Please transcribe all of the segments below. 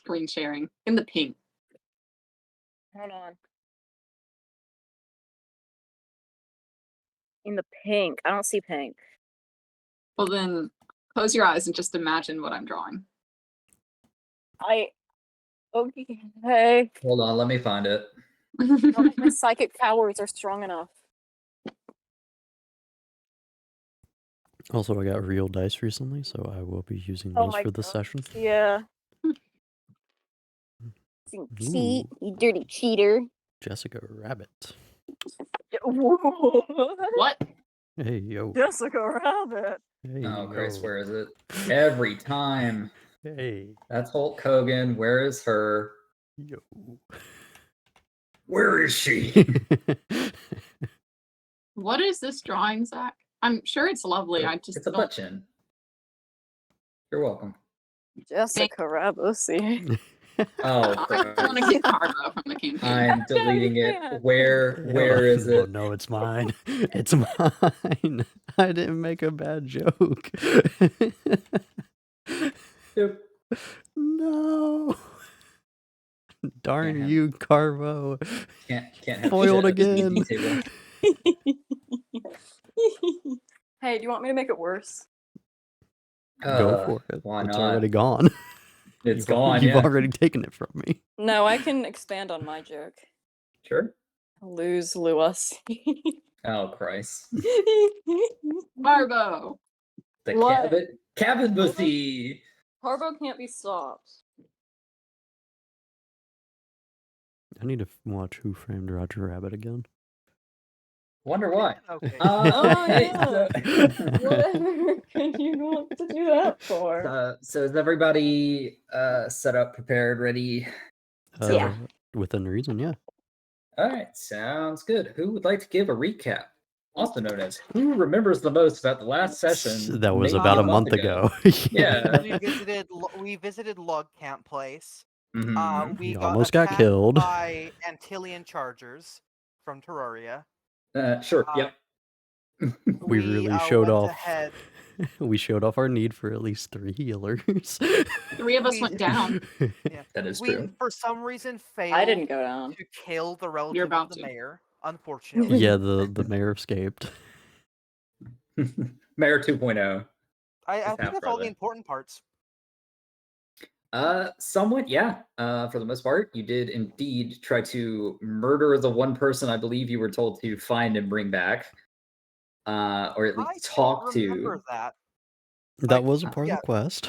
screen sharing. In the pink. Hold on. In the pink. I don't see pink. Well, then close your eyes and just imagine what I'm drawing. Okay. Hold on, let me find it. I don't think my psychic powers are strong enough. Also, I got real dice recently, so I will be using Oh those my for this God. session. Yeah. Cheat, you dirty cheater. Jessica Rabbit. What? Hey, yo. Jessica Rabbit. Hey, Oh, Chris, yo. where is it? Every time. Hey, That's Hulk Hogan. Where is her? yo. Where is she? What is this drawing, Zach? I'm sure it's lovely. I just It's a don't. butt chin. You're welcome. Jessica Rabbit. Oh, I want to get Cargo from the campaign. I'm deleting it. Where is Oh, it? no, it's mine. It's mine. I didn't make a bad joke. Yep. No. Darn Can't you, Carvo. Can't have Foiled shit at the again. table. Hey, do you want me to make it worse? Go for it. Why It's not? already gone. It's gone. You've Yeah. already taken it from me. No, I can expand on my joke. Sure. Lose Lewis. Oh Christ. Cargo. The What? cabin pussy. Harbo can't be stopped. I need to watch Who Framed Roger Rabbit again. Wonder why. Okay. Oh, Hey, yeah. Whatever could you want to do that for? so is everybody set up, prepared, ready? Yeah. Within reason, yeah. All right, sounds good. Who would like to give a recap? Also known as who remembers the most about the last session? That was maybe about a month ago. Yeah. We visited Log Camp Place. Mhm. We You got almost got attacked killed. by Antillian chargers from Terraria. Sure. Yep. We really went showed off. ahead. We showed off our need for at least 3 healers. 3 of us We- went down. Yeah. That is We, true. for some reason, failed I didn't go down. to kill the relative You're of about the to. mayor, unfortunately. Yeah, the mayor escaped. Mayor 2.0. I Just think half that's all the brother. important parts. Somewhat, yeah. For the most part, you did indeed try to murder the one person I believe you were told to find and bring back, or at I least don't talk remember to. that. That Like, was a part yeah. of the quest.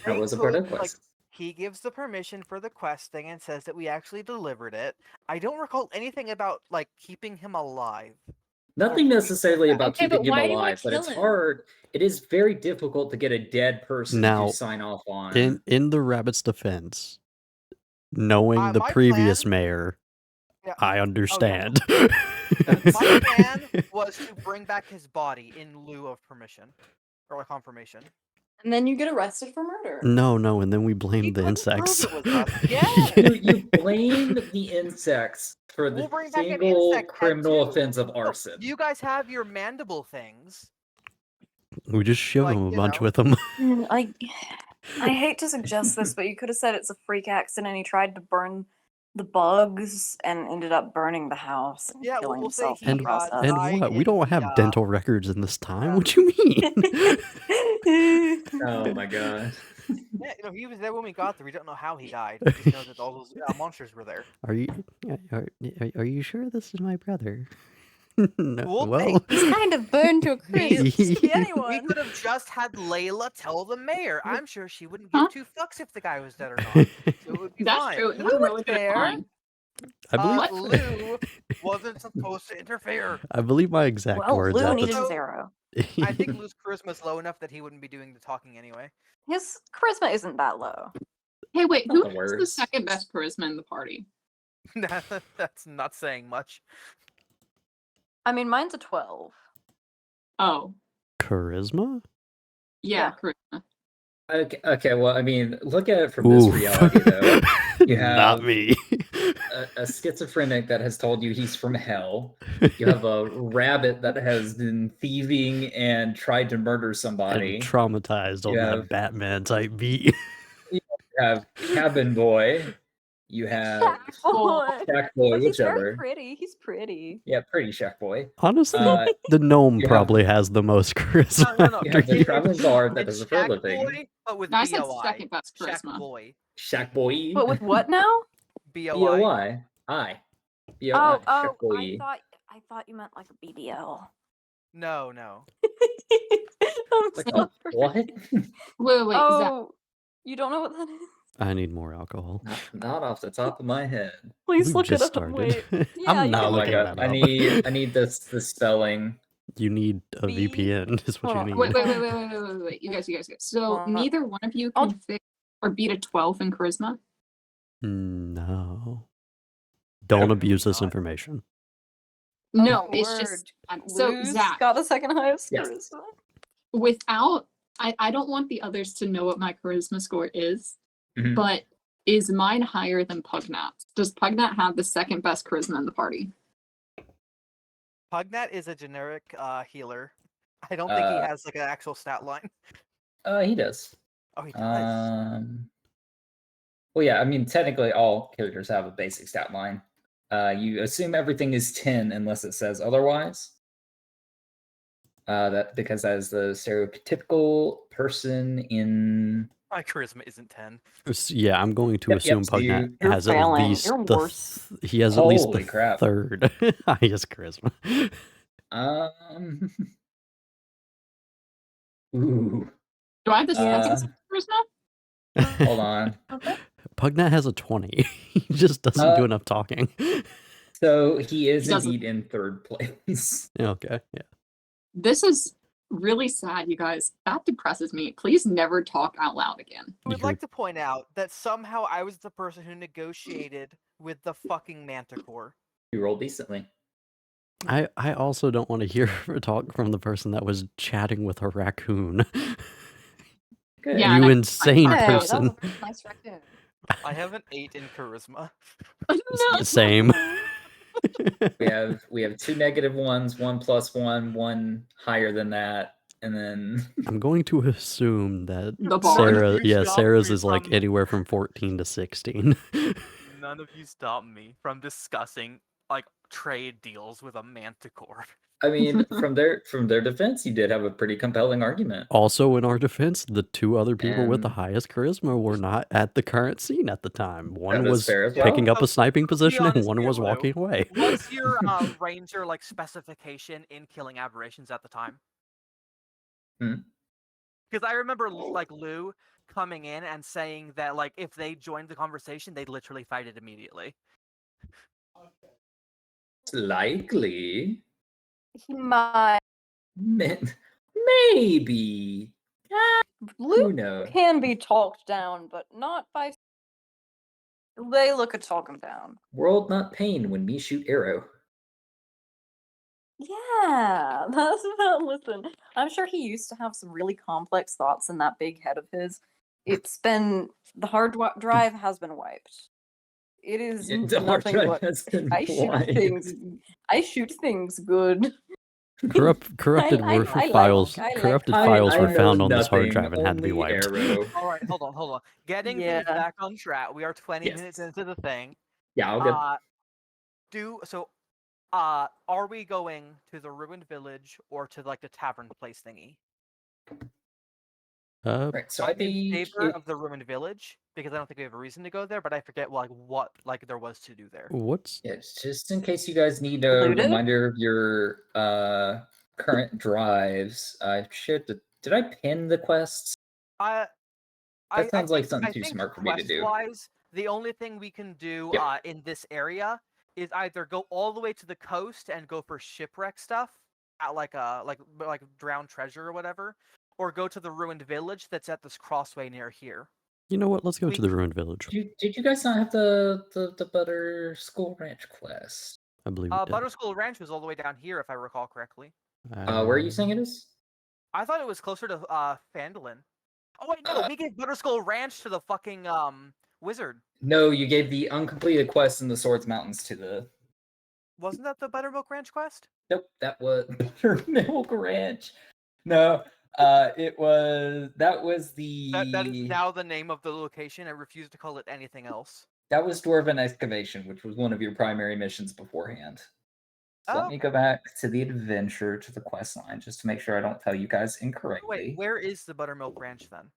That They was a part of could, the like, quest. he gives the permission for the quest thing and says that we actually delivered it. I don't recall anything about, like, keeping him alive. Nothing necessarily about Okay, but keeping him why do you wanna alive, but kill it's him? hard. It is very difficult to get a dead person Now, to sign off on. in the rabbit's defense, knowing the My previous plan- mayor, Yeah. I understand. My plan was to bring back his body in lieu of permission. Or like confirmation. And then you get arrested for murder. No, and then we He blamed the couldn't prove insects. it was us. Yeah. You blamed the insects for the We'll bring back an single insect head, criminal too. offense of No, arson. you guys have your mandible things. We just shiv Like, him a you bunch know. with them. I hate to suggest this, but you could have said it's a freak accident. He tried to burn the bugs and ended up burning the house and Yeah, killing we'll say himself he, in the process. And died what? We in don't have the, dental records in this time. yeah. What you mean? Oh my god. Yeah, he was there when we got there. We don't know how he died. We just know that all those monsters were there. Are you sure this is my brother? No. Well, Well, He's kind of burned to a crisp. We- Be anyone. We could have just had Layla tell the mayor. I'm sure she wouldn't Huh? give 2 fucks if the guy was dead or not. So it would be That's fine. true. That's a really good care. line. I believe Lou wasn't supposed to interfere. I believe my exact Well, words Lou at needed the his arrow. I think Lou's charisma's low enough that he wouldn't be doing the talking anyway. His charisma isn't that low. Hey, wait, who The has the words. second best charisma in the party? That's not saying much. I mean, mine's a 12. Oh, charisma. yeah, charisma. Okay, well, I mean, look at it from this Oof. reality, though. You Not have me. a schizophrenic that has told you he's from hell. You have a rabbit that has been thieving and tried to murder somebody. And traumatized on You that have- Batman type beat. You have Cabin Boy. You have Boy. Shack Boy, But he's very whichever. pretty. He's pretty. Yeah, pretty Shack Boy. Honestly, Uh, the gnome you have- probably has the most charisma. No. You have the It's- traveling bard that It's does it for a Shack living. Boy, but with No, I said BOI. second best Shack charisma. Boy. Shack Boy. But with what now? BOI. BOI. I. BOI. Oh, Shack Boy. I thought you meant like a BBL. No. I'm Like, sorry. what? Wait, Zach. Oh, you don't know what that is? I need more alcohol. Not off the top of my head. Please We've look just it up. started. Wait. Yeah, I'm you not Oh can my looking god. that I up. need the spelling. You need a B- VPN, is what Hold you on. need. Wait. You guys. So neither one of you I'll- can fix or beat a 12 in charisma? No. Don't Nope. abuse this Not. information. No, Oh, it's just word. so Lou's Zach, got the second highest Yes. charisma. without I don't want the others to know what my charisma score is, Mhm. but is mine higher than Pugnat's? Does Pugnat have the second best charisma in the party? Pugnat is a generic healer. I don't think he has like an actual stat line. He does. Oh, he does. Well, yeah. I mean, technically, all characters have a basic stat line. You assume everything is 10 unless it says otherwise. That because that is the stereotypical person in. My charisma isn't 10. Yeah, I'm going to Yep, assume so you- Pugnat You're has at failing. least You're the worse. he has at least the Holy crap. third highest charisma. Ooh. Do I have the Uh, second best charisma? Hold on. Pugnat has a 20. He just doesn't do enough talking. So he is He doesn't- indeed in third place. Okay, yeah. This is really sad, you guys. That depresses me. Please never talk out loud again. I would You're- like to point out that somehow I was the person who negotiated with the fucking Manticore. You rolled decently. I also don't want to hear a talk from the person that was chatting with a raccoon. Good. Yeah, You and insane Hey, person. that was a nice raccoon. I have an 8 in charisma. No. Same. We have two negative ones, 1 + 1, one higher than that, and then I'm going to assume that The bar. Sarah, You yeah, stopped Sarah's me is like from- anywhere from 14 to 16. None of you stopped me from discussing like trade deals with a Manticore. I mean, from their defense, you did have a pretty compelling argument. Also, in our defense, the two other people with the And- highest charisma were not at the current scene at the time. One that's was fair as picking well. up a sniping position, and honest one here, was Lou. walking away. Was your ranger like specification in killing aberrations at the time? Hmm? Because I remember like Lou coming in and saying that like if they joined the conversation, they'd literally fight it immediately. It's likely. He might. Maybe. Who Luke knows? can be talked down, but not by. They look at talk him down. World not pain when me shoot arrow. Yeah, that's about. Listen, I'm sure he used to have some really complex thoughts in that big head of his. It's been the drive has been wiped. It is The hard nothing drive but has been I shoot wiped. things. I shoot things good. Corrupted I files. like Corrupted I files were know found on this hard nothing, drive and had to be only wiped. Arrow. All right, hold on. Getting Yeah. things back on track. We are 20 Yes. minutes into the thing. Yeah, I'll get. Are we going to the ruined village or to like the tavern place thingy? Right, so I I'm in think favor of the ruined village because I don't think we have a reason to go there, but I forget what there was to do there. What's yeah, just in case you guys need a Looted? reminder of your current drives. I shared the. Did I pin the quests? That sounds like something too smart for me to do. Quest-wise, the only thing we can do Yep. in this area is either go all the way to the coast and go for shipwreck stuff at like drowned treasure or whatever, or go to the ruined village that's at this crossway near here. You know what? Let's go We to the c- ruined village. Did you guys not have the Butter School Ranch quest? I believe we did. Butterskull Ranch was all the way down here, if I recall correctly. Where are you saying it is? I thought it was closer to Phandalin. Oh wait, no, we gave Butterskull Ranch to the fucking wizard. No, you gave the uncompleted quest in the Swords Mountains to the. Wasn't that the Buttermilk Ranch quest? Nope, that was Buttermilk Ranch. No, That was the That is now the name of the location. I refuse to call it anything else. that was Dwarven Excavation, which was one of your primary missions beforehand. So Oh, let me go back to the adventure, to the quest line, just to make sure I don't tell you guys incorrectly. wait, where is the Buttermilk Ranch then?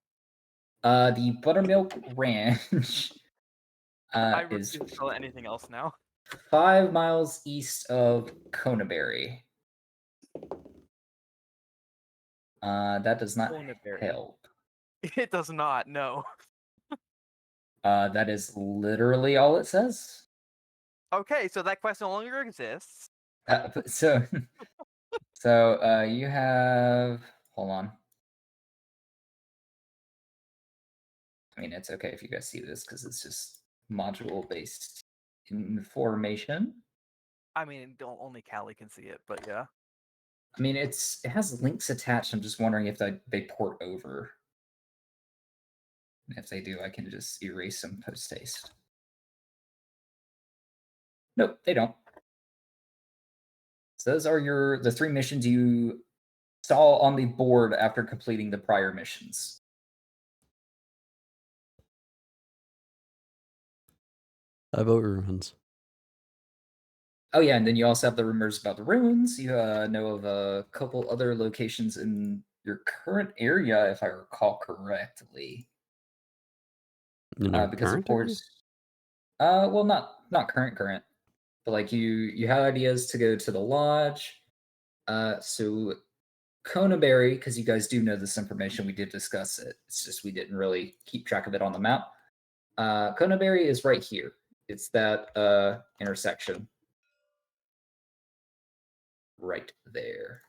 The Buttermilk Ranch I is refuse to call it anything else now. 5 miles east of Conaberry. That does not Conaberry. help. It does not. No. That is literally all it says. Okay, so that quest no longer exists. So you have. Hold on. I mean, it's okay if you guys see this because it's just module-based information. I mean, only Callie can see it, but yeah. I mean, it has links attached. I'm just wondering if they port over. And if they do, I can just erase them post haste. Nope, they don't. So those are the 3 missions you saw on the board after completing the prior missions. I vote ruins. Oh yeah, and then you also have the rumors about the ruins. You know of a couple other locations in your current area, if I recall correctly. Because of Current area? course, well, not current, but like you had ideas to go to the lodge. So Conaberry, because you guys do know this information, we did discuss it. It's just we didn't really keep track of it on the map. Conaberry is right here. It's that intersection. Right there.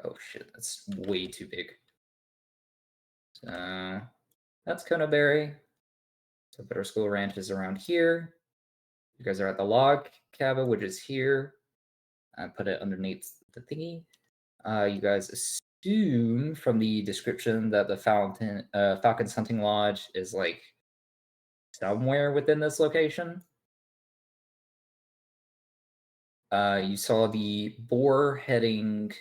Oh shit, that's way too big. That's Conaberry. So Bitter School Ranch is around here. You guys are at the log cabin, which is here. I put it underneath the thingy. You guys assume from the description that the Falcon's Hunting Lodge is like somewhere within this location. You saw the boar heading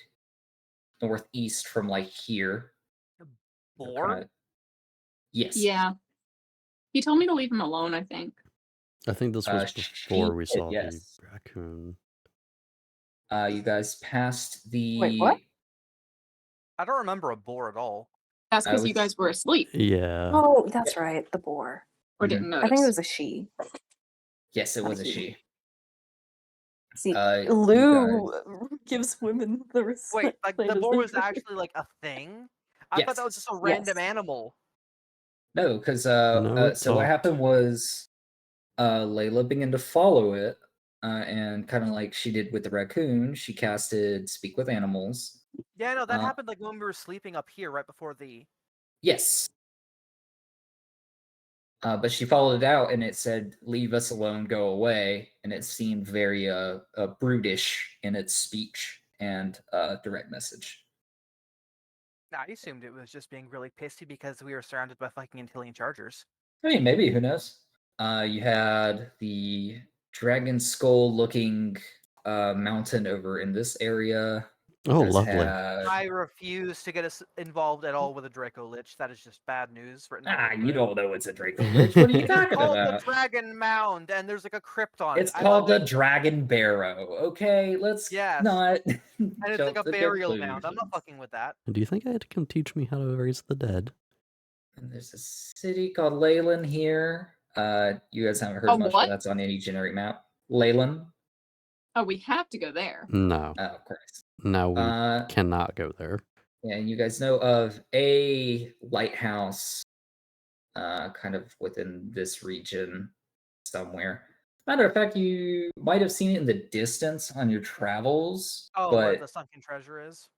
northeast from like here. Boar? Yes. Yeah. He told me to leave him alone, I think. I think this was before we saw the raccoon. You guys passed the. Wait, what? I don't remember a boar at all. That's because you guys were asleep Yeah. Oh, that's right, the boar. or Mhm. didn't notice. I think it was a she. Yes, it Not was a he. she. See, you Lou gives women the Wait, respect. like they the boar was deserve. actually like a thing? I thought that was Yes. just a random Yes. animal. No, because No, it so what talked. happened was Layla began to follow it, and kind of like she did with the raccoon, she casted Speak with Animals. Yeah, no, that Uh, happened like when we were sleeping up here right before the. Yes. But she followed it out and it said, "Leave us alone, go away," and it seemed very brutish in its speech and direct message. I assumed it was just being really pissy because we were surrounded by fucking Antillian chargers. I mean, maybe, who knows? You had the dragon skull looking mountain over in this area. Oh, You guys lovely. had- I refuse to get us involved at all with a Draco Lich. That is just bad news written out of the you book. don't know it's a Draco Lich. What are you It's talking called the about? Dragon Mound, and there's like a crypt on It's it. called the Dragon Barrow. Okay, let's Yes. not. And it's like jump a to burial mound. I'm not conclusions. fucking with that. Do you think I had to come teach me how to raise the dead? And there's a city called Leyland here. You guys haven't heard Oh, much, what? but that's on any generic map. Leyland. Oh, we have to go there. No. Oh, of course. Now we cannot go there. Yeah, and you guys know of a lighthouse kind of within this region somewhere. Matter of fact, you might have seen it in the distance on your travels. Oh, but where the sunken treasure is.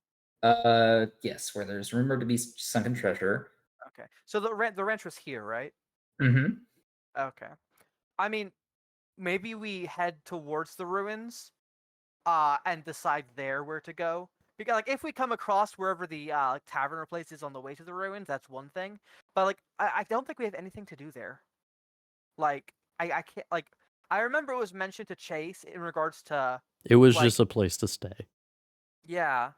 yes, where there's rumored to be sunken treasure. Okay, so the ranch was here, right? Mm-hmm. Okay. I mean, maybe we head towards the ruins, and decide there where to go. Because like if we come across wherever the tavern or place is on the way to the ruins, that's one thing. But like I don't think we have anything to do there. Like I can't like I remember it was mentioned to Chase in regards to It was like- just a place to stay. yeah.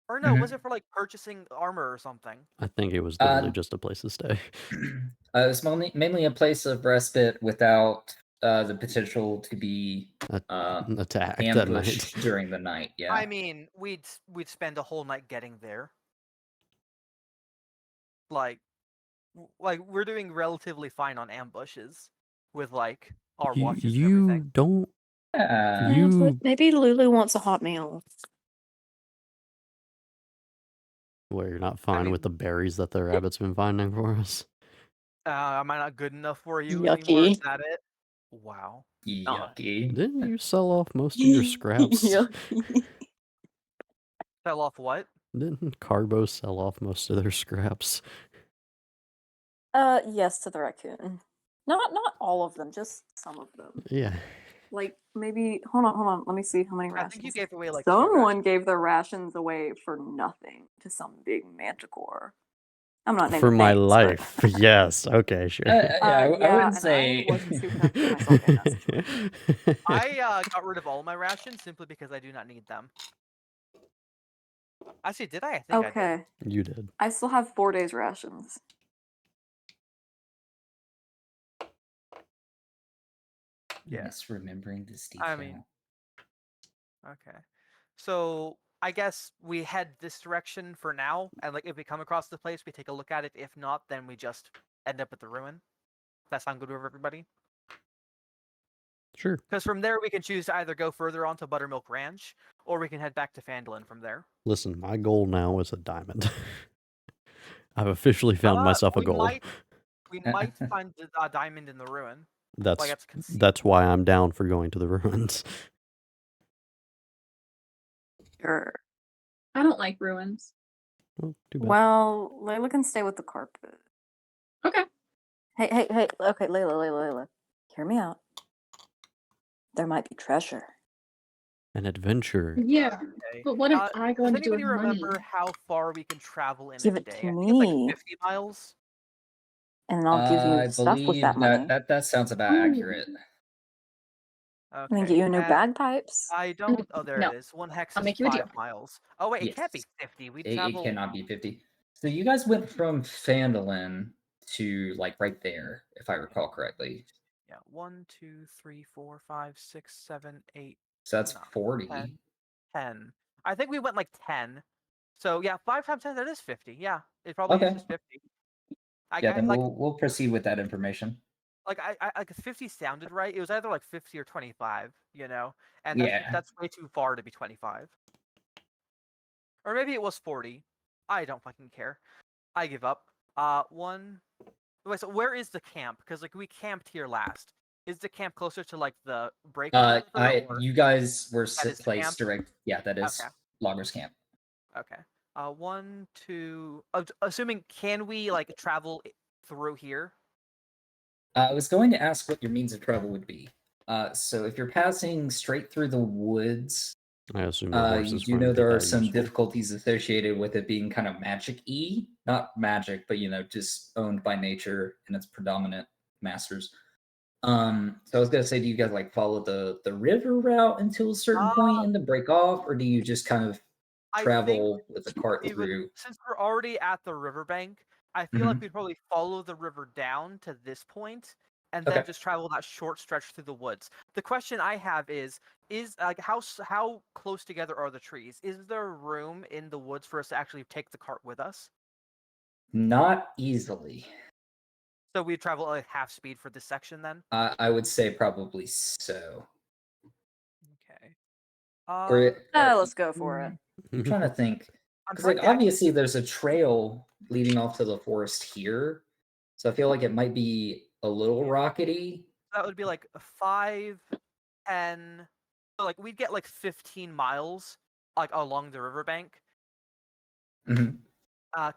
Or no, was it for like purchasing armor or something? I think it was literally Uh, just a place to stay. It's mainly a place of respite without the potential to be Attacked at night. ambushed during the night. Yeah. I mean, we'd spend a whole night getting there. Like we're doing relatively fine on ambushes with like our You, watches and you everything. don't. Yeah. Yeah, but You. maybe Lulu wants a hot meal. Where you're not fine with the mean- berries that the rabbit's been finding for us. Am I not good enough for you anymore? Is Yucky. that it? Wow. Yucky. Didn't you sell off most of your scraps? Yucky. Fell off what? Didn't Carbo sell off most of their scraps? Yes, to the raccoon. Not all of them, just some of them. Yeah. Like maybe hold on. Let me see how many I rations. think you gave away like 2 Someone rations. gave their rations away for nothing to some big manticore. I'm not naming For my names, but- life. Yes. Okay, sure. Yeah, I yeah, wouldn't and say. I wasn't super happy with myself in that situation. I got rid of all my rations simply because I do not need them. Actually, did I? I think I did. Okay, You did. I still have 4 days rations. Yeah. Yes, remembering this detail. I mean- Okay. So I guess we head this direction for now, and like if we come across the place, we take a look at it. If not, then we just end up at the ruin. That sound good with everybody? Sure. Because from there we can choose to either go further on to Buttermilk Ranch, or we can head back to Phandalin from there. Listen, my goal now is a diamond. I've officially found myself a we goal. We might find a diamond in the ruin. That's that's that's why I'm down for going to the ruins. Sure. I don't like ruins. Well, too bad. Well, Layla can stay with the carpet. Okay. Hey. Okay, Layla. Hear me out. There might be treasure. An adventure. Yeah. Okay. But what am Uh, I Does going to do with anybody money? remember how far we can travel in Give a it day? to I think it's like me. 50 miles. And I'll give I you stuff with believe that money. that sounds about Ooh. accurate. I can get Okay. you a new and bagpipes. I don't. Oh, there No. it is. 1 hex I'll is make you a 5 deal. miles. Oh wait, it can't be Yes. 50. We It travel. cannot be 50. So you guys went from Phandalin to like right there, if I recall correctly. Yeah, 1, 2, 3, 4, 5, 6, 7, 8, So that's 9, 40. 10. I think we went like 10. So yeah, 5 times 10, that is 50. Yeah, it probably Okay. is just 50. Yeah, then like we'll proceed with that information. like 50 sounded right. It was either like 50 or 25, and Yeah. that's way too far to be 25. Or maybe it was 40. I don't fucking care. I give up. One. Wait, so where is the camp? Because like we camped here last. Is the camp closer to like the break? or You guys were That is the placed camp? direct. Yeah, that is Okay. Loggers Camp. Okay. 1, 2. Assuming, can we like travel through here? I was going to ask what your means of travel would be. So if you're passing straight through the woods, I assume your horses you do wouldn't know be there are that some useful. difficulties associated with it being kind of magic-y. Not magic, but just owned by nature and its predominant masters. So I was gonna say, do you guys like follow the river route until a certain point and then break off, or do you just kind of I travel with a cart we would, through? since we're already at the riverbank, I feel like we'd probably follow the river down to this point and then Okay. just travel that short stretch through the woods. The question I have is like how close together are the trees? Is there room in the woods for us to actually take the cart with us? Not easily. So we travel at like half speed for this section then? I would say probably so. Okay. Let's go for it. I'm trying to think. I'm Because trying like to obviously there's a trail leading off to the forest here. So I feel like it might be a little rockety. that would be like 5, 10. So like we'd get like 15 miles like along the riverbank. Mhm.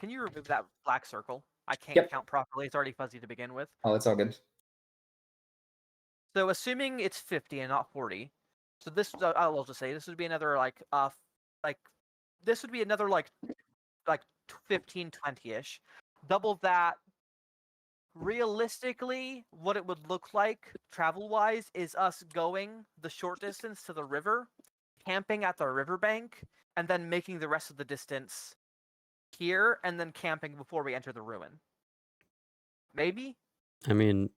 Can you remove that black circle? I can't Yep. count properly. It's already fuzzy to begin with. Oh, it's all good. So assuming it's 50 and not 40, so this I'll just say this would be another like this would be another like 15, 20-ish. Double that. Realistically, what it would look like travel-wise is us going the short distance to the river, camping at the riverbank and then making the rest of the distance here and then camping before we enter the ruin. Maybe? I mean,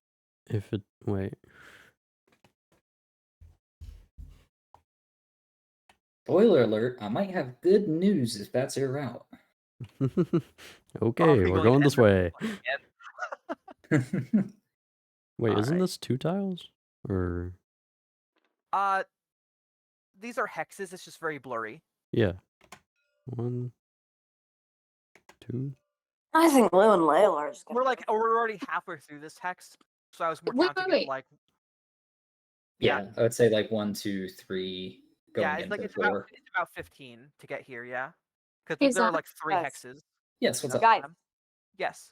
if it wait. Spoiler alert, I might have good news if that's your route. Okay, we we're going going to this end way. again? Wait, isn't Alright. this 2 tiles? Or These are hexes, it's just very blurry. yeah. 1, 2. I think Lou and Layla are just gonna. We're already halfway through this hex, so I was more Wait, counting wait, it like Yeah, I would say like 1, 2, 3 going yeah, it's into like it's 4. about 15 to get here, yeah. Hey, Because there are Zach. like 3 Yes. hexes. Yes, what's up? Guys, Yes.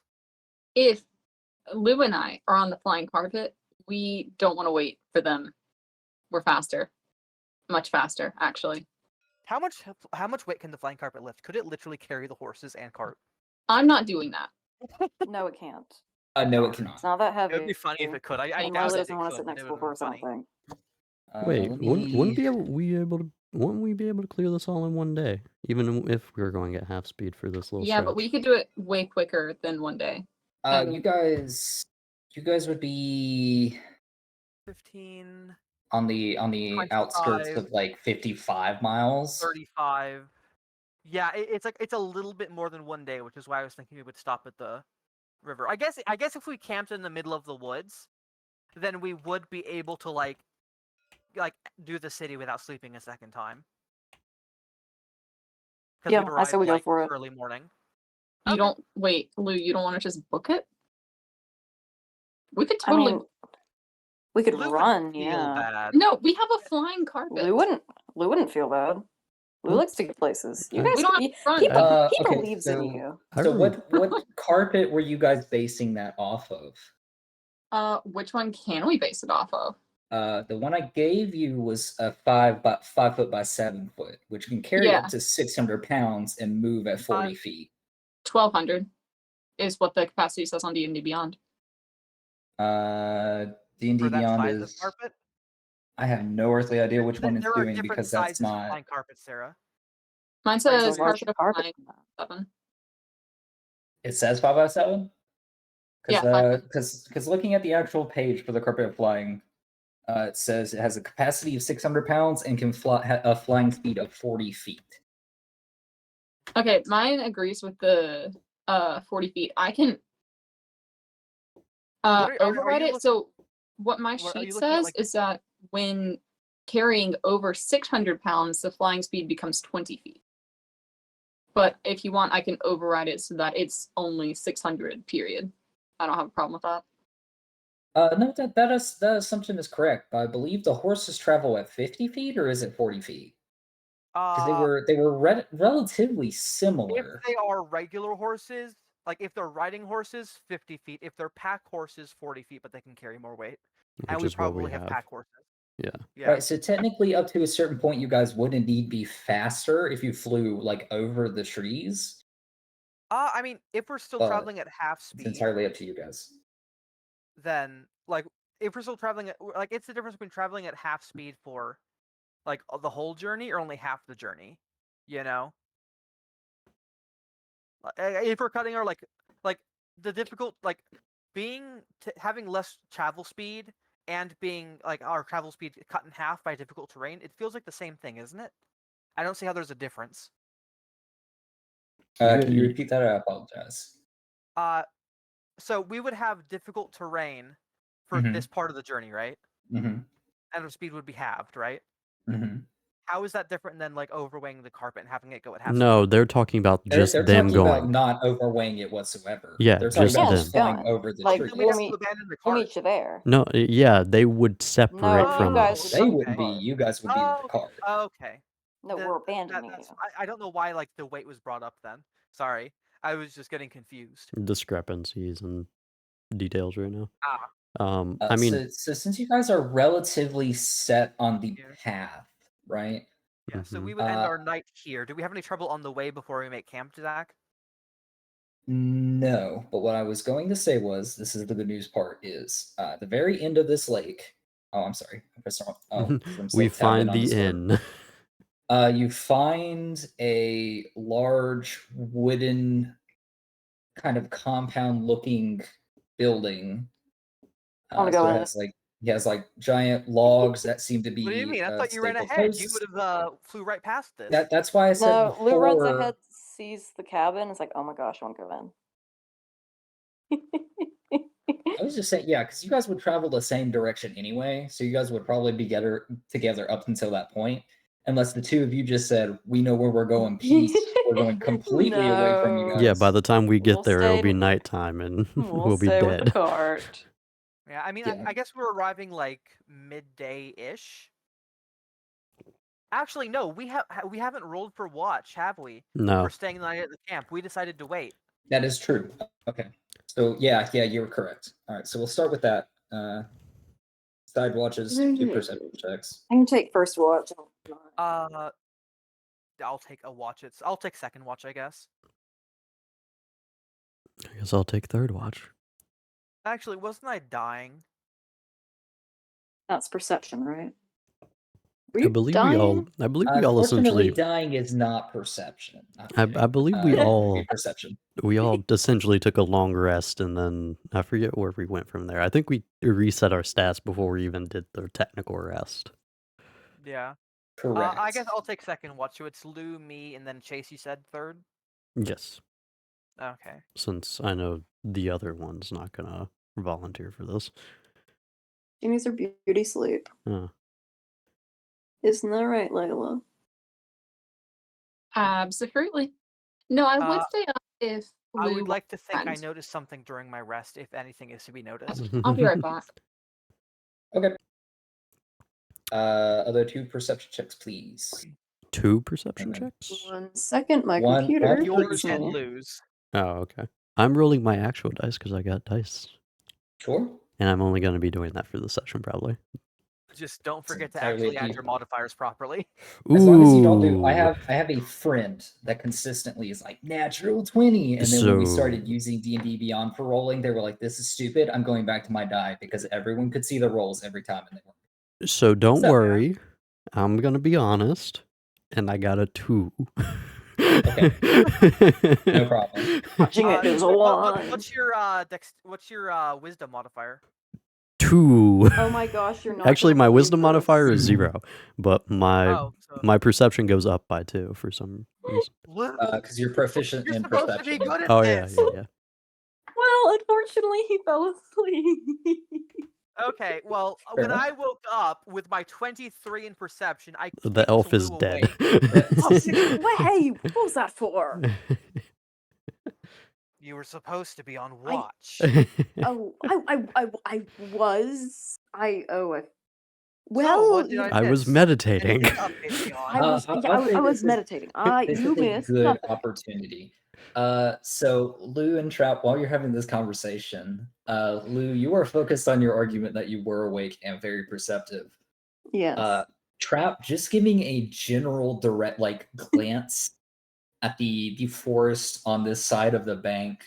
If Lou and I are on the flying carpet, we don't want to wait for them. We're faster. Much faster, actually. How much weight can the flying carpet lift? Could it literally carry the horses and cart? I'm not doing that. no, it can't. No, it Darn. cannot. It's not that It heavy. would be funny if it could. I And doubt Layla it doesn't want to could, sit but next it to a would've been horse, I don't funny. think. Wait, let wouldn't me- wouldn't we be able to clear this all in one day? Even if we were going at half speed for this little Yeah, stretch. but we could do it way quicker than one day. you guys would be 15, on the outskirts 25, of like 55 miles. 35. Yeah, it's a little bit more than one day, which is why I was thinking we would stop at the river. I guess if we camped in the middle of the woods, then we would be able to like do the city without sleeping a second time. 'Cause Yeah, we'd I say arrive, we go like, for it. early morning. You Okay. don't wait, Lou, you don't want to just book it? We could I totally mean, we could Lou would run, feel yeah. bad. No, we have a flying carpet. Lou wouldn't feel bad. Lou Hmm. likes to get places. You I- guys, We don't have he, to run. he Okay, believes in so- you. I So remember- what carpet were you guys basing that off of? Which one can we base it off of? The one I gave you was a 5 foot by 7 foot, which can carry Yeah. up to 600 pounds and move at 40 feet. 1,200 is what the capacity says on D&D Beyond. D&D For that Beyond size of is. carpet. I have no earthly idea which one it's There are doing different because sizes that's of not. flying carpets, Sarah. Mine There's a says large carpet of carpet flying in that. 7. It says 5 by 7. Yeah, 5 Because looking at the actual page for the carpet of flying, it says it has a capacity of 600 pounds and can fly a flying speed of 40 feet. Okay, mine agrees with the 40 feet. I can What are override you it. look- So what my what, are you sheet looking at, says like- is that when carrying over 600 pounds, the flying speed becomes 20 feet. But if you want, I can override it so that it's only 600, period. I don't have a problem with that. No, that assumption is correct. I believe the horses travel at 50 feet, or is it 40 feet? Because they were relatively similar. If they are regular horses, like if they're riding horses, 50 feet. If they're pack horses, 40 feet, but they can carry more weight. And which we is what we probably have have. pack horses. Yeah. Yeah. Right, so technically up to a certain point you guys would indeed be faster if you flew like over the trees. I mean, if we're still But traveling at half It's speed, entirely up to you guys. then like if we're still traveling at like it's the difference between traveling at half speed for like the whole journey or only half the journey, you know? If we're cutting our like the difficult like having less travel speed and being like our travel speed cut in half by difficult terrain, it feels like the same thing, isn't it? I don't see how there's a difference. Can you repeat that? I apologize. So we would have difficult terrain for Mhm. this part of the journey, right? Mm-hmm. And our speed would be halved, right? Mm-hmm. How is that different than like overweighing the carpet and having it go at half No, they're talking about just They're them talking going. about not overweighing it whatsoever. Yeah, they're talking just about them. just flying Done. over the Like, Then trees. we'd have meet- to abandon the We'll cart. meet you there. No, yeah, they would separate No, from you guys us. They Okay. wouldn't be. You guys would be in the car. Okay. No, Then we're abandoning that's, you. I don't know why like the weight was brought up then. Sorry. I was just getting confused. Discrepancies and details right now. Ah. I mean, so since you guys are relatively set on the Yeah. path, right? Yeah, so Mhm. we would end our night here. Do we have any trouble on the way before we make camp, Zach? No, but what I was going to say was, this is the good news part, is the very end of this lake. Oh, I'm sorry. I pressed the wrong- Oh, 'cause I'm still we tabbed in find on the Discord. inn. You find a large wooden kind of compound-looking building. Wanna go so in? he has like giant logs that seem to be What do you mean? I thought you ran stapled ahead. You posts. would have flew right past this. That's why I said No, Lou runs before. ahead, sees the cabin. It's like, oh my gosh, I want to go in. I was just saying, yeah, because you guys would travel the same direction anyway, so you guys would probably be together up until that point, unless the two of you just said, "We know where we're going, peace." We're going completely away from you No. guys. Yeah, by the time we get We'll there, it'll stay- be nighttime and We'll we'll be stay with the dead. cart. Yeah, I mean, Yeah. I guess we're arriving like midday-ish. Actually, no, we haven't rolled for watch, have we? No. For staying the night at the camp, we decided to wait. That is true. Okay, so yeah, you're correct. All right, so we'll start with that. Side watches, 2 perception checks. I can take first watch. I'll take a watch. I'll take second watch, I guess. I guess I'll take third watch. Actually, wasn't I dying? That's perception, right? Were I you believe dying? we all Unfortunately, essentially dying is not perception. I believe we It would all be perception. essentially took a long rest, and then I forget where we went from there. I think we reset our stats before we even did the technical rest. Yeah. Correct. I guess I'll take second watch. So it's Lou, me, and then Chase. You said third. Yes, Okay. since I know the other one's not gonna volunteer for this. She needs her beauty sleep. Isn't that right, Layla? Absolutely. No, I would stay up if I Lou would like to think I wants. noticed something during my rest, if anything is to be noticed. I'll be right back. Okay. Other 2 perception checks, please. 2 perception Okay. checks? 1 second, my One- computer. one Yours Please and no. Lou's. Oh, okay. I'm rolling my actual dice because I got dice, Sure. and I'm only gonna be doing that for the session probably. Just don't forget to entirely actually up to add you. your modifiers properly. As long as you don't do, Ooh. I have a friend that consistently is like natural 20, and then when we started So- using D&D Beyond for rolling, they were like, "This is stupid. I'm going back to my die," because everyone could see the rolls every time, and they were. So don't So- worry. I'm gonna be honest, and I got a 2. Okay. No problem. Watching it is a lie. What's your wisdom modifier? 2. Oh my gosh, you're not. Actually, gonna my believe wisdom this. modifier is 0, but my Oh, so my perception goes up by 2 for some reason. Lou, Because you're proficient you're in supposed perception. to be good at Oh yeah, this. yeah. Well, unfortunately, he fell asleep. Okay, well, Fair when enough. I woke up with my 23 in perception, I The kicked elf is Lou dead. awake. Hey, what was that for? You were supposed to be on watch. Oh, I was. So, what Well, did I was miss? meditating. Anything to update me on? I was meditating. This You is a missed good nothing. opportunity. So Lou and Trap, while you're having this conversation, Lou, you are focused on your argument that you were awake and very perceptive. Yes. Trap, just giving a general direct glance at the forest on this side of the bank,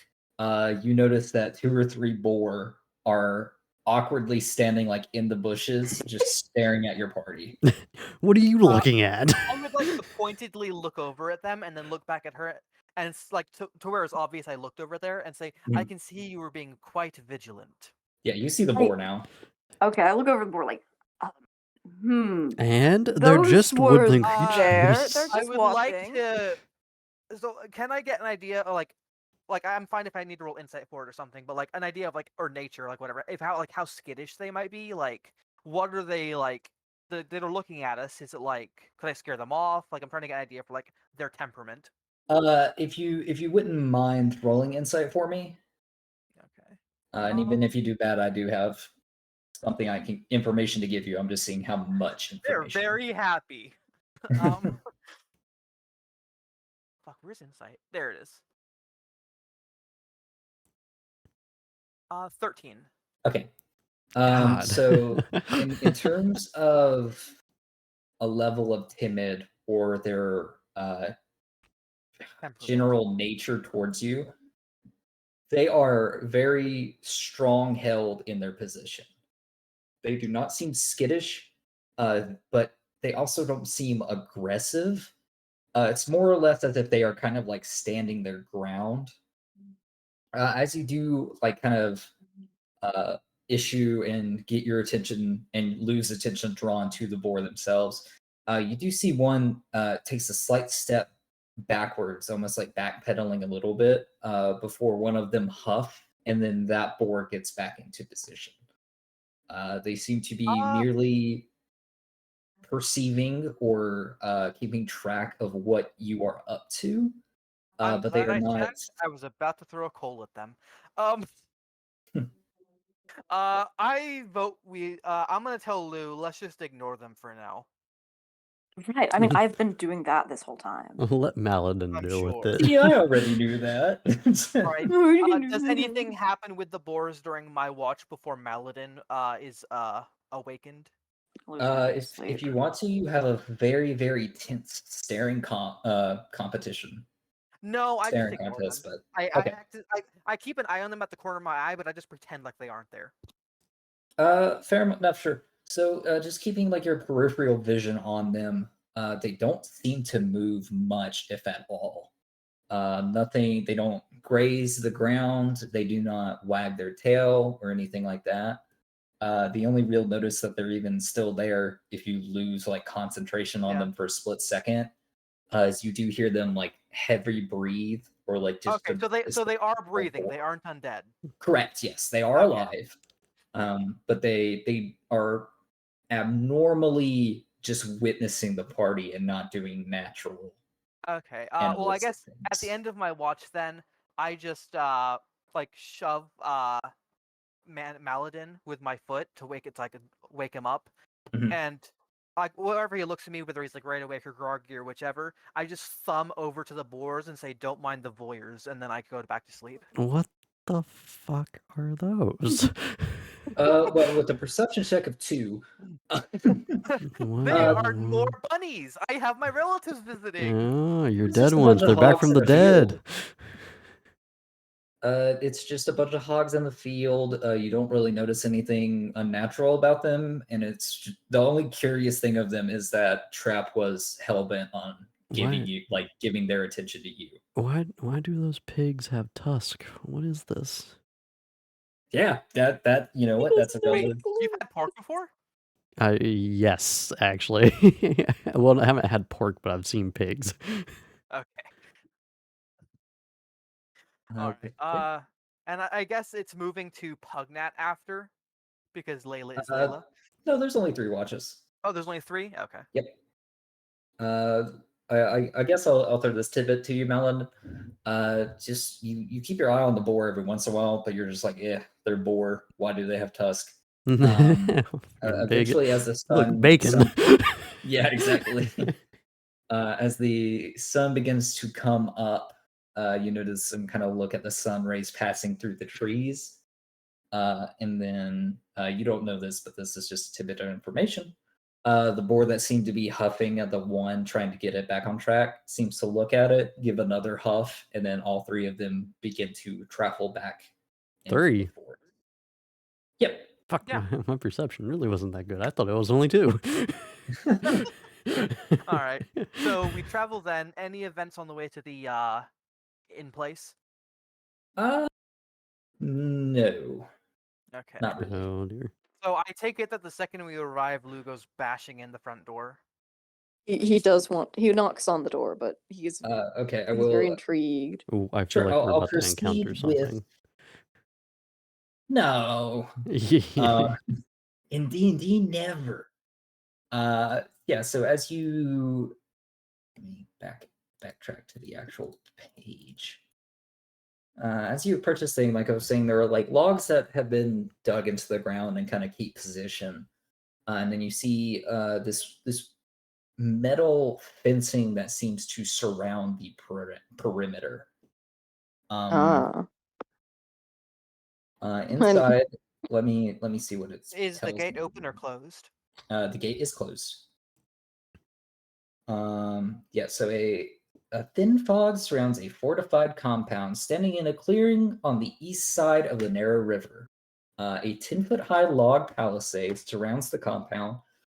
you notice that 2 or 3 boar are awkwardly standing in the bushes, just staring at your party. What are you looking at? I would like to pointedly look over at them and then look back at her, and it's like to where it's obvious I looked over there and say, I can see you were being quite vigilant. Yeah, you see the boar now. Okay, I look over the board like, And they're Those just were woodland there. creatures. They're I just would like walking. to. So, can I get an idea of like I'm fine if I need to roll insight for it or something, but an idea of or nature, whatever, if how skittish they might be, what are they they're looking at us? Is it could I scare them off? I'm trying to get an idea for their temperament. If you wouldn't mind rolling insight for me, Okay. and even if you do bad, I do have something information to give you. I'm just seeing how much They're information. very happy. Fuck, where's insight? There it is. 13. Okay. God. So in terms of a level of timid or their Temperament. general nature towards you, they are very strong-held in their position. They do not seem skittish, but they also don't seem aggressive. It's more or less as if they are kind of like standing their ground. As you do like kind of issue and get your attention and lose attention drawn to the boar themselves, you do see one takes a slight step backwards, almost like backpedaling a little bit before one of them huff, and then that boar gets back into position. They seem to be merely perceiving or keeping track of what you are up to, I'm but they glad are I not. checked. I was about to throw a coal at them. I vote we. I'm gonna tell Lou. Let's just ignore them for now. Right. I mean, I've been doing that this whole time. I'll let Maladin I'm deal sure. with it. See, I already knew that. Right. What are you gonna Does do? anything happen with the boars during my watch before Maladin is awakened? Lou's gonna go to If sleep. you want to, you have a very very tense staring competition, No, I just staring ignore contest. them. But I, okay, act, I keep an eye on them at the corner of my eye, but I just pretend like they aren't there. fair enough. Sure. So just keeping like your peripheral vision on them, they don't seem to move much, if at all. Nothing. They don't graze the ground. They do not wag their tail or anything like that. The only real notice that they're even still there, if you lose like concentration on Yeah. them for a split second, is you do hear them like heavy breathe or like just Okay, so they are breathing. boar. They aren't undead. Correct. Yes, they are Okay. alive, but they are abnormally just witnessing the party and not doing natural. Okay. Well, I animalistic guess at the things. end of my watch, then I just like shove Maladin with my foot to wake it, so I could wake him up, Mhm. and like wherever he looks at me, whether he's like right awake or groggy or whichever, I just thumb over to the boars and say, "Don't mind the voyeurs," and then I go back to sleep. What the fuck are those? Well, with a perception check of 2, They are more bunnies. I have my relatives visiting. Oh, your It's dead just a ones. bunch of They're back hogs from in the a field. dead. It's just a bunch of hogs in the field. You don't really notice anything unnatural about them, and the only curious thing of them is that Trap was hellbent on giving giving their attention to you. Why do those pigs have tusk? What is this? Yeah, that you know what? That's a Wait, valid. you've had pork before? Yes, actually. Well, I haven't had pork, but I've seen pigs. Okay. All right. And I guess it's moving to Pugnat after, because Layla is Layla. No, there's only 3 watches. Oh, there's only 3. Okay. Yep. I guess I'll throw this tidbit to you, Melon. Just you keep your eye on the boar every once in a while, but you're just like, yeah, they're boar. Why do they have tusk? Big. Eventually, as the Look, sun, bacon. yeah, exactly. As the sun begins to come up, you notice some kind of look at the sun rays passing through the trees, and then you don't know this, but this is just a tidbit of information. The boar that seemed to be huffing at the one trying to get it back on track seems to look at it, give another huff, and then all 3 of them begin to travel back. into 3? the fort. Yep. Fuck, Yeah. my perception really wasn't that good. I thought it was only 2. All right. So we travel then. Any events on the way to the in place? No, Okay. not really. Oh dear. So I take it that the second we arrive, Lou goes bashing in the front door. He does want. He knocks on the door, but he's Okay, I he's very will. intrigued. Oh, I feel Sure, like we're I'll about to encounter proceed with. something. No, in D&D, never. Yeah. So as you let me backtrack to the actual page. As you approach this thing, like I was saying, there are like logs that have been dug into the ground and kind of keep position, and then you see this metal fencing that seems to surround the perimeter. Inside, let me see what it's. Is the gate open or closed? The gate is closed. Yeah, so a thin fog surrounds a fortified compound standing in a clearing on the east side of the narrow river. A 10-foot high log palisade surrounds the compound,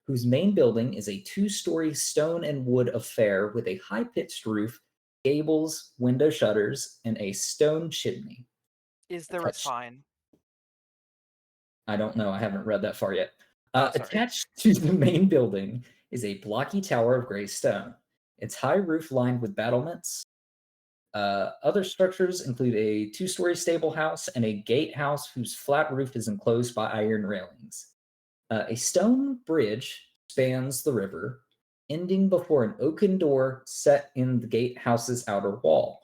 whose main building is a 2-story stone and wood affair with a high-pitched roof, gables, window shutters, and a stone chimney. Is there a Attached- sign? I don't know. I haven't read that far yet. Oh, sorry. Attached to the main building is a blocky tower of gray stone. Its high roof lined with battlements. Other structures include a 2-story stable house and a gatehouse whose flat roof is enclosed by iron railings. A stone bridge spans the river, ending before an oaken door set in the gatehouse's outer wall.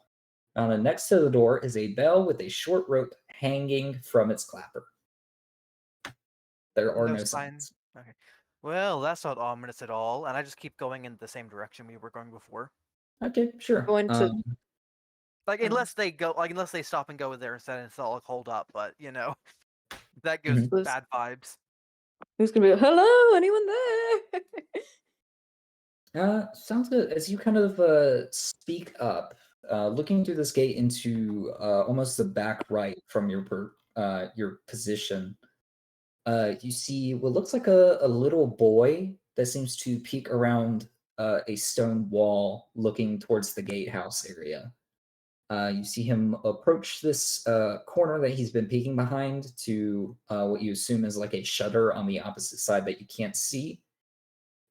Next to the door is a bell with a short rope hanging from its clapper. There are no signs. Okay. Well, that's not ominous at all, and I just keep going in the same direction we were going before. Okay, sure. Going to Like unless they stop and go there instead, and it's all like hold up. But that gives Mhm. bad vibes. who's gonna be? Hello, anyone there? Sounds good. As you kind of speak up, looking through this gate into almost the back right from your position, you see what looks like a little boy that seems to peek around a stone wall looking towards the gatehouse area. You see him approach this corner that he's been peeking behind to what you assume is like a shutter on the opposite side that you can't see.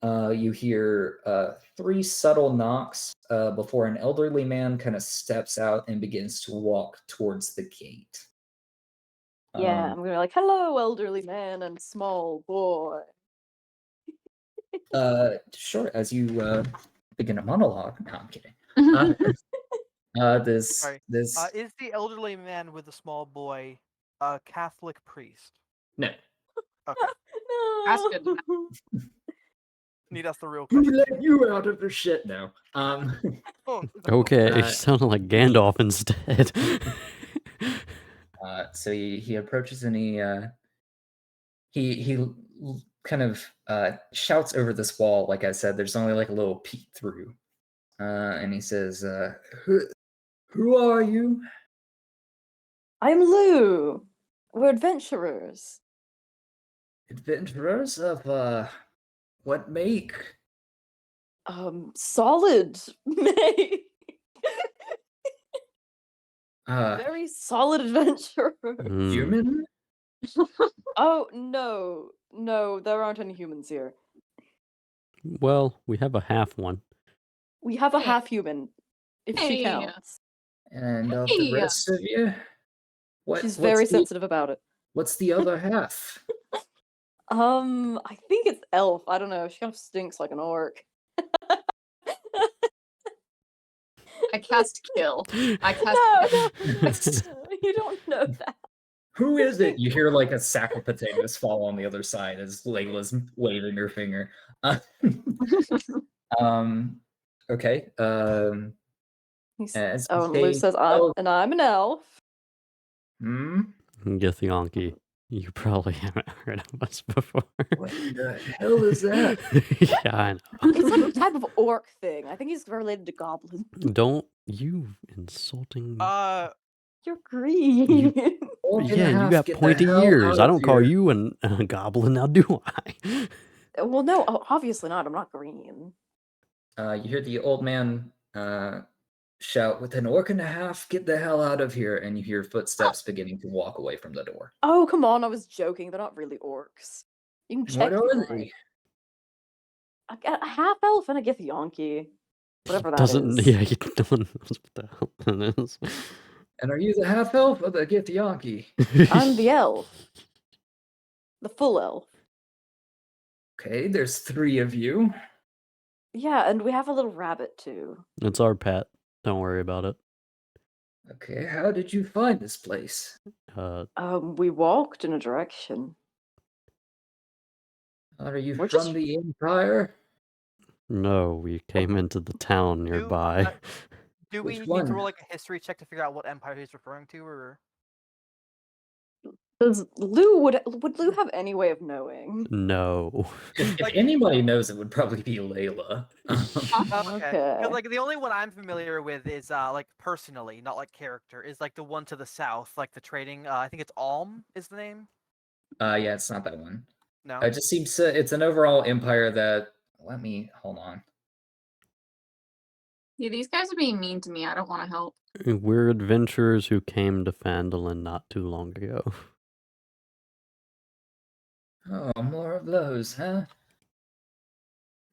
You hear 3 subtle knocks before an elderly man kind of steps out and begins to walk towards the gate. Yeah, I'm gonna be like, hello, elderly man and small boy. Sure. As you begin a monologue. No, I'm kidding. This Sorry. Is the elderly man with the small boy a Catholic priest? no. Okay. No. That's good to know. Need us the real Who question. let you out of the shit now? Oh, no. Okay, Uh, it sounded like Gandalf instead. So he approaches and he kind of shouts over this wall. Like I said, there's only like a little peek through, and he says, "Who are you?" I'm Lou. We're adventurers. Adventurers of what make? Solid, mate. Very solid adventurer. Hmm. Human? Oh no, there aren't any humans here. Well, we have a half one. We have a Hey. half human, if she Hey. counts. And of the Hey. rest of you? She's very what's the, sensitive about it. What's the other half? I think it's elf. I don't know. She kind of stinks like an orc. I cast kill. I cast No, you don't know that. Who is it? You hear like a sack of potatoes fall on the other side as Layla's waving her finger. Okay. As you And Lou say, says, elf- I'm an elf. Githyanki, you probably haven't heard of us before. What the hell is that? Yeah, I know. It's like a type of orc thing. I think he's related to goblin. Don't you insulting. You're green. Orc and a Yeah, you half, got get the pointy hell ears. out I of don't call here. you a goblin, now do I? Well, no, obviously not. I'm not green. You hear the old man shout, "With an orc and a half, get the hell out of here!" And you hear footsteps beginning to walk away from the door. Oh, come on. I was joking. They're not really orcs. You can check. What are they? A half elf and a Githyanki. Whatever that Doesn't. is. Yeah, no one knows what the hell that is. And are you the half elf or the Githyanki? I'm the elf. The full elf. Okay, there's 3 of you. Yeah, and we have a little rabbit too. It's our pet. Don't worry about it. Okay, how did you find this place? We walked in a direction. Are you We're from just- the Empire? No, we came into the town nearby. Do we Which need to one? roll like a history check to figure out what empire he's referring to, or? Does Lou would Lou have any way of knowing? No. If Like- anybody knows, it would probably be Layla. Okay. 'Cause, Okay. like the only one I'm familiar with is like personally, not like character, is like the one to the south, like the trading. I think it's Alm is the name. Yeah, it's not that one. No. It just seems it's an overall empire that. Let me hold on. Yeah, these guys are being mean to me. I don't want to help. We're adventurers who came to Phandalin not too long ago. Oh, more of those, huh?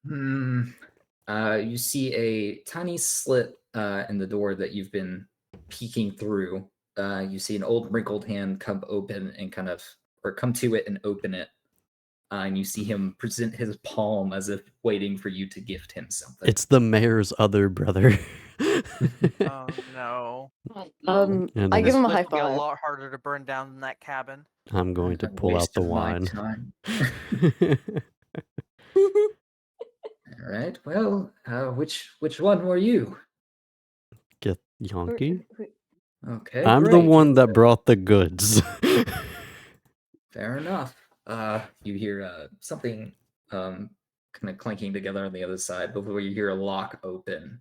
You see a tiny slit in the door that you've been peeking through. You see an old wrinkled hand come open and come to it and open it. And you see him present his palm as if waiting for you to gift him something. It's the mayor's other brother. Oh no. And I give then him a This high will be a five. lot harder to burn down than that cabin. I'm going to A pull out waste the of my wine. time. All right. Well, which one were you? Get Yonki. Okay, I'm great. the one that brought the goods. Fair enough. You hear something kind of clanking together on the other side before you hear a lock open.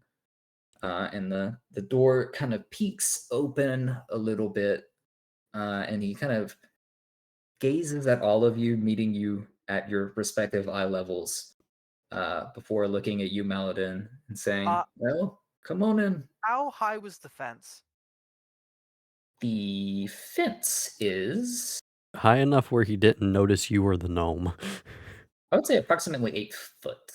And the door kind of peeks open a little bit, and he kind of gazes at all of you, meeting you at your respective eye levels, before looking at you, Maladin, and saying, well, come on in. How high was the fence? The fence is, High enough where he didn't notice you were the gnome. I would say, approximately 8 foot.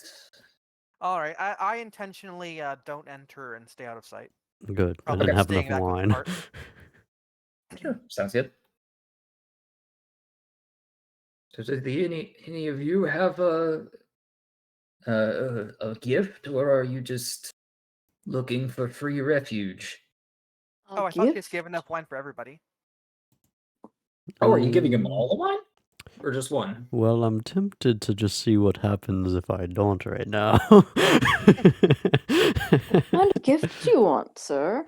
All right, I intentionally don't enter and stay out of sight. Good. I Probably didn't have staying enough back with the wine. cart. Sure, sounds good. Does any of you have a gift, or are you just looking for free refuge? Oh, I thought you guys gave enough wine for everybody. Oh, are you giving him all the wine, or just one? Well, I'm tempted to just see what happens if I don't right now. What kind of gift do you want, sir?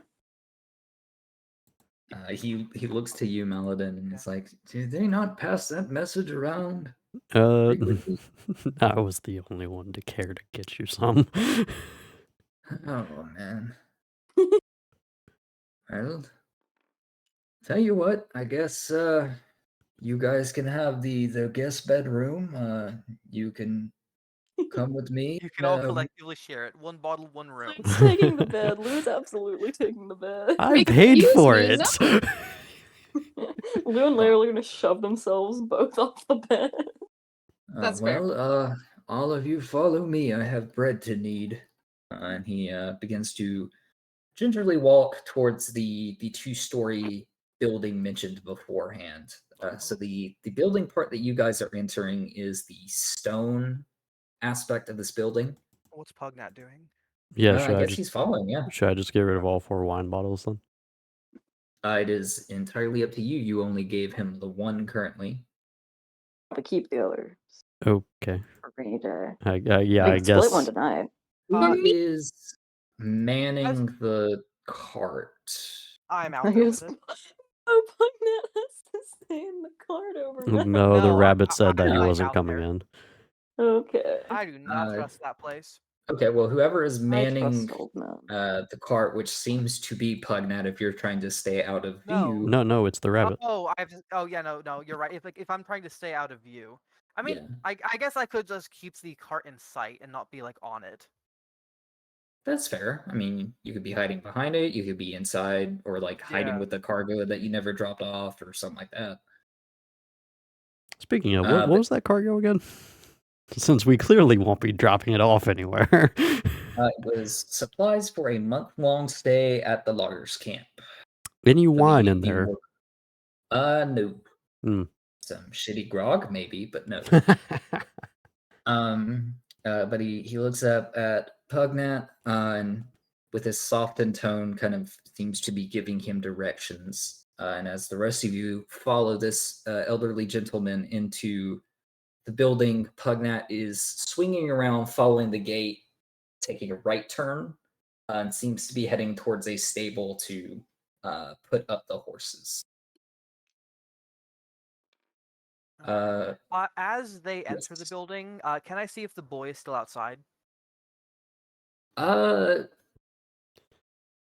He looks to you, Maladin, and he's like, "Did they not pass that message around?" I frequently?" was the only one to care to get you some. Oh man. Well, tell you what, I guess you guys can have the guest bedroom. You can come with me. You can all collectively share it. One bottle, one room. Lou's taking the bed. Lou's absolutely taking the bed. I paid Excuse for me, it. Lou and Layla are gonna shove themselves both off the bed. That's fair. well, all of you follow me. I have bread to need. And he begins to gingerly walk towards the 2-story building mentioned beforehand. So the building part that you guys are entering is the stone aspect of this building. What's Pugnat doing? Yeah, I guess he's following. Yeah, should I just get rid of all 4 wine bottles then? it is entirely up to you. You only gave him the one currently. But keep the others Okay. for rainy day. Yeah, We I can split one guess. tonight. Who me? is manning the cart? I'm out I there guess. with it. Oh, Pugnat has to stay in the cart overnight. No, the No, rabbit said that he I'm wasn't out coming there. in. Okay. I do not trust that place. Okay, well, whoever is I manning trust old men. the cart, which seems to be Pugnat if you're trying to stay out of view. No, it's the rabbit. Oh, yeah, no, you're right. If I'm trying to stay out of view, I mean, Yeah. I guess I could just keep the cart in sight and not be like on it. That's fair. I mean, you could be hiding behind it, you could be inside, or like hiding Yeah. with the cargo that you never dropped off, or something like that. Speaking of, what but- was that cargo again? Since we clearly won't be dropping it off anywhere. It was supplies for a month-long stay at the loggers' camp. Any For wine the- in the there? work- No. Hmm. Some shitty grog, maybe, but no. But he looks up at Pugnat, and with his softened tone, kind of seems to be giving him directions. And as the rest of you follow this elderly gentleman into the building, Pugnat is swinging around, following the gate, taking a right turn, and seems to be heading towards a stable to put up the horses. As they enter the Yes. building, can I see if the boy is still outside?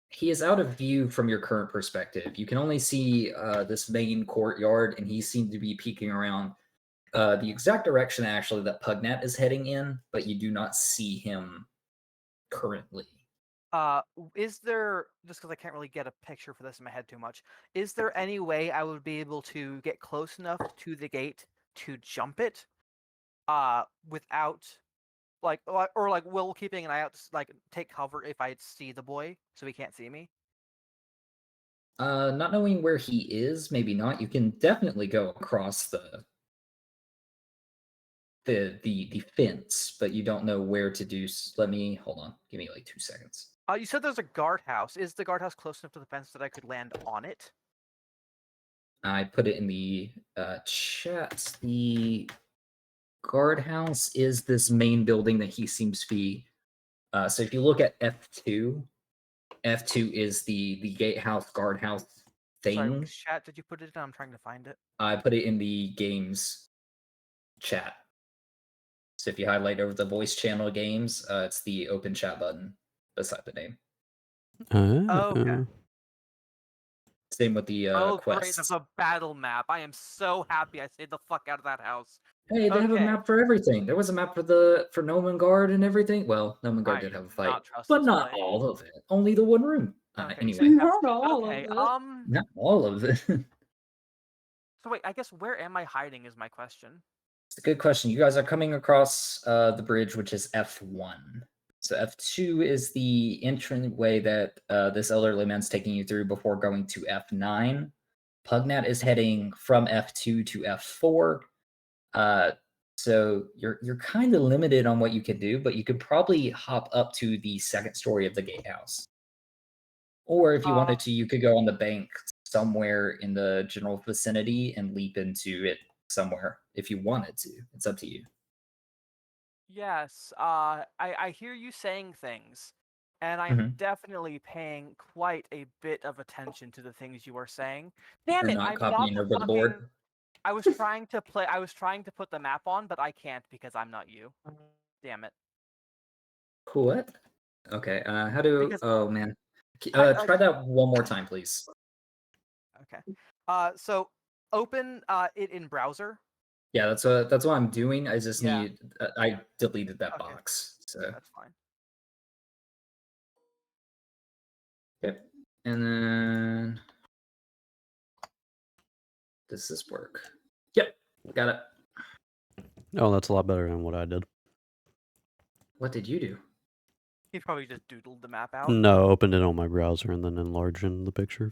He is out of view from your current perspective. You can only see this main courtyard, and he seemed to be peeking around the exact direction actually that Pugnat is heading in, but you do not see him currently. Is there, just because I can't really get a picture for this in my head too much, is there any way I would be able to get close enough to the gate to jump it, without, like, or like Will keeping an eye out, like take cover if I see the boy so he can't see me? Not knowing where he is, maybe not. You can definitely go across the fence, but you don't know where to do. Let me hold on. Give me like 2 seconds. You said there's a guardhouse. Is the guardhouse close enough to the fence that I could land on it? I put it in the chat. The guardhouse is this main building that he seems to be. So if you look at F2, F2 is the gatehouse guardhouse thing. Sorry, which chat did you put it in? I'm trying to find it. I put it in the games chat. So if you highlight over the voice channel games, it's the open chat button beside the name. Okay. Same with the Oh, great! quests. That's a battle map. I am so happy I stayed the fuck out of that house. Hey, they have a Okay. map for everything. There was a map for Noman Guard and everything. Well, Noman Guard I did do have a fight, not trust but this not place. all of it. Only the one room. Okay, Anyway, so you have- Not all okay, of it. not all of it. So wait, I guess where am I hiding is my question. It's a good question. You guys are coming across the bridge, which is F1. So F2 is the entryway that this elderly man's taking you through before going to F9. Pugnat is heading from F2 to F4. So you're kind of limited on what you can do, but you could probably hop up to the second story of the gatehouse. Or if you wanted to, you could go on the bank somewhere in the general vicinity and leap into it somewhere if you wanted to. It's up to you. Yes, I hear you saying things, and I'm Mhm. definitely paying quite a bit of attention to the things you are saying. Damn You're it, not I'm not copying the over the fucking. board. I was trying to put the map on, but I can't because I'm not you. Damn it. What? Okay. How do? Because Oh man. I- Try that one more time, please. okay. So open it in browser. Yeah, that's what I'm doing. I just Yeah. need. I deleted that Okay. box. So That's fine. okay, and then does this work? Yep, got it. Oh, that's a lot better than what I did. What did you do? He probably just doodled the map out. No, opened it on my browser and then enlarged in the picture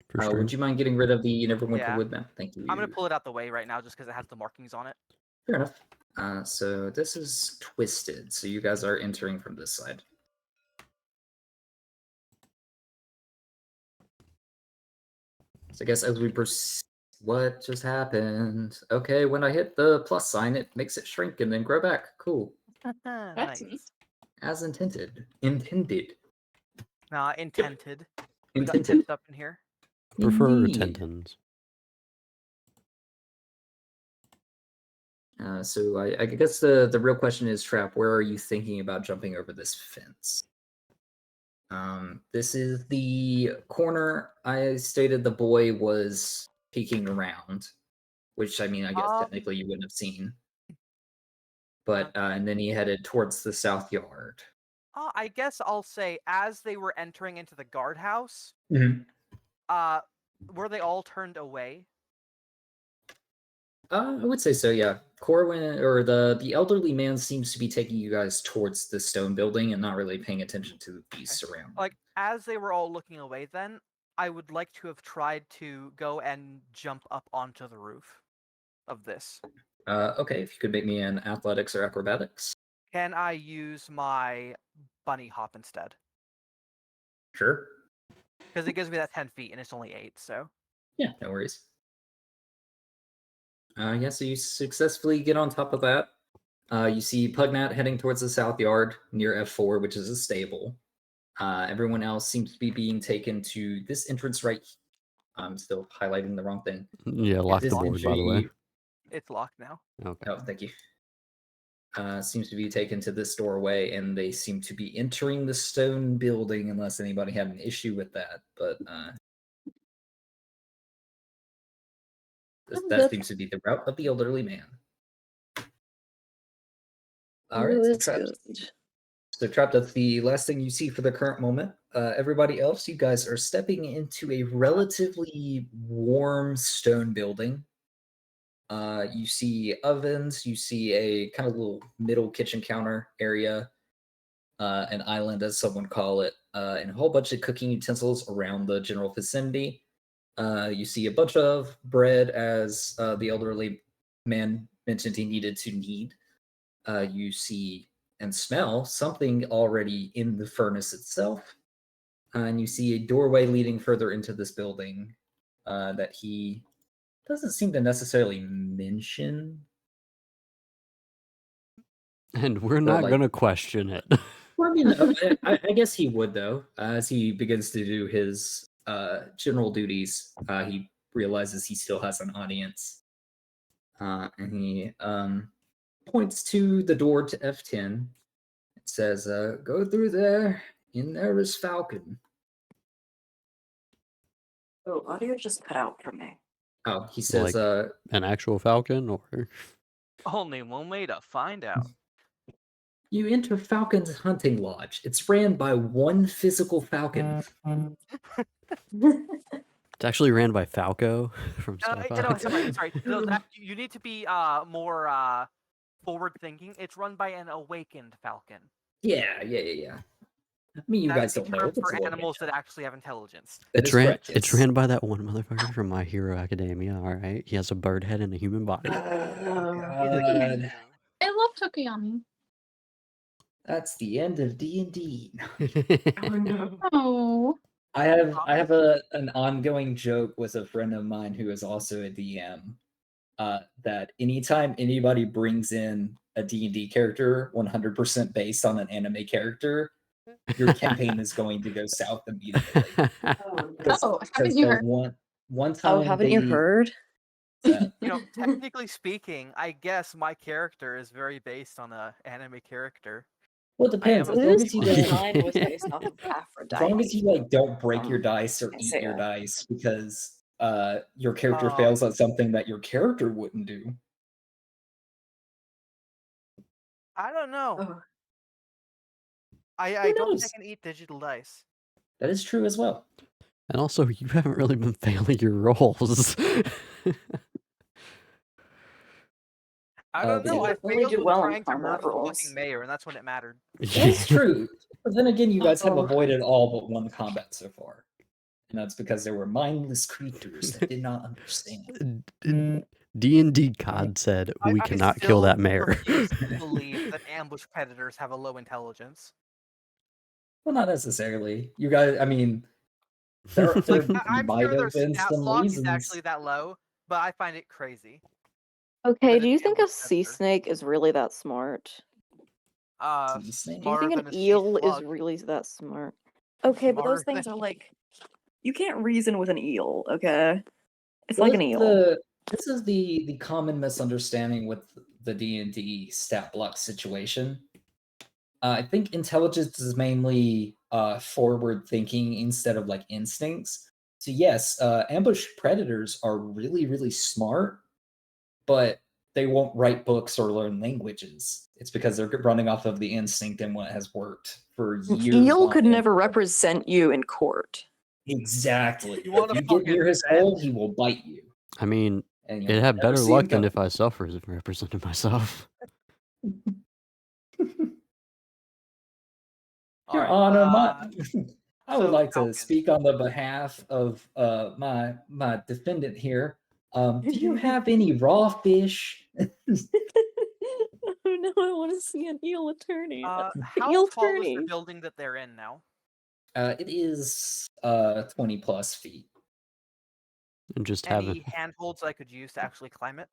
for stream. Would you mind getting rid of the Neverwinter Yeah. Wood map? Thank you. I'm gonna pull it out the way right now just because it has the markings on it. Fair enough. So this is twisted. So you guys are entering from this side. So I guess as we proceed, what just happened? Okay, when I hit the plus sign, it makes it shrink and then grow back. Cool. That's Nice. neat. As intended. Intended. Nah, intended. We got Intended. tips up in here. I prefer Indeed. tendons. So I guess the real question is, Trap, where are you thinking about jumping over this fence? This is the corner I stated the boy was peeking around, which I mean, I guess technically you wouldn't have seen. But and then he headed towards the south yard. I guess I'll say as they were entering into the guardhouse, Mhm. were they all turned away? I would say so, yeah. Corwin or the elderly man seems to be taking you guys towards the stone building and not really paying attention to the surroundings. Like as they were all looking away, then I would like to have tried to go and jump up onto the roof of this. Okay, if you could make me an athletics or acrobatics. Can I use my bunny hop instead? Sure. Because it gives me that 10 feet and it's only 8, so. Yeah, no worries. Yeah, so you successfully get on top of that. You see Pugnat heading towards the south yard near F4, which is a stable. Everyone else seems to be being taken to this entrance right. I'm still highlighting the wrong thing. Yeah, lock the This board, by the way. entry- It's locked now. Okay. Oh, thank you. Seems to be taken to this doorway, and they seem to be entering the stone building, unless anybody had an issue with that. But that seems to be the route of the elderly man. All right, Ooh, so that's trapped. good. So trapped, that's the last thing you see for the current moment. Everybody else, you guys are stepping into a relatively warm stone building. You see ovens, you see a kind of little middle kitchen counter area, an island, as someone call it, and a whole bunch of cooking utensils around the general vicinity. You see a bunch of bread, as the elderly man mentioned he needed to knead. You see and smell something already in the furnace itself. And you see a doorway leading further into this building that he doesn't seem to necessarily mention. And we're Or, not like- going to question it. Well, I mean, I guess he would, though. As he begins to do his general duties, he realizes he still has an audience. And he points to the door to F10. It says, go through there. In there is Falcon. Oh, audio just cut out for me. Oh, he says, Like- An actual falcon, or Only one way to find out. you enter Falcon's hunting lodge. It's ran by one physical falcon. it's actually ran by Falco from No, Sci-Fi. sorry. No, you need to be more forward thinking. It's run by an awakened falcon. Yeah. I mean, you That guys is the don't know term if it's for a woman. animals that actually have intelligence. That It's is ran. correct, It's yes. ran by that one motherfucker from My Hero Academia. All right, he has a bird head and a human body. God, I love Tokiyami. that's the end of D&D. Oh no. Oh. I have an ongoing joke with a friend of mine who is also a DM. That anytime anybody brings in a D&D character 100% based on an anime character, your campaign is going to go south immediately. Oh, haven't you heard? One time Oh, haven't you heard? Technically speaking, I guess my character is very based on a anime character. Well, it depends. I As am long This as you don't- design was based off of as long as you like don't break your Um, dice or eat your Isaiah. dice because your character Oh. fails at something that your character wouldn't do. I don't know. Oh. I Who don't think knows? I can eat digital dice. That is true as well. And also, you haven't really been failing your rolls. I don't but know. yeah. I Only failed do with well on trying to combat murder the rolls. fucking mayor, and that's when it mattered. That's true. But then again, you guys have Oh. avoided all but one combat so far. And that's because there were mindless creatures that did not understand. D&D COD said we I cannot still kill that mayor. refuse to believe that ambush predators have a low intelligence. Well, not necessarily. You guys, I mean, there I'm might sure their have been stat some block reasons. is actually that low, but I find it crazy. Okay, But do you it's think a ambush sea predator. snake is really that smart? Sea snake? Do you Smarter think than an a sea eel is slug. really that smart? Okay, but those Smarter things than- are like you can't reason with an eel, okay? It's Well, like an eel. This is the common misunderstanding with the D&D stat block situation. I think intelligence is mainly forward thinking instead of like instincts. So yes, ambush predators are really, really smart, but they won't write books or learn languages. It's because they're running off of the instinct and what has worked for An years. eel on could end. never represent you in court. Exactly. You wanna If you get fucking near his bet? hole, he will bite you. I mean, And it you'll had never better see him luck than coming. if I self-represented myself. Your Alright, Honor, I would so like to Falcon. speak on the behalf of my defendant here. Do you have any raw fish? Oh no, I want to see an eel attorney. How eel tall is the attorney. building that they're in now? It is 20 plus feet. And just Any having handholds I could use to actually climb it?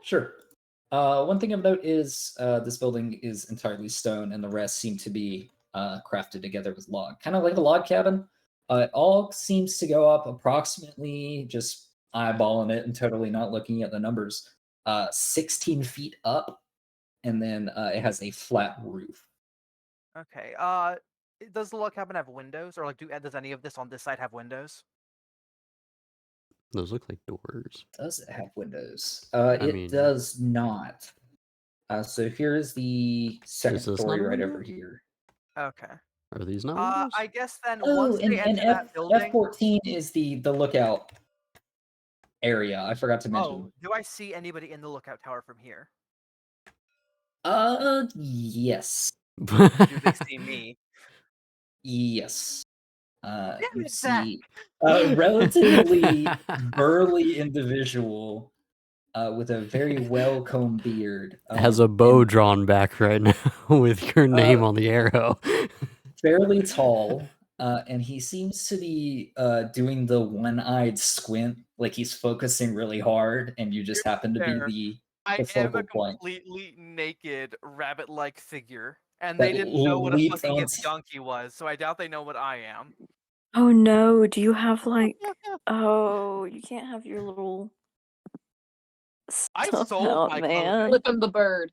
Sure. One thing of note is this building is entirely stone, and the rest seem to be crafted together with log, kind of like a log cabin. It all seems to go up approximately, just eyeballing it and totally not looking at the numbers, 16 feet up, and then it has a flat roof. Okay. Does the log cabin have windows, or like does any of this on this side have windows? those look like doors. Does it have windows? I It mean- does not. So here's the second Is this story not right on over there? here. Okay. Are these not windows? I guess then Oh, once they and enter that building. F14 is the lookout area. I forgot to mention. Oh, do I see anybody in the lookout tower from here? Yes. Do they see me? Yes. Damn You it, see a relatively burly individual with a very well-combed beard. Has a bow and drawn back right now with your name on the arrow. fairly tall, and he seems to be doing the one-eyed squint, like he's focusing really hard, and you just happen to be Fair. the I am focal a point. completely naked rabbit-like figure, and That they didn't know what a leaps fucking onto- donkey was, so I doubt they know what I am. Oh no, do you have like oh, you can't have your little I stuff sold out, my man. clothing. Flip him the bird.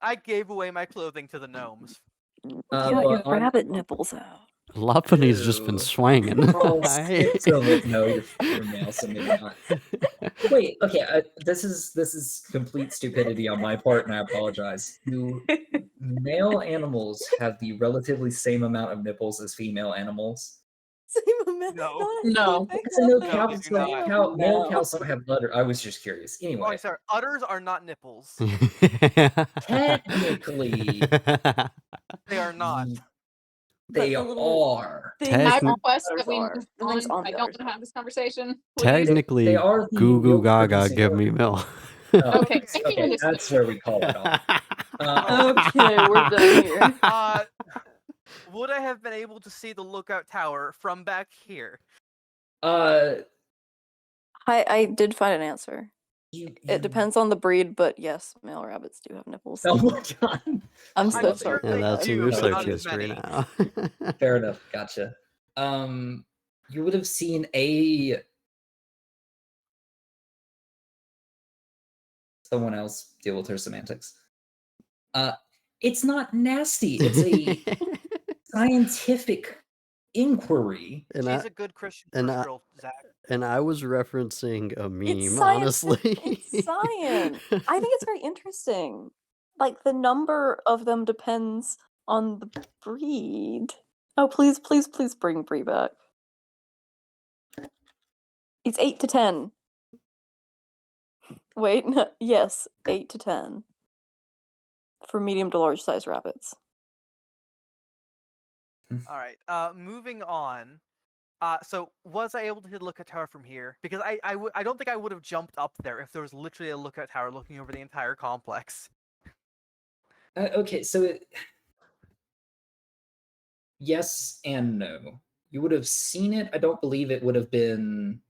I gave away my clothing to the gnomes. You but got your on- rabbit nipples out. Lopunny's just been Ew. swinging. Oh, some of it. No, you're male, so maybe not. Wait, okay. This is complete stupidity on my part, and I apologize. Do male animals have the relatively same amount of nipples as female animals? Same amount. No. No. Because I know No, cows they do not. male cows don't have udder. I was just curious. Oh, Anyway, sorry. Udders are not nipples. technically, They are not. they the little are. things Can I Techni- request others that we are. move The things on? on I the don't others want to are. have this conversation. Please. Technically, They are the Goo Goo Gaga milk-producing give me organ. milk. Oh, Okay, thank you for okay, this. that's where we call it off. Okay, we're done here. Would I have been able to see the lookout tower from back here? I did find an answer. You- It depends on the breed, but yes, male rabbits do have nipples. Oh my god. I'm I'm so sure sorry. And they that's in do, your but search not as history many. now. Fair enough. Gotcha. You would have seen a someone else deal with her semantics. It's not nasty. It's a scientific inquiry. and She's I a good Christian and first I- girl, Zach. and I was referencing a meme, science. honestly. It's science. I think it's very interesting. Like the number of them depends on the breed. Oh, please, please, please bring Bree back. It's 8 to 10. Wait, no, yes, 8 to 10 for medium to large size rabbits. All right. Moving on. So was I able to hit a lookout tower from here? Because I don't think I would have jumped up there if there was literally a lookout tower looking over the entire complex. Okay, so yes and no. You would have seen it. I don't believe it would have been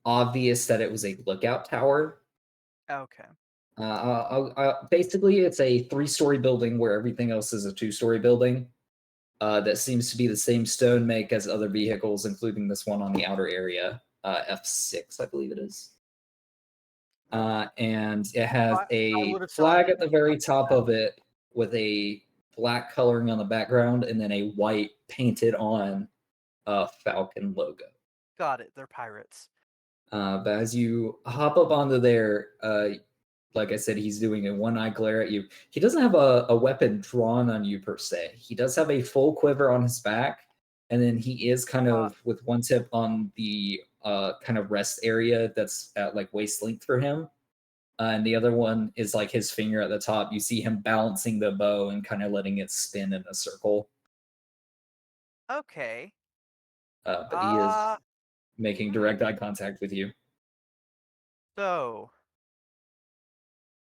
obvious that it was a lookout tower. Okay. Basically, it's a 3-story building where everything else is a 2-story building. That seems to be the same stone make as other vehicles, including this one on the outer area, F6, I believe it is. And it has I a would've flag thought at the very it- top of it with a black coloring on the background, and then a white painted on Falcon logo. Got it. They're pirates. But as you hop up onto there, like I said, he's doing a one-eye glare at you. He doesn't have a weapon drawn on you per se. He does have a full quiver on his back, and then he is kind of with one tip on the kind of rest area that's at like waist length for him. And the other one is like his finger at the top. You see him balancing the bow and kind of letting it spin in a circle. Okay. But he is making direct eye contact with you. So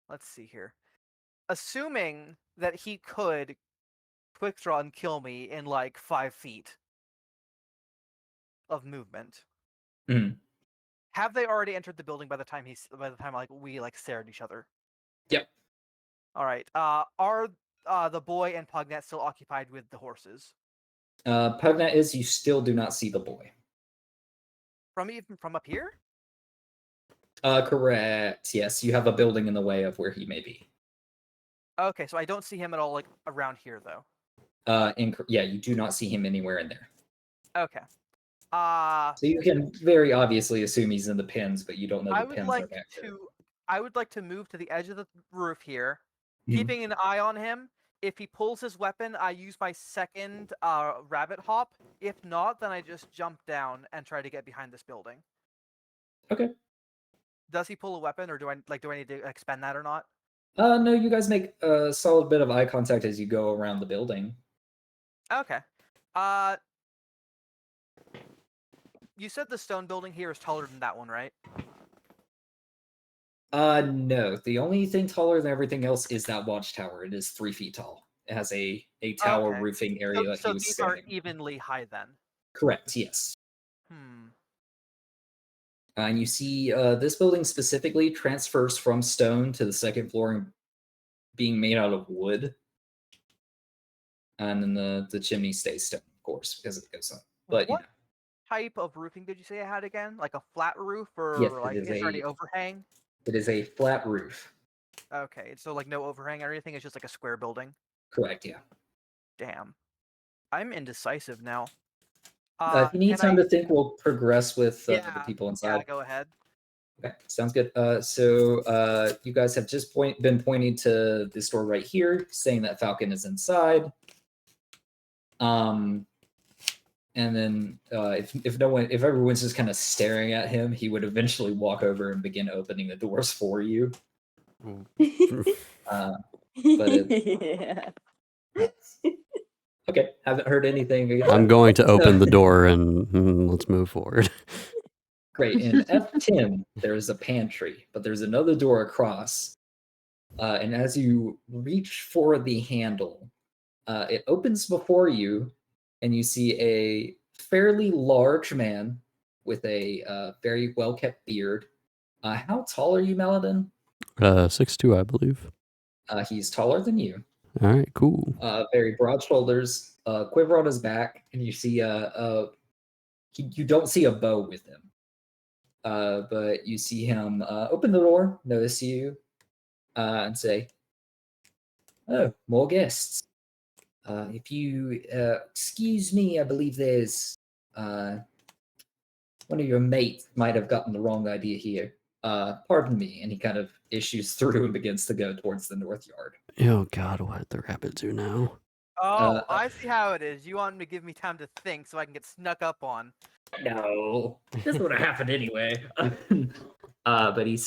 let's see here. Assuming that he could quick draw and kill me in like 5 feet of movement. Mhm. Have they already entered the building by the time like we like stare at each other? Yep. All right. Are the boy and Pugnet still occupied with the horses? Pugnet is, you still do not see the boy. Even from up here? Correct. Yes, you have a building in the way of where he may be. Okay, so I don't see him at all like around here though. Yeah, you do not see him anywhere in there. Okay. So you can very obviously assume he's in the pins, but you don't know I the would pins like are back there. to I would like to move to the edge of the roof here, Mhm. keeping an eye on him. If he pulls his weapon, I use my second rabbit hop. If not, then I just jump down and try to get behind this building. Okay. Does he pull a weapon, or do I need to expend that or not? No, you guys make a solid bit of eye contact as you go around the building. Okay. You said the stone building here is taller than that one, right? No. The only thing taller than everything else is that watchtower. It is 3 feet tall. It has a tower Okay. roofing area that So he was these are standing. evenly high then. Correct. Yes. Hmm. And you see this building specifically transfers from stone to the second floor being made out of wood. And then the chimney stays stone, of course, because it goes up. But What type of roofing did you say it had again? Like a flat roof, or Yes, like it is is there any a overhang? it is a flat roof. Okay, so like no overhang or anything. It's just like a square building. Correct. Yeah. Damn, I'm indecisive now. If you need time to think, we'll progress with the people Yeah, inside. go ahead. Okay, sounds good. So you guys have just been pointing to this door right here, saying that Falcon is inside. And then if everyone's just kind of staring at him, he would eventually walk over and begin opening the doors for you. Yeah. Okay, haven't heard anything. I'm going to open the door and let's move forward. Great. In F10, there is a pantry, but there's another door across. And as you reach for the handle, it opens before you, and you see a fairly large man with a very well-kept beard. How tall are you, Maladin? 6'2", I believe. He's taller than you. All right, cool. Very broad shoulders, quiver on his back, and you see you don't see a bow with him. But you see him open the door, notice you, and say, "Oh, more guests. If you excuse me, I believe there's one of your mates might have gotten the wrong idea here. Pardon me." And he kind of issues through and begins to go towards the north yard. Oh God, what did the rabbit do now? Oh, I see how it is. You want me to give me time to think so I can get snuck up on. No, this would have happened anyway. But he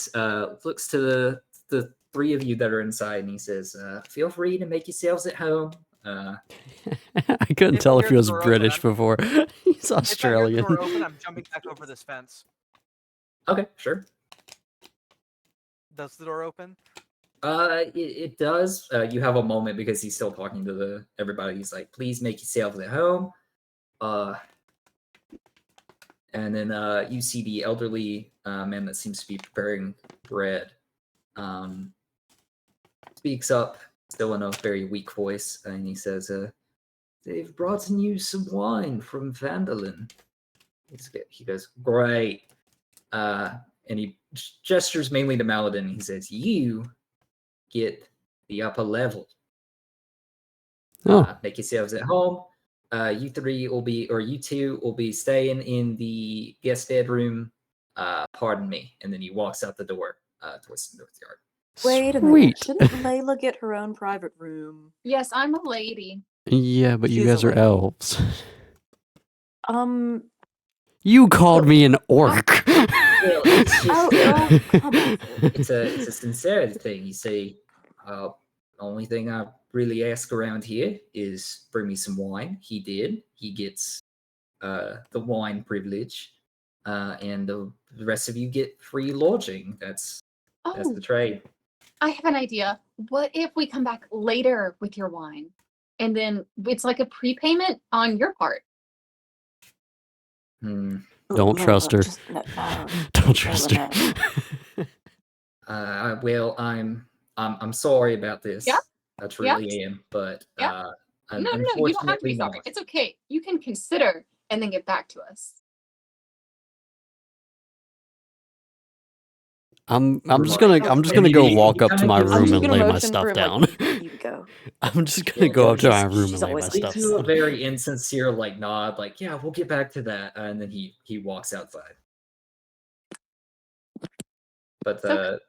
looks to the three of you that are inside, and he says, "Feel free to make yourselves at home." I couldn't If tell I if hear he the was door open, British I'm- before. He's If I hear the Australian. door open, I'm jumping back over this fence. Okay, sure. Does the door open? It does. You have a moment because he's still talking to everybody. He's like, "Please make yourselves at home." And then you see the elderly man that seems to be preparing bread. Speaks up, still in a very weak voice, and he says, "They've brought you some wine from Vandalin." He goes, "Great." And he gestures mainly to Maladin. He says, "You get the upper level. Oh, Make yourselves at home. You two will be staying in the guest bedroom. Pardon me." And then he walks out the door towards the north yard. Wait a minute. sweet. Shouldn't Layla get her own private room? Yes, I'm a lady. Yeah, but you She's a guys are lady. elves. You You called me an orc. Well, it's just come on. it's a sincerity thing. You see, only thing I really ask around here is bring me some wine. He did. He gets the wine privilege, and the rest of you get free lodging. That's Oh, the trade. I have an idea. What if we come back later with your wine? And then it's like a prepayment on your part. Don't trust her. Don't trust no. her. Well, I'm sorry about this. Yeah. I truly am, but Yeah. No, you don't have to unfortunately be sorry. not. It's okay. You can consider and then get back to us. I'm just Right. gonna go walk up to my I'm room just and gonna lay my motion stuff for him, down. like, you go. I'm just gonna Yeah, go up to my she's- room she's and lay my always stuff Leaves you a down. very insincere nod, like, "Yeah, we'll get back to that," and then he walks outside. But Okay.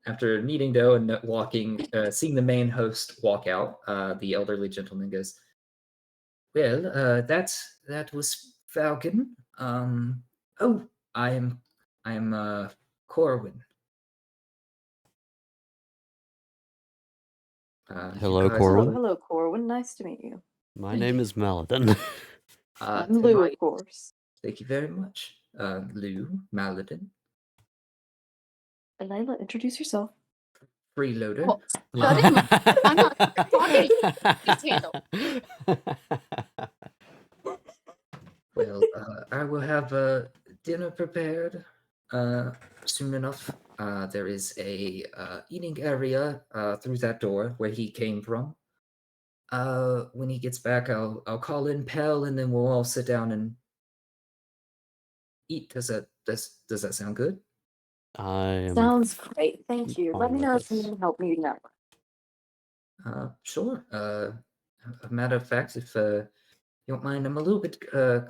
after kneading dough and walking, seeing the main host walk out, the elderly gentleman goes, "Well, that was Falcon. Oh, I'm Corwin. You Hello, guys- Corwin. Hello, Corwin. Nice to meet you. My Thank name you. is Maladin. I'm to Lou, my- of course. Thank you very much, Lou Maladin, Layla, introduce yourself. freeloader. Well, shut him up. I'm not talking. Please handle. Well, I will have dinner prepared soon enough. There is a eating area through that door where he came from. When he gets back, I'll call in Pell, and then we'll all sit down and eat. Does that sound good? I am Sounds great. Thank you. Let fine me with know if this. you need help meeting that. Sure. A matter of fact, if you don't mind, I'm a little bit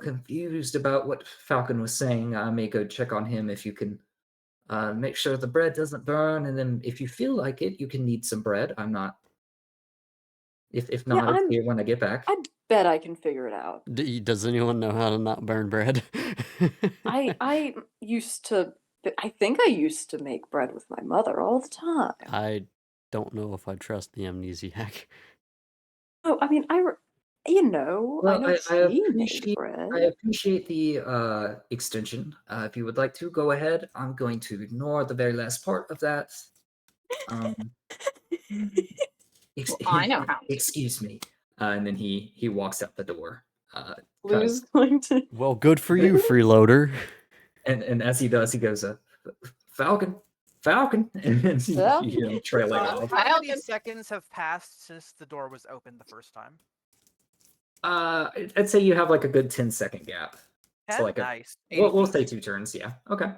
confused about what Falcon was saying. I may go check on him if you can make sure the bread doesn't burn, and then if you feel like it, you can knead some bread. I'm not. If not, it's I'm- here when I get back. I bet I can figure it out. Does anyone know how to not burn bread? I used to. I think I used to make bread with my mother all the time. I don't know if I trust the amnesiac. Oh, I mean, I know Well, she made bread. I appreciate the extension. If you would like to go ahead, I'm going to ignore the very last part of that. Well, I know how to. Excuse me. And then he walks out the door. Lou's going to. Well, good for you, freeloader. And as he does, he goes, Falcon, Falcon, and then you hear him trailing off. How many seconds have passed since the door was opened the first time? I'd say you have like a good 10-second gap. So like nice. we'll say 2 turns. Yeah. Okay.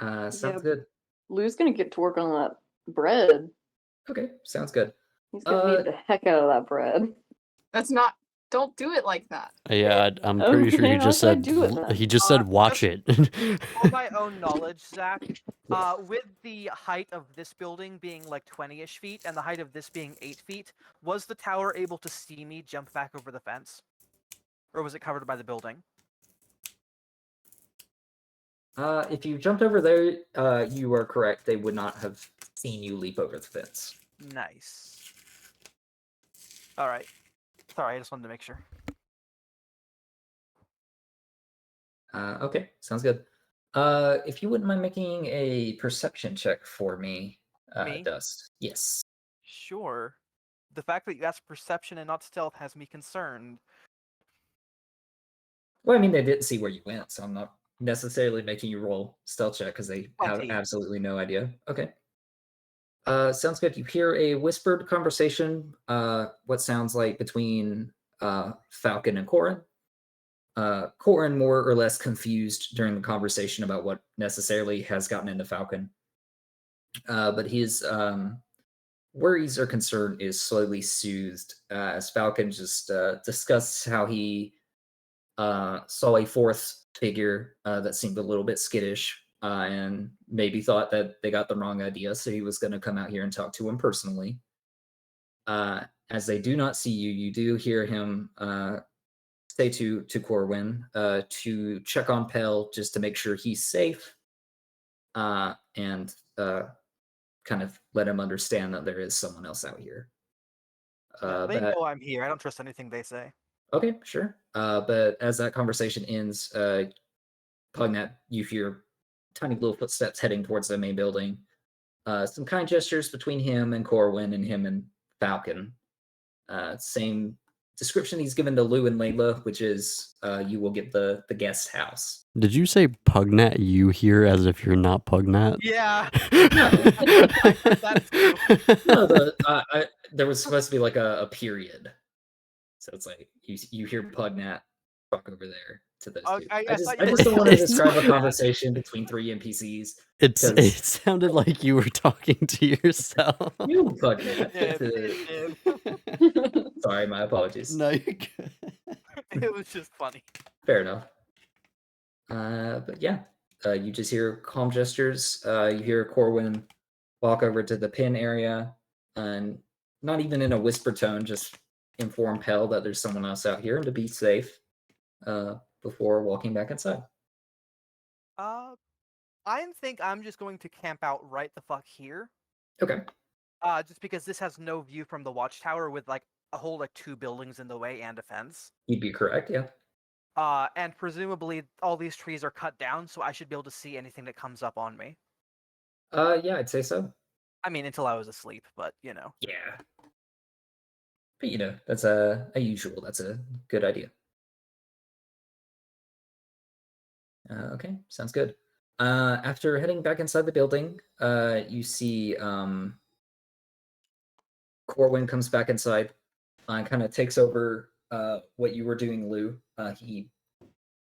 Sounds Yeah. good. Lou's gonna get to work on that bread. Okay, sounds good. He's gonna need the heck out of that bread. That's not. Don't do it like that. Yeah, I'm pretty sure he Okay, just how can I said do it then? he just said watch just- it. On my own knowledge, Zach, with the height of this building being like 20-ish feet and the height of this being 8 feet, was the tower able to see me jump back over the fence? Or was it covered by the building? If you jumped over there, you are correct. They would not have seen you leap over the fence. Nice. Alright. Sorry, I just wanted to make sure. Okay, sounds good. If you wouldn't mind making a perception check for me, Me? Dust. Yes. Sure. The fact that you asked perception and not stealth has me concerned. Well, I mean, they didn't see where you went, so I'm not necessarily making you roll stealth check because they have 20. absolutely no idea. Okay. Sounds good. You hear a whispered conversation, what sounds like between Falcon and Corin. Corin more or less confused during the conversation about what necessarily has gotten into Falcon. But his worries or concern is slowly soothed as Falcon just discusses how he saw a fourth figure that seemed a little bit skittish and maybe thought that they got the wrong idea, so he was going to come out here and talk to him personally. As they do not see you, you do hear him say to Corwin to check on Pell just to make sure he's safe and kind of let him understand that there is someone else out here. They know I'm here. I don't trust anything they say. Okay, sure. But as that conversation ends, Pugnat, you hear tiny little footsteps heading towards the main building. Some kind gestures between him and Corwin and him and Falcon. Same description he's given to Lou and Layla, which is you will get the guest house. Did you say Pugnat you here as if you're not Pugnat? Yeah. No, I heard that too. no, there was supposed to be like a period. So it's like you hear Pugnat talk over there to those two. I I thought you just don't want to It's- describe a conversation between 3 NPCs. It 'Cause- sounded like you were talking to yourself. You Pugnat. It did. Sorry, my apologies. No, you're good. It was just funny. Fair enough. But yeah, You just hear calm gestures. You hear Corwin walk over to the pin area, and not even in a whisper tone, just inform Pell that there's someone else out here and to be safe before walking back inside. I think I'm just going to camp out right the fuck here. Okay. Just because this has no view from the watchtower with like a whole like 2 buildings in the way and a fence. You'd be correct, yeah. And presumably all these trees are cut down, so I should be able to see anything that comes up on me. Yeah, I'd say so. I mean, until I was asleep, but you know. Yeah. But that's a usual. That's a good idea. Okay, sounds good. After heading back inside the building, you see Corwin comes back inside and kind of takes over what you were doing, Lou. He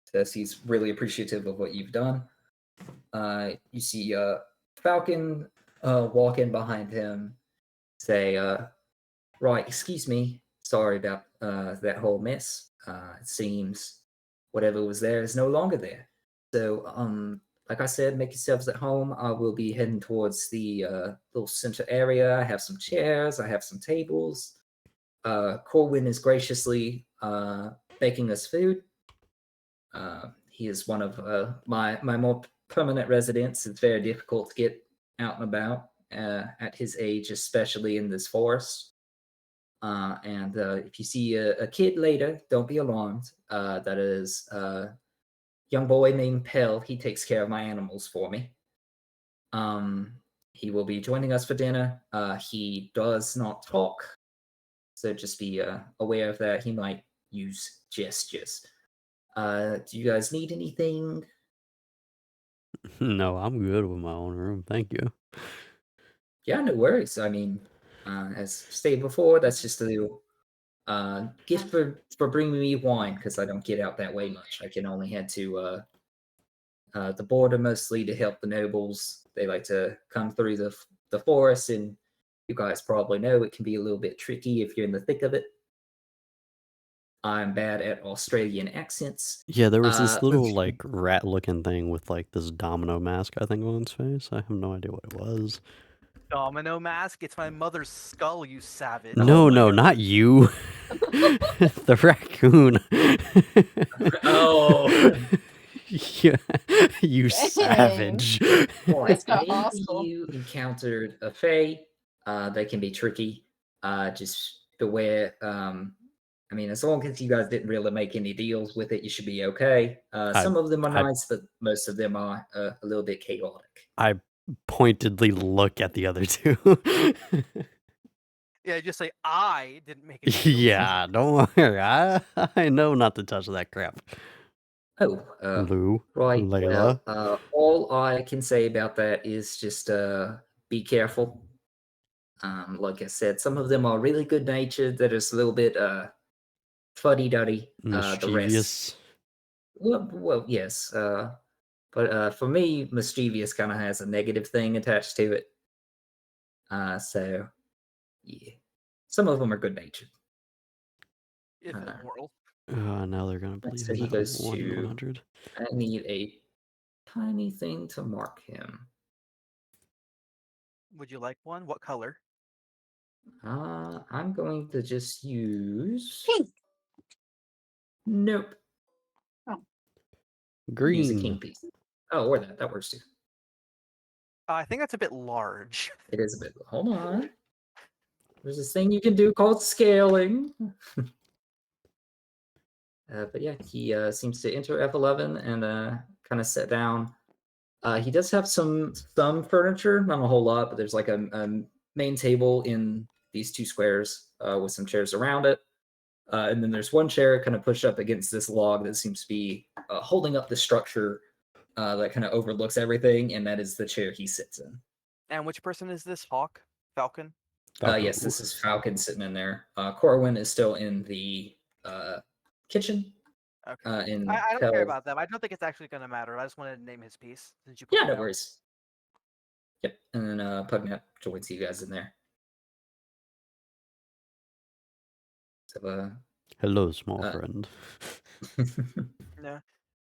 says he's really appreciative of what you've done. You see Falcon walk in behind him, say, right, excuse me, sorry about that whole mess. It seems whatever was there is no longer there. So, like I said, make yourselves at home. I will be heading towards the little center area. I have some chairs, I have some tables. Corwin is graciously baking us food. He is one of my more permanent residents. It's very difficult to get out and about at his age, especially in this forest. And if you see a kid later, don't be alarmed. That is a young boy named Pell. He takes care of my animals for me. He will be joining us for dinner. He does not talk, so just be aware of that. He might use gestures. Do you guys need anything? No, I'm good with my own room. Thank you. Yeah, no worries. I mean, as stated before, that's just a little gift for bringing me wine because I don't get out that way much. I can only head to the border mostly to help the nobles. They like to come through the forest, and you guys probably know it can be a little bit tricky if you're in the thick of it. I'm bad at Australian accents. Yeah, there was this little like rat-looking thing with like this domino mask, I think, on its face. I have no idea what it was. Domino mask? It's my mother's skull, you savage. No, my no, God. not you. The raccoon. Oh. Yeah, you savage. Boy, It's got maybe hostile. you encountered a fae. They can be tricky. Just beware. I mean, as long as you guys didn't really make any deals with it, you should be okay. Some of them are I- nice, but most of them are a little bit chaotic. I pointedly look at the other two. Yeah, just say I didn't make it. Yeah, don't worry. I know not to touch that crap. Oh, Lou, right. Layla. Well, all I can say about that is just be careful. Like I said, some of them are really good natured. That is a little bit fuddy-duddy. The rest, Mischievous. well, yes. But for me, mischievous kind of has a negative thing attached to it. So yeah, some of them are good natured. If immoral. Now they're gonna believe So in he that goes 1 to- 100. I need a tiny thing to mark him. Would you like one? What color? I'm going to just use. Pink. Nope. Use a king Green. piece. Oh, or that works too. I think that's a bit large. It is a bit. Hold on. There's this thing you can do called scaling. But yeah, he seems to enter F11 and kind of sit down. He does have some furniture, not a whole lot, but there's like a main table in these 2 squares with some chairs around it. And then there's one chair kind of pushed up against this log that seems to be holding up the structure that kind of overlooks everything, and that is the chair he sits in. And which person is this? Hawk? Falcon? Yes, this is Falcon sitting in there. Corwin is still in the kitchen. Okay. In I don't Pell- care about them. I don't think it's actually going to matter. I just wanted to name his piece since you. Yeah, pointed no out. worries. Yep, and then Pugnut joins you guys in there. So, Hello, small Uh, friend. Yeah.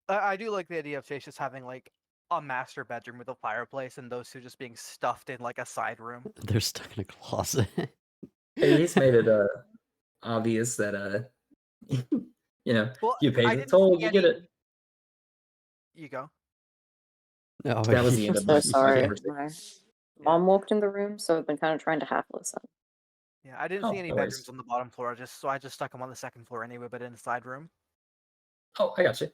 I do like the idea of Chase just having like a master bedroom with a fireplace, and those two just being stuffed in like a side room. They're stuck in a closet. Hey, he's made it obvious that you know, Well, you pay I the didn't toll, see you get any- it. You go. Oh, That was the end I'm of so my sorry. conversation. My mom walked in the room, so I've been kind of trying to half listen. Yeah, I didn't Oh, see any no worries. bedrooms on the bottom floor. I just stuck them on the second floor anyway, but in the side room. Oh, I got you.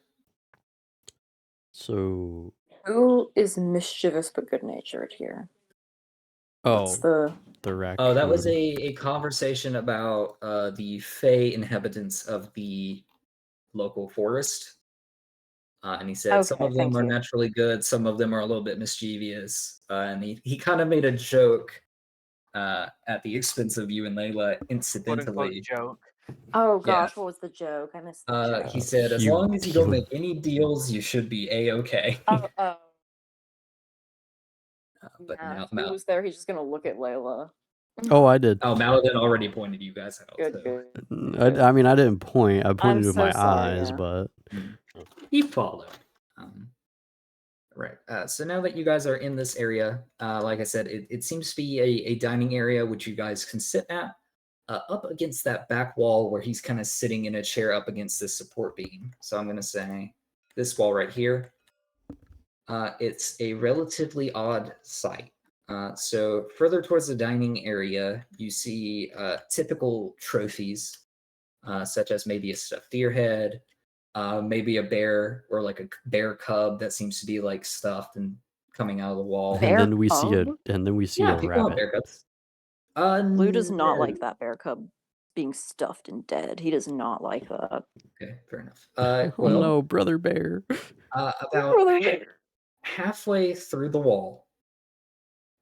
So, Who is mischievous but good natured here? What's oh, the the raccoon. Oh, that was a conversation about the Fey inhabitants of the local forest. And he said some Okay, of them thank are you. naturally good, some of them are a little bit mischievous. And he kind of made a joke at the expense of you and Layla, Quote unquote incidentally. joke. Oh Yeah. gosh, what was the joke? I missed the joke. He said, as You- long as you don't you- make any deals, you should be a-okay. Oh, But yeah. now, If he was there, he's just gonna look at Layla. Oh, I did. oh, Maladin already pointed you guys out. Good, So. good. I mean, I didn't point. I pointed with so my sorry, eyes, yeah. but He followed. Right. So now that you guys are in this area, like I said, it seems to be a dining area which you guys can sit at up against that back wall where he's kind of sitting in a chair up against this support beam. So I'm going to say this wall right here. It's a relatively odd sight. So further towards the dining area, you see typical trophies, such as maybe a stuffed deer head, maybe a bear or like a bear cub that seems to be like stuffed and coming out of the wall. Bear and then we see a cub? a People have rabbit. bear cubs. Blue does not No. like that bear cub being stuffed and dead. He does not like that. Okay, fair enough. Oh Well, no, brother bear. about halfway through the wall,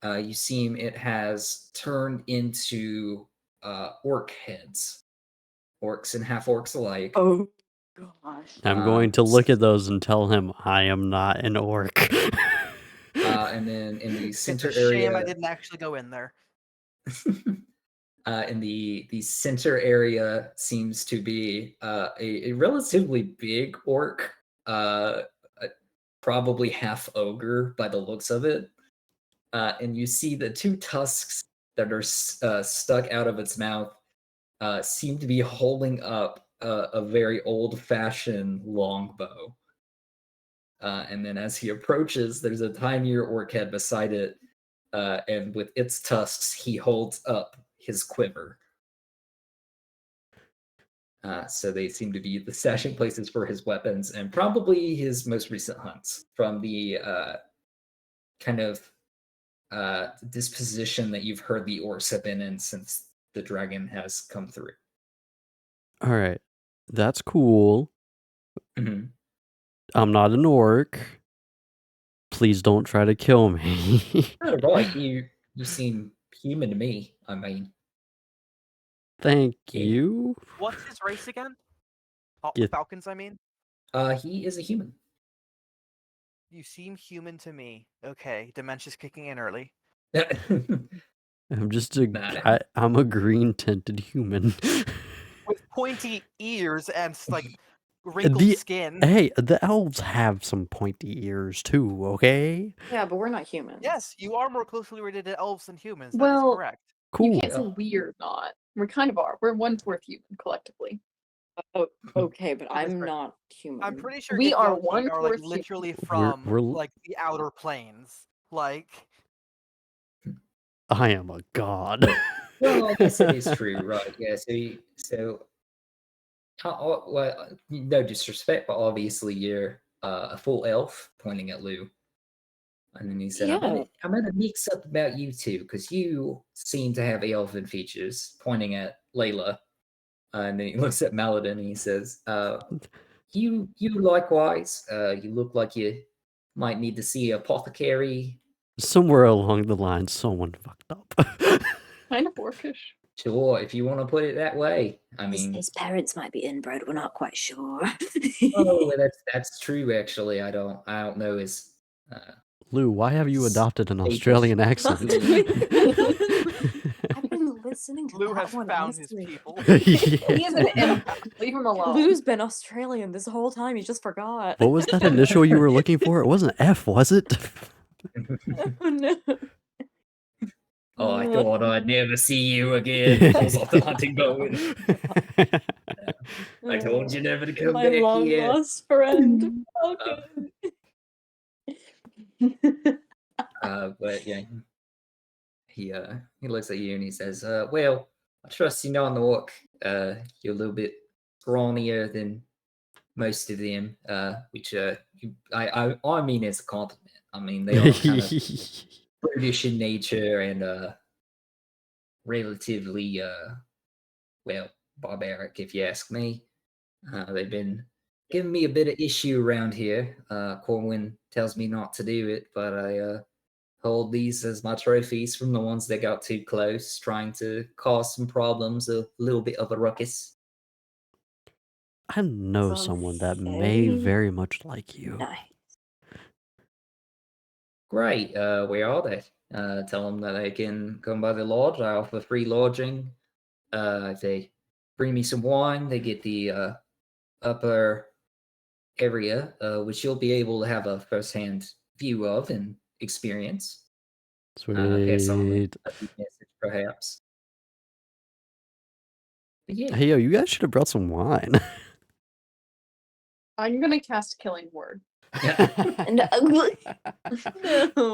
you see it has turned into orc heads, orcs and half orcs alike. Oh gosh. I'm going to look at those and tell him I am not an orc. And then in the It's center a shame area, I didn't actually go in there. in the center area seems to be a relatively big orc, probably half ogre by the looks of it. And you see the two tusks that are stuck out of its mouth seem to be holding up a very old-fashioned longbow. And then as he approaches, there's a tinier orc head beside it, and with its tusks, he holds up his quiver. So they seem to be the stashing places for his weapons and probably his most recent hunts from the kind of disposition that you've heard the orcs have been in since the dragon has come through. All right, that's cool. Mhm. I'm not an orc. Please don't try to kill me. Not at all. You seem human to me. I mean, Thank Yeah. you. What's his race again? Oh, Yeah. Falcons, I mean. he is a human. You seem human to me. Okay, dementia's kicking in early. I'm just Nah. I'm a green tinted human. With pointy ears and like wrinkled skin. Hey, the elves have some pointy ears too, okay? Yeah, but we're not humans. Yes, you are more closely related to elves than humans. That is Well, correct. Cool. You can't say we're not. We kind of are. We're one-fourth human collectively. Oh, okay, but That is I'm correct. not human. I'm pretty sure We are Githyanki are like one-fourth human. literally from we're- like the outer planes. Like I am a god. Well, I guess it is true, right? Yeah. Well, no disrespect, but obviously you're a full elf, pointing at Lou. And then he said, Yeah. I'm gonna mix up about you two, because you seem to have elven features, pointing at Layla. And then he looks at Maladin and he says, you likewise, you look like you might need to see an apothecary. Somewhere along the line, someone fucked up. Kind of orcish. Sure, if you want to put it that way. I mean, His parents might be inbred. We're not quite sure. oh, that's true. Actually, I don't know his. Lou, why have you adopted an Status. Australian accent? I've been listening to Lou that has one, found his honestly. people. He is an empath. Leave him alone. Lou's been Australian this whole time. He just forgot. What was that initial you were looking for? It wasn't F, was it? Oh no. Oh, I thought I'd never see you again. Pulls off the hunting bow. I told you never to come My back long here. lost friend. Okay. But yeah, he looks at you and he says, "Well, I trust you know on the walk. You're a little bit scrawnier than most of them, which I mean as a compliment. I mean they are kind of brutish in nature and relatively well barbaric, if you ask me. They've been giving me a bit of issue around here. Corwin tells me not to do it, but I hold these as my trophies from the ones that got too close, trying to cause some problems, a little bit of a ruckus. I know Sounds someone that may very very much like you. nice. Great. Where are they? Tell them that they can come by the lodge. I offer free lodging. If they bring me some wine, they get the upper area, which you'll be able to have a first-hand view of and experience. Pass on Sweet. a message, perhaps. But yeah, Hey, yo, you guys should have brought some wine. I'm gonna cast Killing Word. No,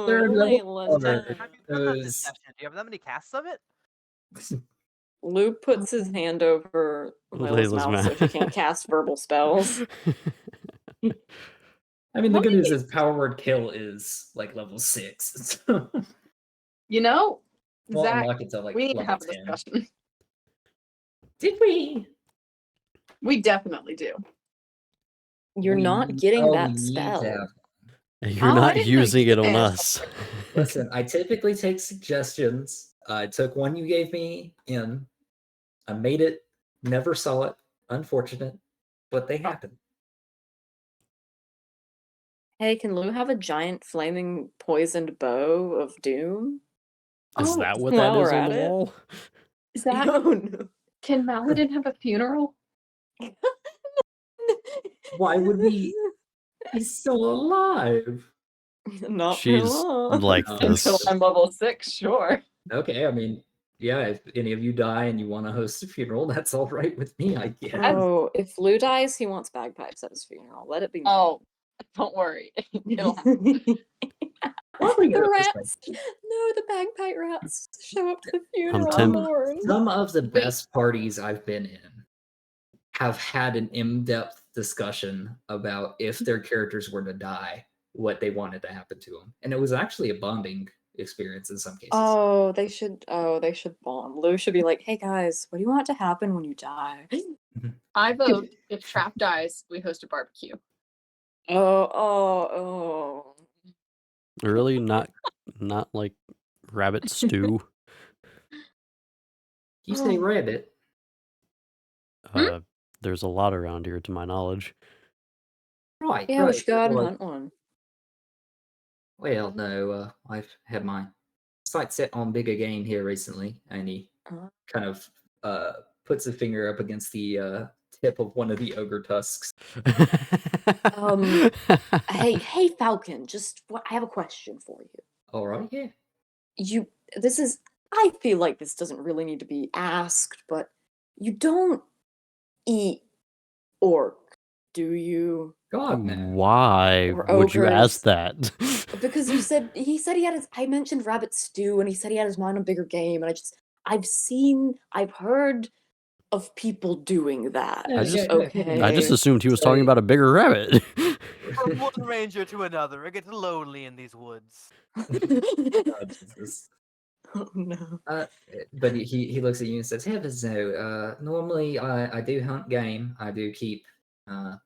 Third level Layla, order. no. Have you done that Those- deception? Do you have that many casts of it? Lou puts his hand over Layla's Layla's mouth so he can't cast verbal spells. I mean, the good news Nice. is Power Word Kill is like level 6. So You know, we'll Zach, unlock it to like we need to level have a 10. discussion. Did we? We definitely do. You're not getting we that need to spell. have- You're Oh, I not didn't know using you it on did. us. Listen, I typically take suggestions. I took one you gave me in. I made it, never saw it. Unfortunate, but they happen. Hey, can Lou have a giant flaming poisoned bow of doom? Is Oh, that what while that is we're on at the it. wall? Zach, Oh no. can Maladin have a funeral? Why would we? He's still alive. Not She's for long. like No. this. Until I'm level 6, sure. Okay, I mean, yeah, if any of you die and you want to host a funeral, that's all right with me, I guess. Oh, if Lou dies, he wants bagpipes at his funeral. Let it be known. Oh, don't worry. It'll happen. Why are we The gonna host rats. No, the bagpipe rats show up to the funeral. Tim- Lord. Some of the Wait. best parties I've been in have had an in-depth discussion about if their characters were to die, what they wanted to happen to them, and it was actually a bonding experience in some cases. Oh, they should. Oh, they should bond. Lou should be like, "Hey guys, what do you want to happen when you die?" I vote if Trap dies, we host a barbecue. Oh. Really? Not like rabbit stew? You say Oh. rabbit. There's a lot around here to my knowledge. Right. Yeah, we right. should go out and Well, hunt one. Well, no, I've had my sights set on bigger game here recently, and he Uh. kind of puts a finger up against the tip of one of the ogre tusks. Hey, Falcon. I have a question for you. All right, yeah. I feel like this doesn't really need to be asked, but you don't eat orc, do you? God, no. Why Or would you ogres. ask that? Because he said he had I mentioned rabbit stew, and he said he had his mind on bigger game, and I've heard of people doing that. Yeah, just- yeah, Okay. I just assumed he was talking about a bigger rabbit. From one ranger to another, it gets lonely in these woods. Oh, Jesus. Oh no. But he looks at you and says, "Heavens no! Normally I do hunt game. I do keep a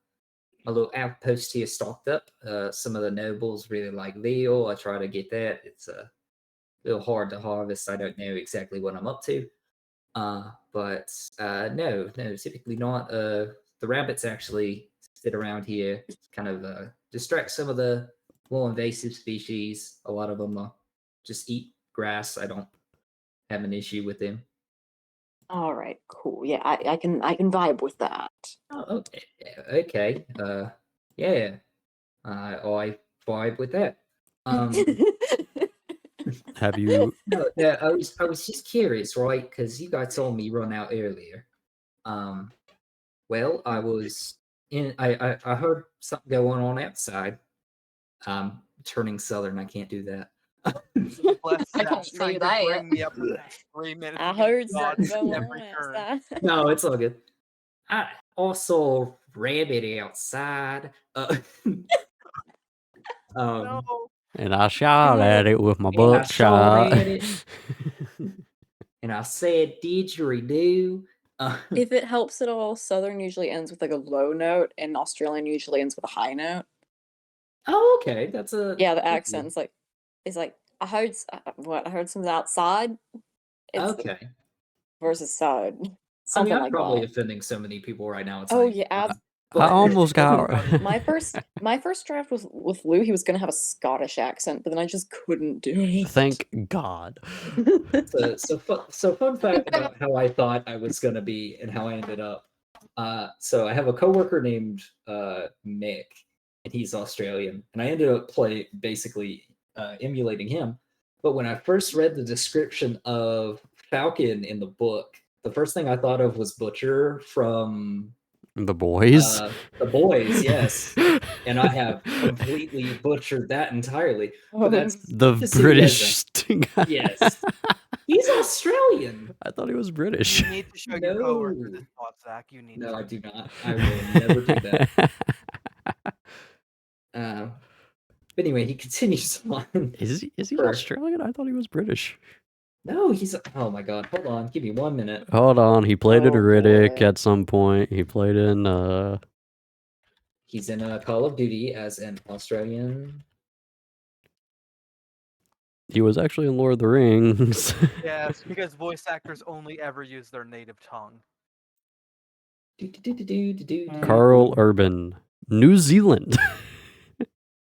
little outpost here stocked up. Some of the nobles really like veal. I try to get that. It's a little hard to harvest. I don't know exactly what I'm up to. But no, typically not. The rabbits actually sit around here, kind of distract some of the more invasive species. A lot of them just eat grass. I don't have an issue with them. All right, cool. Yeah, I can vibe with that. Oh, okay. Okay. Yeah. I vibe with that. Have you? No, yeah, I was just curious, right? Because you guys saw me run out earlier. Well, I was in. I heard something going on outside. Turning southern, I can't do that. Bless I Zach, can't do trying to that. bring me up the past 3 minutes. I and getting heard something dodged going every on turn. outside. No, it's all good. I saw a rabbit outside. No. And I shot at it with my And I shot buckshot. at it. And I said, didgeridoo. If it helps at all, Southern usually ends with like a low note, and Australian usually ends with a high note. Oh, okay. That's a Yeah, the thank you. accent's like, it's like I heard what I heard something outside. It's Okay. versus side, I mean, something I'm like probably that. offending so many people right now. It's Oh not yeah, even funny. I But- almost got. my first draft was with Lou. He was gonna have a Scottish accent, but then I just couldn't do it. Thank God. So fun fact about how I thought I was gonna be and how I ended up. So I have a coworker named Mick, and he's Australian, and I ended up basically emulating him. But when I first read the description of Falcon in the book, the first thing I thought of was Butcher from The boys. The Boys, yes. And I have completely butchered that entirely. But that's The just so you guys British. know. Yes. He's Australian. I thought he was British. You need to show your coworker No. this thought, Zach. You need No, to. I do not. I will never do that. But anyway, he continues on. Is he Sure. Australian? I thought he was British. No, he's. Oh my god! Hold on, give me 1 minute. Hold on, he played in Oh, Riddick boy. at some point. He played in He's in Call of Duty as an Australian. he was actually in Lord of the Rings. Yes, because voice actors only ever use their native tongue. Carl Urban, New Zealand.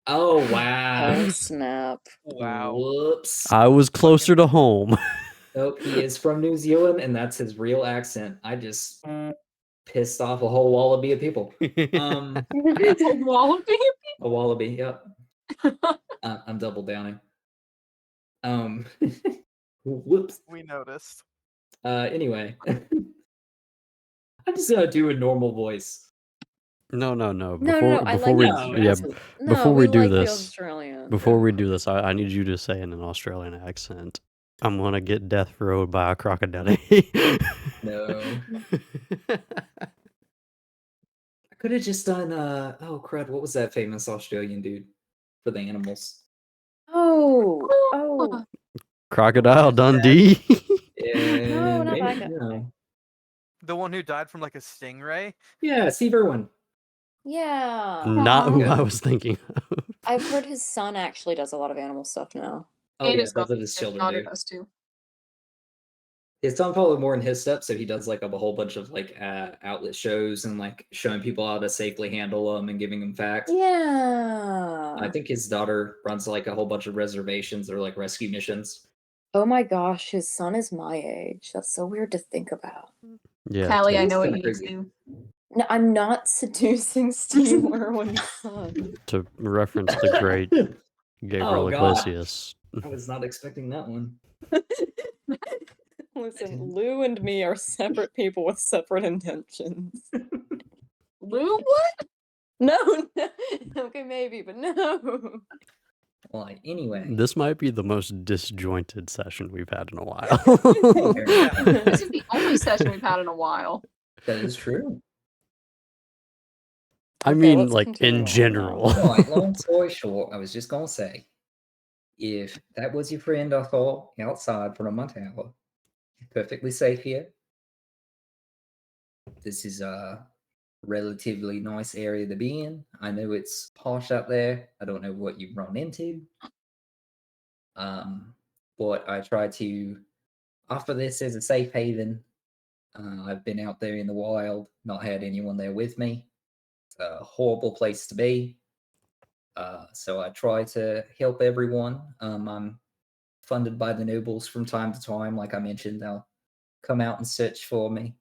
Oh wow! Oh snap! Wow. Whoops! I was closer to home. Nope, he is from New Zealand, and that's his real accent. I just pissed off a whole wallaby of people. Wallaby? A wallaby. Yep. I'm double downing. Whoops. We noticed. Anyway, I'm just gonna do a normal voice. No. No, Before I like we the Australian. before we do like the this, Australian. before we do this, I need you to say in an Australian accent, "I'm gonna get death rowed by a crocodile." No, I could have just done. Oh crud! What was that famous Australian dude for the animals? Oh, Crocodile Dundee. Yeah, No, not maybe, that guy. no. The one who died from like a stingray? Yeah, Steve Irwin. yeah. Not who Yeah. I was thinking of. I've heard his son actually does a lot of animal stuff now. Oh And yeah, his that's what his children daughter do. does too. His son followed more in his steps, so he does like a whole bunch of like outlet shows and like showing people how to safely handle them and giving them facts. Yeah. I think his daughter runs like a whole bunch of reservations or like rescue missions. Oh my gosh, his son is my age. That's so weird to think about. Yeah, Callie, I it's know what kinda you crazy. need to do. No, I'm not seducing Steve Irwin's son. to reference the great Gabriel Oh, God. Iglesias. I was not expecting that one. Listen, Lou and me are separate people with separate intentions. Lou, what? No, okay, maybe, but no. Well, anyway. This might be the most disjointed session we've had in a while. This is the only session we've had in a while. That is true. I Okay, mean, let's like continue in on general. now. Right, long story short, I was just gonna say, if that was your friend I saw outside from my tower, perfectly safe here. This is a relatively nice area to be in. I know it's posh up there. I don't know what you've run into. But I try to offer this as a safe haven. I've been out there in the wild, not had anyone there with me. It's a horrible place to be. So I try to help everyone. I'm funded by the nobles from time to time. Like I mentioned, I'll come out and search for me.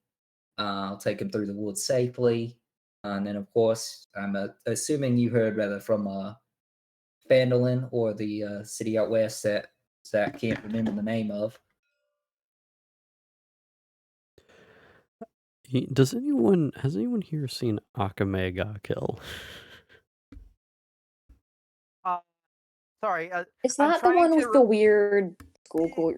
I'll take him through the woods safely. And then, of course, I'm assuming you heard rather from Fandolin or the city out west that Zach can't remember the name of. Has anyone here seen Akamega kill? Sorry. Is I'm that the trying one to with the weird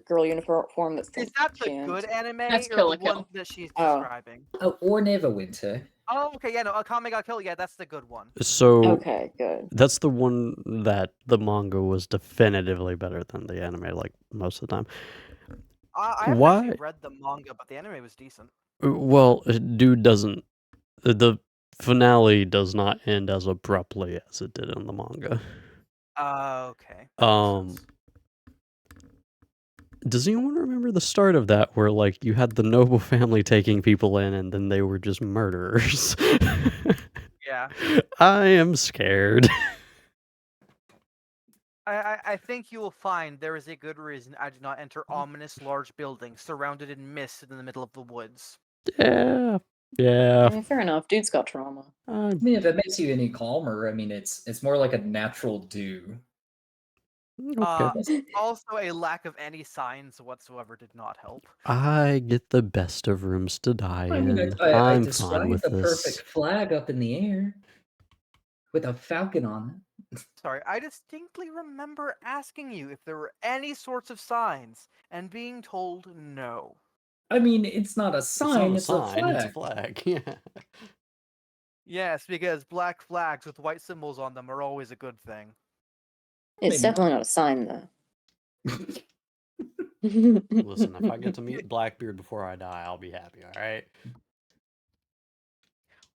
girl uniform that's Is that the chant? good anime That's or Kill the la Kill. one that she's Oh. describing? Oh, or Neverwinter. Oh, okay, yeah, no, Akame got killed. Yeah, that's the good one. So Okay, good. that's the one that the manga was definitively better than the anime, like most of the time. I haven't Why? actually read the manga, but the anime was decent. Well, dude doesn't. The finale does not end as abruptly as it did in the manga. Okay. That makes sense. Does anyone remember the start of that where like you had the noble family taking people in and then they were just murderers? Yeah. I am scared. I think you will find there is a good reason I did not enter ominous large buildings surrounded in mist in the middle of the woods. Yeah. Fair enough. Dude's got trauma. I mean, if it makes you any calmer, I mean, it's more like a natural dew. Okay. Also, a lack of any signs whatsoever did not help. I get the best of rooms to die I mean, in. I I'm fine described with the this. perfect flag up in the air with a falcon on it. Sorry, I distinctly remember asking you if there were any sorts of signs and being told no. I mean, it's not a sign, It's not a sign, it's a flag. flag. Yeah. Yes, because black flags with white symbols on them are always a good thing. It's Maybe. definitely not a sign, though. Listen, if I get to meet Blackbeard before I die, I'll be happy, alright?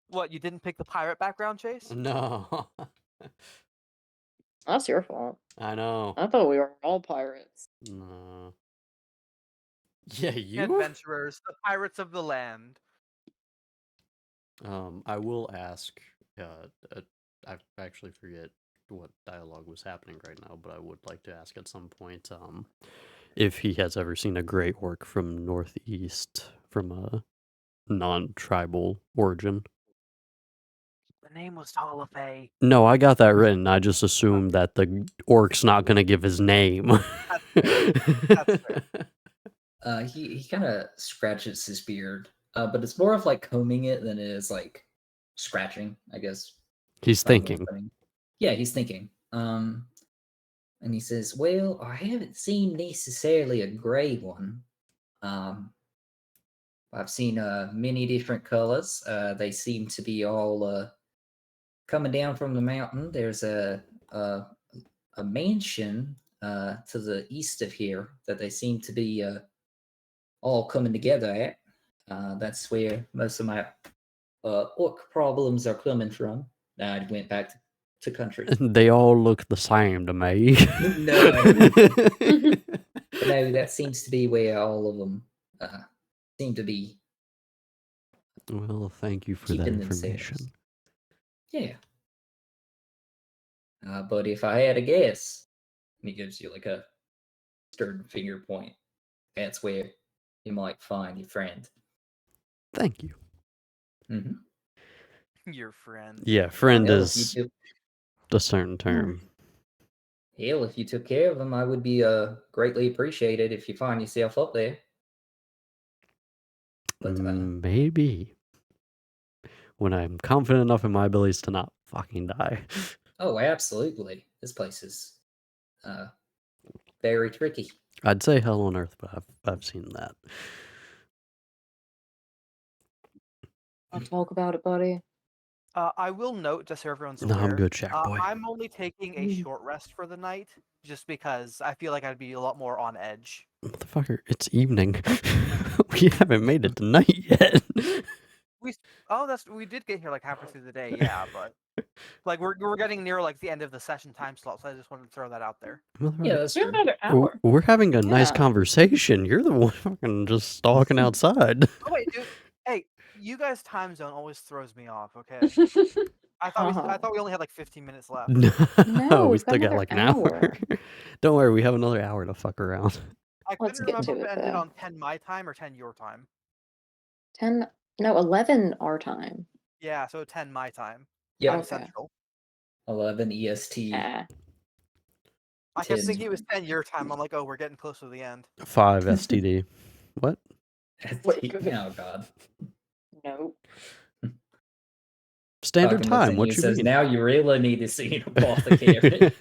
What, you didn't pick the pirate background, Chase? No. That's your fault. I know. I thought we were all pirates. No. Yeah, you? Adventurers, the pirates of the land. I will ask, I actually forget what dialogue was happening right now, but I would like to ask at some point, if he has ever seen a gray orc from Northeast, from a non-tribal origin. The name was Tolafay. No, I got that written. I just assumed that the orc's not gonna give his name. That's fair. He kind of scratches his beard, but it's more of like combing it than it is like scratching, I guess. He's thinking. Yeah, he's thinking. And he says, "Well, I haven't seen necessarily a gray one. I've seen many different colors. They seem to be all coming down from the mountain. There's a mansion to the east of here that they seem to be all coming together at. That's where most of my orc problems are coming from." I went back to country. They all look the same to me. No. But no, that seems to be where all of them seem to be. Well, thank you for that Keeping information. themselves. Yeah. But if I had a guess, and he gives you like a stern finger point, that's where you might find your friend. Thank you. Mm-hmm. Your friend. Yeah, friend Hell, is a certain term. Hell, if you took care of him, I would be greatly appreciated if you find yourself up there. But Maybe. When I'm confident enough in my abilities to not fucking die. oh, absolutely. This place is very tricky. I'd say hell on earth, but I've seen that. I'll talk about it, buddy. I will note, just so everyone's No, aware, I'm good, Shack Boy. I'm only taking a short rest for the night, just because I feel like I'd be a lot more on edge. Motherfucker, it's evening. We haven't made it to night yet. We did get here like halfway through the day, yeah, but like we're getting near like the end of the session time slot, so I just wanted to throw that out there. Yeah, that's We have true. another hour. We're having a nice Yeah. conversation. You're the one fucking just stalking outside. Oh wait, dude, hey, you guys' time zone always throws me off. Okay, I thought we only had like 15 minutes left. No, we we've got still got another like an hour. hour. Don't worry, we have another hour to fuck around. I Let's couldn't get remember to if it, it ended though. on 10 my time or 10 your time. 11 our time. Yeah, so 10 my time. Yep. 9 Okay. Central. 11 EST. Ah. I kept 10 thinking it was 10 your time. I'm like, oh, we're getting close to the end. 5 STD. What? Oh god. Nope. Standard Fucking looks time. at What you you says, mean? now you really need to see an apothecary.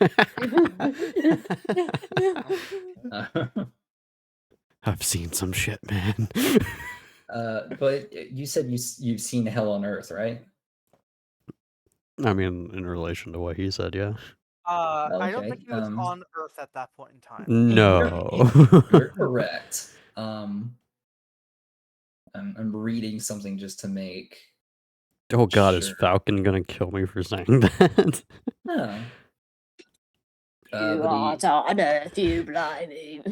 I've seen some shit, man. But you said you've seen Hell on Earth, right? I mean, in relation to what he said, yeah. I don't Okay, think he was on Earth at that point in time. No. You're correct. I'm reading something just to make. Oh god, is Sure. Falcon gonna kill me for saying that? No. You But aren't on Earth, you blimey.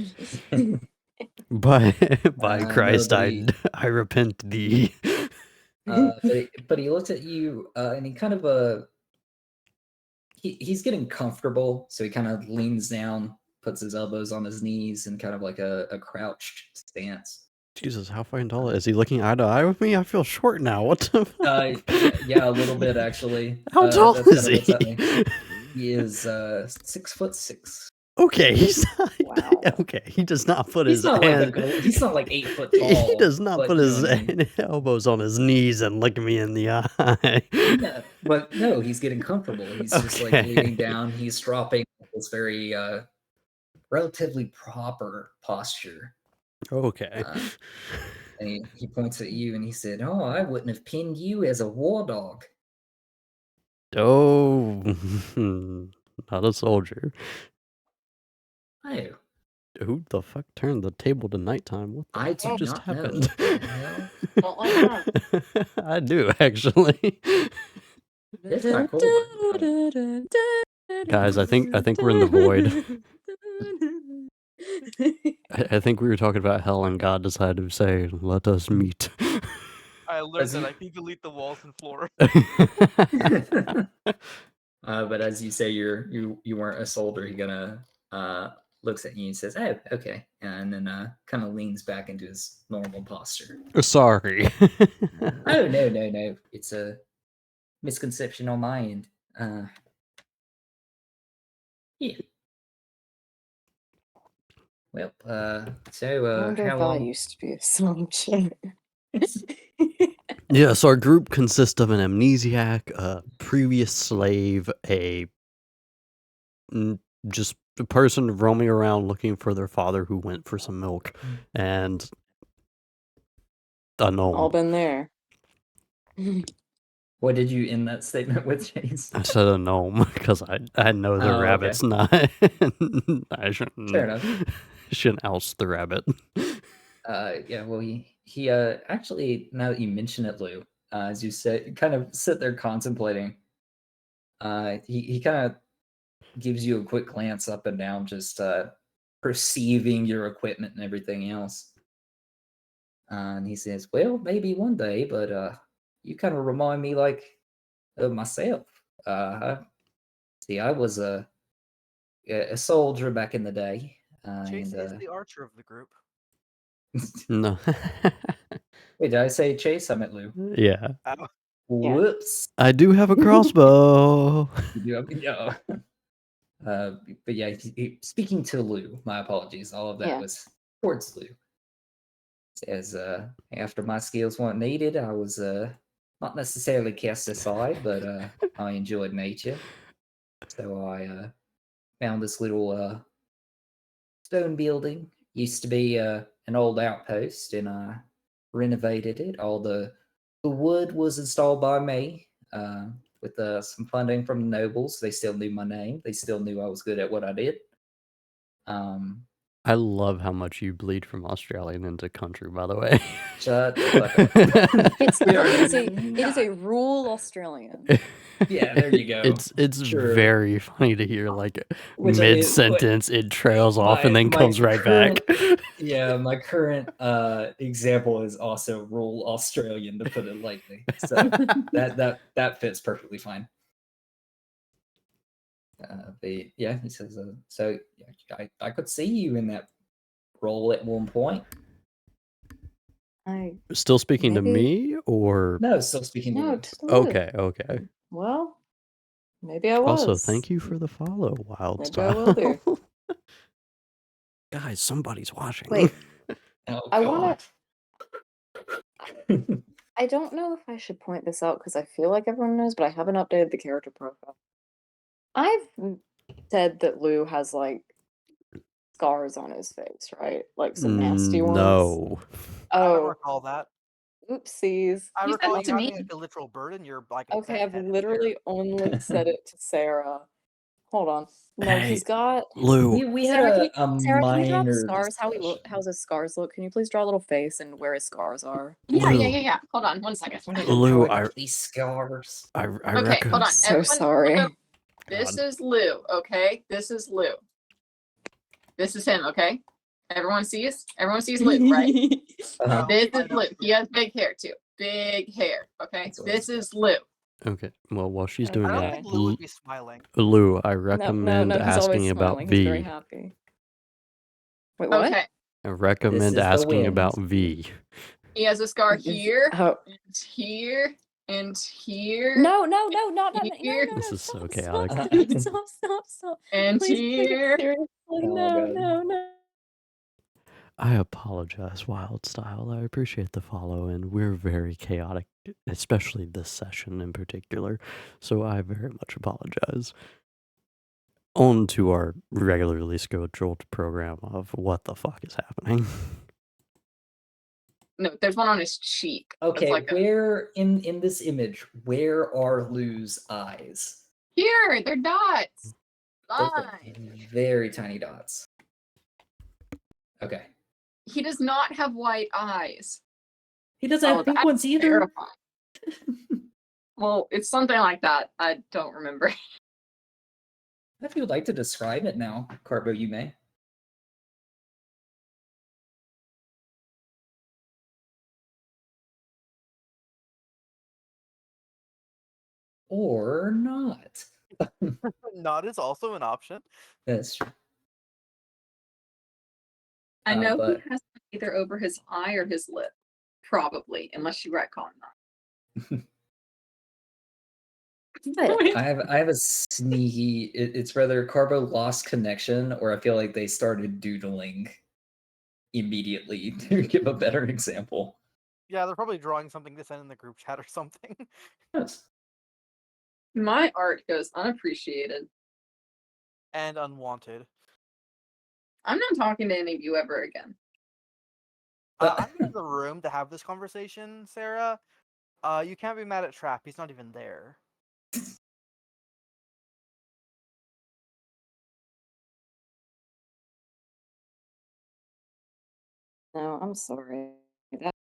By No, Christ, but he- I repent thee. but he looks at you and he kind of he's getting comfortable, so he kind of leans down, puts his elbows on his knees, and kind of like a crouched stance. Jesus, how fucking tall is he? Looking eye to eye with me? I feel short now. What the fuck? Yeah, a little bit actually. How tall that's is kinda what's he? happening. He is 6'6". Okay, he's not. Wow. Okay, he does not put He's his not hand. he's not like 8 foot tall. He does not but put you his know what I mean. elbows on his knees and look me in the eye. No, but no, he's getting comfortable. He's just like Okay. leaning down. He's dropping this very relatively proper posture. Okay. And he points at you and he said, "Oh, I wouldn't have pinned you as a war dog." Oh, not a soldier. Oh, Who the fuck turned the table to nighttime? What the I do fuck just not know. happened? What the hell? Don't like that. I do, actually. It's not cool. Guys, I think we're in the void. I think we were talking about hell and God decided to say, let us meet. I learned As that you- I can delete the walls and floor. But as you say, you weren't a soldier. He gonna looks at you and says, "Oh, okay," and then kind of leans back into his normal posture. Sorry. Oh no! It's a misconception on my end. Yeah. Well, so I wonder how if I long? used to be a soldier. Yes, our group consists of an amnesiac, a previous slave, just a person roaming around looking for their father who went for some milk, and a All gnome. been there. What did you end that statement with, Chase? I said a gnome because I know the Oh, okay. rabbit's not. I Fair enough. shouldn't oust the rabbit. Yeah. Well, he actually, now that you mention it, Lou, as you say, kind of sit there contemplating. He kind of gives you a quick glance up and down, just perceiving your equipment and everything else. And he says, "Well, maybe one day, but you kind of remind me like of myself. See, I was a soldier back in the day. Chase And is the archer of the group. No. wait, did I say Chase? I meant Lou. Yeah. Yeah. Whoops. I do have a crossbow. Yeah. But yeah, speaking to Lou, my apologies. All of that Yeah. was towards Lou. As after my skills weren't needed, I was not necessarily cast aside, but I enjoyed nature. So I found this little stone building. Used to be an old outpost, and I renovated it. All the wood was installed by me with some funding from the nobles. They still knew my name. They still knew I was good at what I did. I love how much you bleed from Australian into country, by the way. Shut the fuck up. It is a rural Australian. Yeah, there you go. It's Sure. very funny to hear like Which mid sentence it trails off and then my comes right back. Yeah, my current example is also rural Australian, to put it lightly. So that fits perfectly fine. But yeah, he says, so I could see you in that roll at one point. Still speaking to Maybe- me, or No, still speaking to No, you. to Lou. okay. Well, maybe I was. Also, thank you for the follow, Wild Maybe I will do. Style. Guys, somebody's watching. Wait, Oh, I God. wanna. I don't know if I should point this out because I feel like everyone knows, but I haven't updated the character profile. I've said that Lou has like scars on his face, right? Like some nasty ones. No. I don't Oh, recall that. oopsies. I You said recall it you to having me. like, a literal bird in your like. a Okay, pet I've head literally only said it to Sarah. Hold on. No, Hey, he's got. Lou. We had Sarah, a Sarah, can you draw the minor scars? How he discussion. how's his scars look? Can you please draw a little face and where his scars are? Yeah. Hold on 1 second. Lou, These scars. I Okay, hold reckon. on. So Everyone, sorry. look up. This is Lou, okay? This is Lou. This is him, okay? Everyone sees Lou, right? Uh-huh. This is Lou. He has big hair too. Big hair, okay? That's what This he's is Lou. Okay, well, while she's I doing I don't that, think Lou would be smiling. Lou, I No, recommend he's always asking about smiling. He's very V. happy. Wait, what? Okay. I recommend is the asking wind. about V. He has a scar Is- here, Oh. and here, and here, No, not Here. no, This is so stop, chaotic. Stop. and Please, here. seriously, Oh, no, God. no. I apologize, Wild Style. I appreciate the follow, and we're very chaotic, especially this session in particular. So I very much apologize. On to our regularly scheduled program of what the fuck is happening. No, there's one on his cheek. It's Okay, like where in this image, where are Lou's eyes? here, they're dots. Those are Fine. very tiny dots. Okay. He does not have white eyes. He doesn't have pink that's ones either. terrifying. Well, it's something like that. I don't remember. If you would like to describe it now, Carbo, you may. Or not. Not is also an option. That's true. I know but- he has either over his eye or his lip. Probably, unless you retcon that. I have a sneaky. It's whether Carbo lost connection or I feel like they started doodling immediately to give a better example. Yeah, they're probably drawing something to send in the group chat or something. Yes. My art goes unappreciated. And unwanted. I'm not talking to any of you ever again. I'm in the room to have this conversation, Sarah. You can't be mad at Trap. He's not even there. No, I'm sorry. That-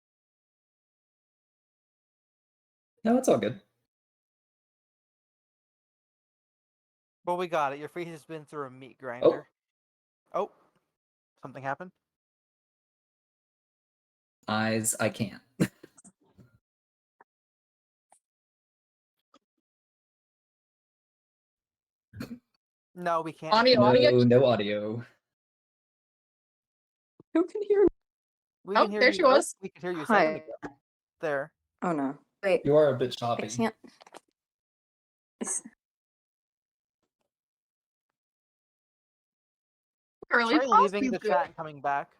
No, it's all good. Well, we got it. Your face has been through a meat grinder. Oh, something happened? Eyes, I can't. No, we can't. Audio, No, audio. no audio. Who can hear me? We Oh, can hear there you. she was. We can hear you a Hi. second ago. There. Oh no. Wait, You are a bit I choppy. can't. It's- Early Try leaving the possibly. chat and coming back.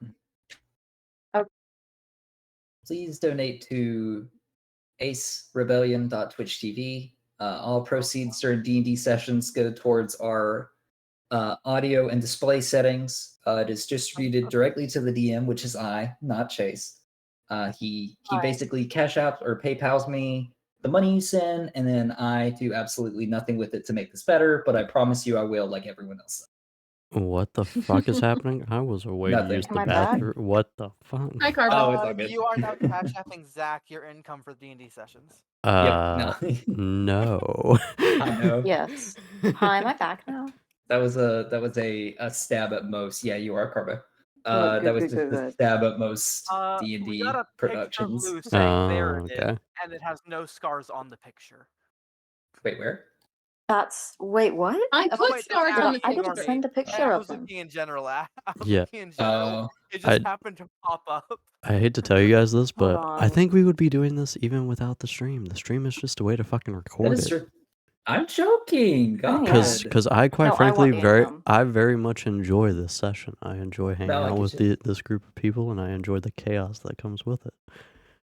Please donate to acerebellion.twitch.tv. All proceeds during D&D sessions go towards our audio and display settings. It is distributed directly to the DM, which is I, not Chase. He Hi. basically cash out or PayPal's me the money you send, and then I do absolutely nothing with it to make this better, but I promise you I will, like everyone else. What the fuck is happening? I was away to Nothing. use Am the I back? bathroom. What the fuck? Hi, Carbo. Oh, it's all good. You are now cash apping Zach your income for D&D sessions. Yep, No. I know. Yes. Hi, am I back now? That was a stab at most. Yeah, you are Carbo. Good, That was good, just good, a good. stab at most We D&D got a picture of productions. Lou saying there it is, Okay. and it has no scars on the picture. Wait, where? Wait, what? I Oh, put wait, stars that's on the I Ashley, didn't picture. send a picture I of was him. looking in general. I was Yeah. looking in general. It just happened to pop up. I hate to tell you guys this, Hold but I on. think we would be doing this even without the stream. The stream is just a way to fucking That record is it. true. I'm joking. Oh, God. yeah. Because I quite No, I frankly want I very much enjoy this session. I enjoy hanging No, I out get with you. this group of people, and I enjoy the chaos that comes with it.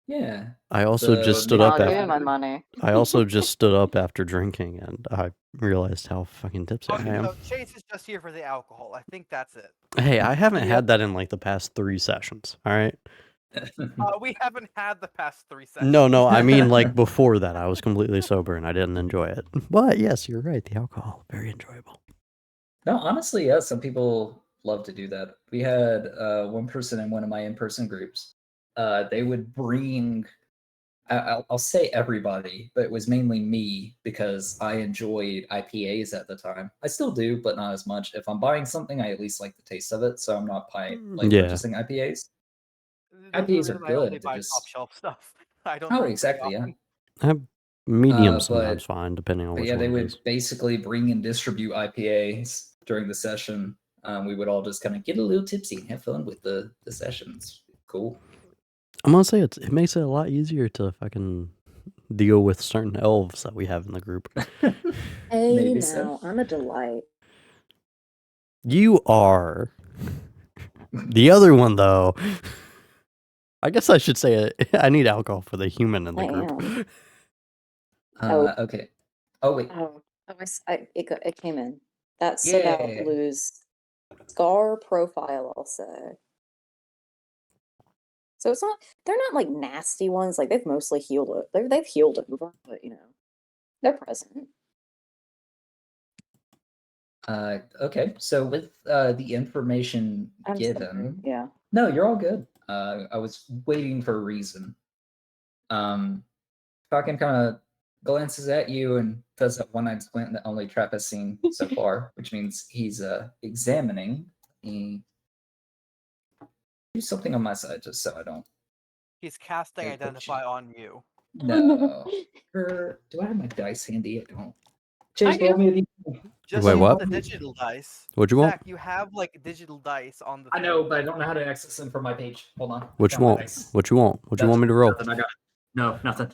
Yeah. I also The just stood main up I'll give after you my money. I also just stood up after drinking, and I realized how fucking tipsy I Okay, am. so Chase is just here for the alcohol. I think that's it. Hey, I haven't Yep. had that in like the past 3 sessions. All right. We haven't had the past 3 sessions. No, I mean like before that, I was completely sober and I didn't enjoy it. But yes, you're right. The alcohol, very enjoyable. No, honestly, yeah, some people love to do that. We had one person in one of my in-person groups. They would bring, I'll say everybody, but it was mainly me because I enjoyed IPAs at the time. I still do, but not as much. If I'm buying something, I at least like the taste of it, so I'm not Yeah. purchasing IPAs. There's a IPAs are reason I only good. buy They're top just shelf stuff. I don't oh, drink very exactly, yeah. often. Medium but- sometimes fine, depending on But which yeah, one they it would is. basically bring and distribute IPAs during the session. We would all just kind of get a little tipsy and have fun with the sessions. Cool. I'm gonna say it makes it a lot easier to fucking deal with certain elves that we have in the group. Hey, Maybe now, so. I'm a delight. You are. The other one, though. I guess I should say it. I need alcohol for the human in the I group. Oh. Okay. Oh wait. It came in. That's about Yeah. Lou's scar profile, I'll say. So they're not like nasty ones. Like they've mostly healed it. They've healed over, but they're present. Okay. So with the information I'm given, sorry. Yeah. no, you're all good. I was waiting for a reason. Falcon kind of glances at you and does that one-eyed squint that only Trap has seen so far, which means he's examining. He do something on my side just so I don't. He's casting Hey, Identify on you. No. Do I have my dice handy? I don't. Chase, do. roll me a D. Just Wait, use what? the digital dice. What'd you want? Zach, you have like digital dice on the. I thing. know, but I don't know how to access them from my page. Hold on. What you Found my want? dice. What you want? What you want me to roll? Nothing, I got it. No, nothing.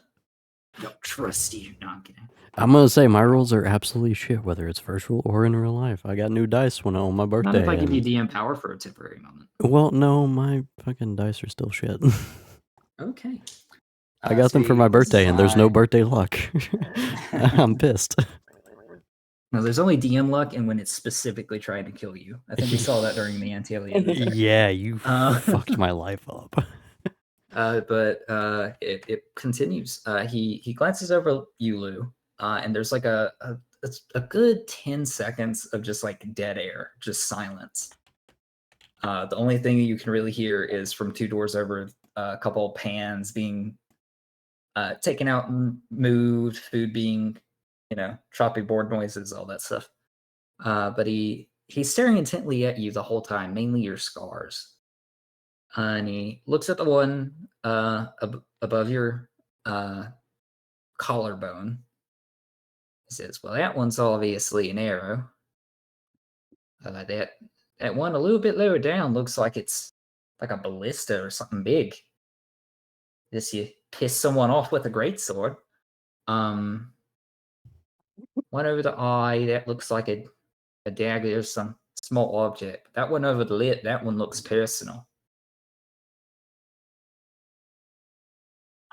Don't trust you. No, I'm kidding. I'm gonna say my rolls are absolutely shit, whether it's virtual or in real life. I got new dice on my Not birthday. if I give you and- DM power for a temporary moment. Well, no, my fucking dice are still shit. Okay. I got them for my birthday, and there's no birthday luck. I'm pissed. No, there's only DM luck, and when it's specifically trying to kill you. I think we saw that during the anti-alien attack. Yeah, you Uh, fucked my life up. But it continues. He glances over Yulu, and there's like a good 10 seconds of just like dead air, just silence. The only thing you can really hear is from 2 doors over, a couple pans being taken out and moved, food being, chopping board noises, all that stuff. But he's staring intently at you the whole time, mainly your scars. And he looks at the one above your collarbone. He says, "Well, that one's obviously an arrow. That one a little bit lower down looks like it's like a ballista or something big. This you piss someone off with a greatsword. One over the eye, that looks like a dagger or some small object. That one over the lip, that one looks personal."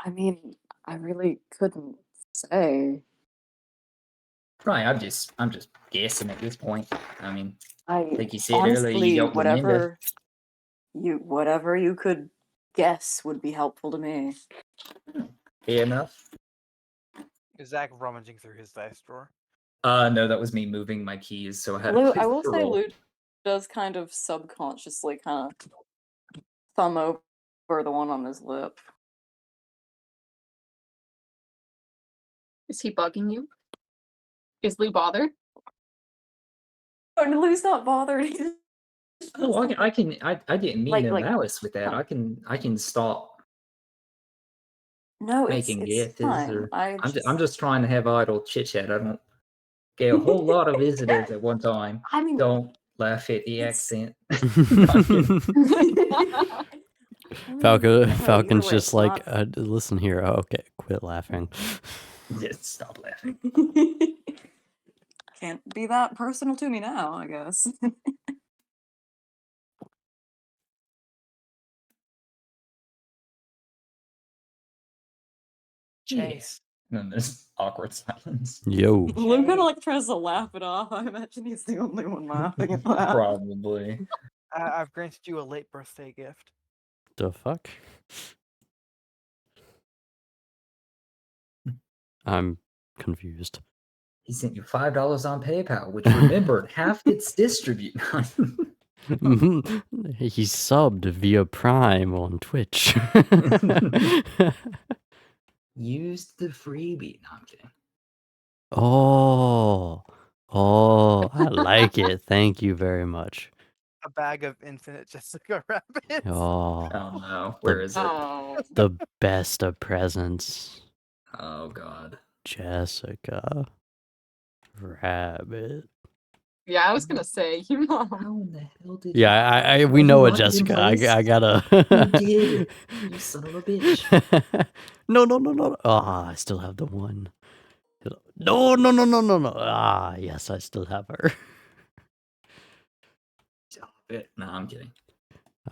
I mean, I really couldn't say. Right, I'm just guessing at this point. I mean, I like you said earlier, honestly, you don't remember. whatever you could guess would be helpful to me. Fair enough. Is Zach rummaging through his dice drawer? No, that was me moving my keys, so I had Lou, to I will say roll. Lou does kind of subconsciously kind of thumb over the one on his lip. Is he bugging you? Is Lou bothered? Oh, no, Lou's not bothered. He's Oh, I didn't mean Like- no like- malice with that. no. I can stop No, making it's guesses, fine. or I'm just trying to have idle chit chat. I don't get a whole lot of visitors at one time. I mean, Don't laugh at the It's- accent. Falcon's just like, listen here. Oh, okay, quit laughing. Just stop laughing. Can't be that personal to me now, I guess. Jeez. And then there's awkward silence. Yo. Lou kind of like tries to laugh it off. I imagine he's the only one laughing at that. Probably. I've granted you a late birthday gift. The fuck? I'm confused. He sent you $5 on PayPal, which remember half gets distributed. He subbed via Prime on Twitch. Used the freebie. No, I'm kidding. Oh, I like it. Thank you very much. A bag of infinite Jessica rabbits. Oh, Oh no, where is it? Oh, the best of presents. Oh god. Jessica Rabbit. yeah. I was gonna say your mom. How in the hell did Yeah, we you know it, lock it in Jessica. place? I gotta. You did. You son of a bitch. No. Ah, I still have the one. No. Ah, yes, I still have her. Stop it. No, I'm kidding.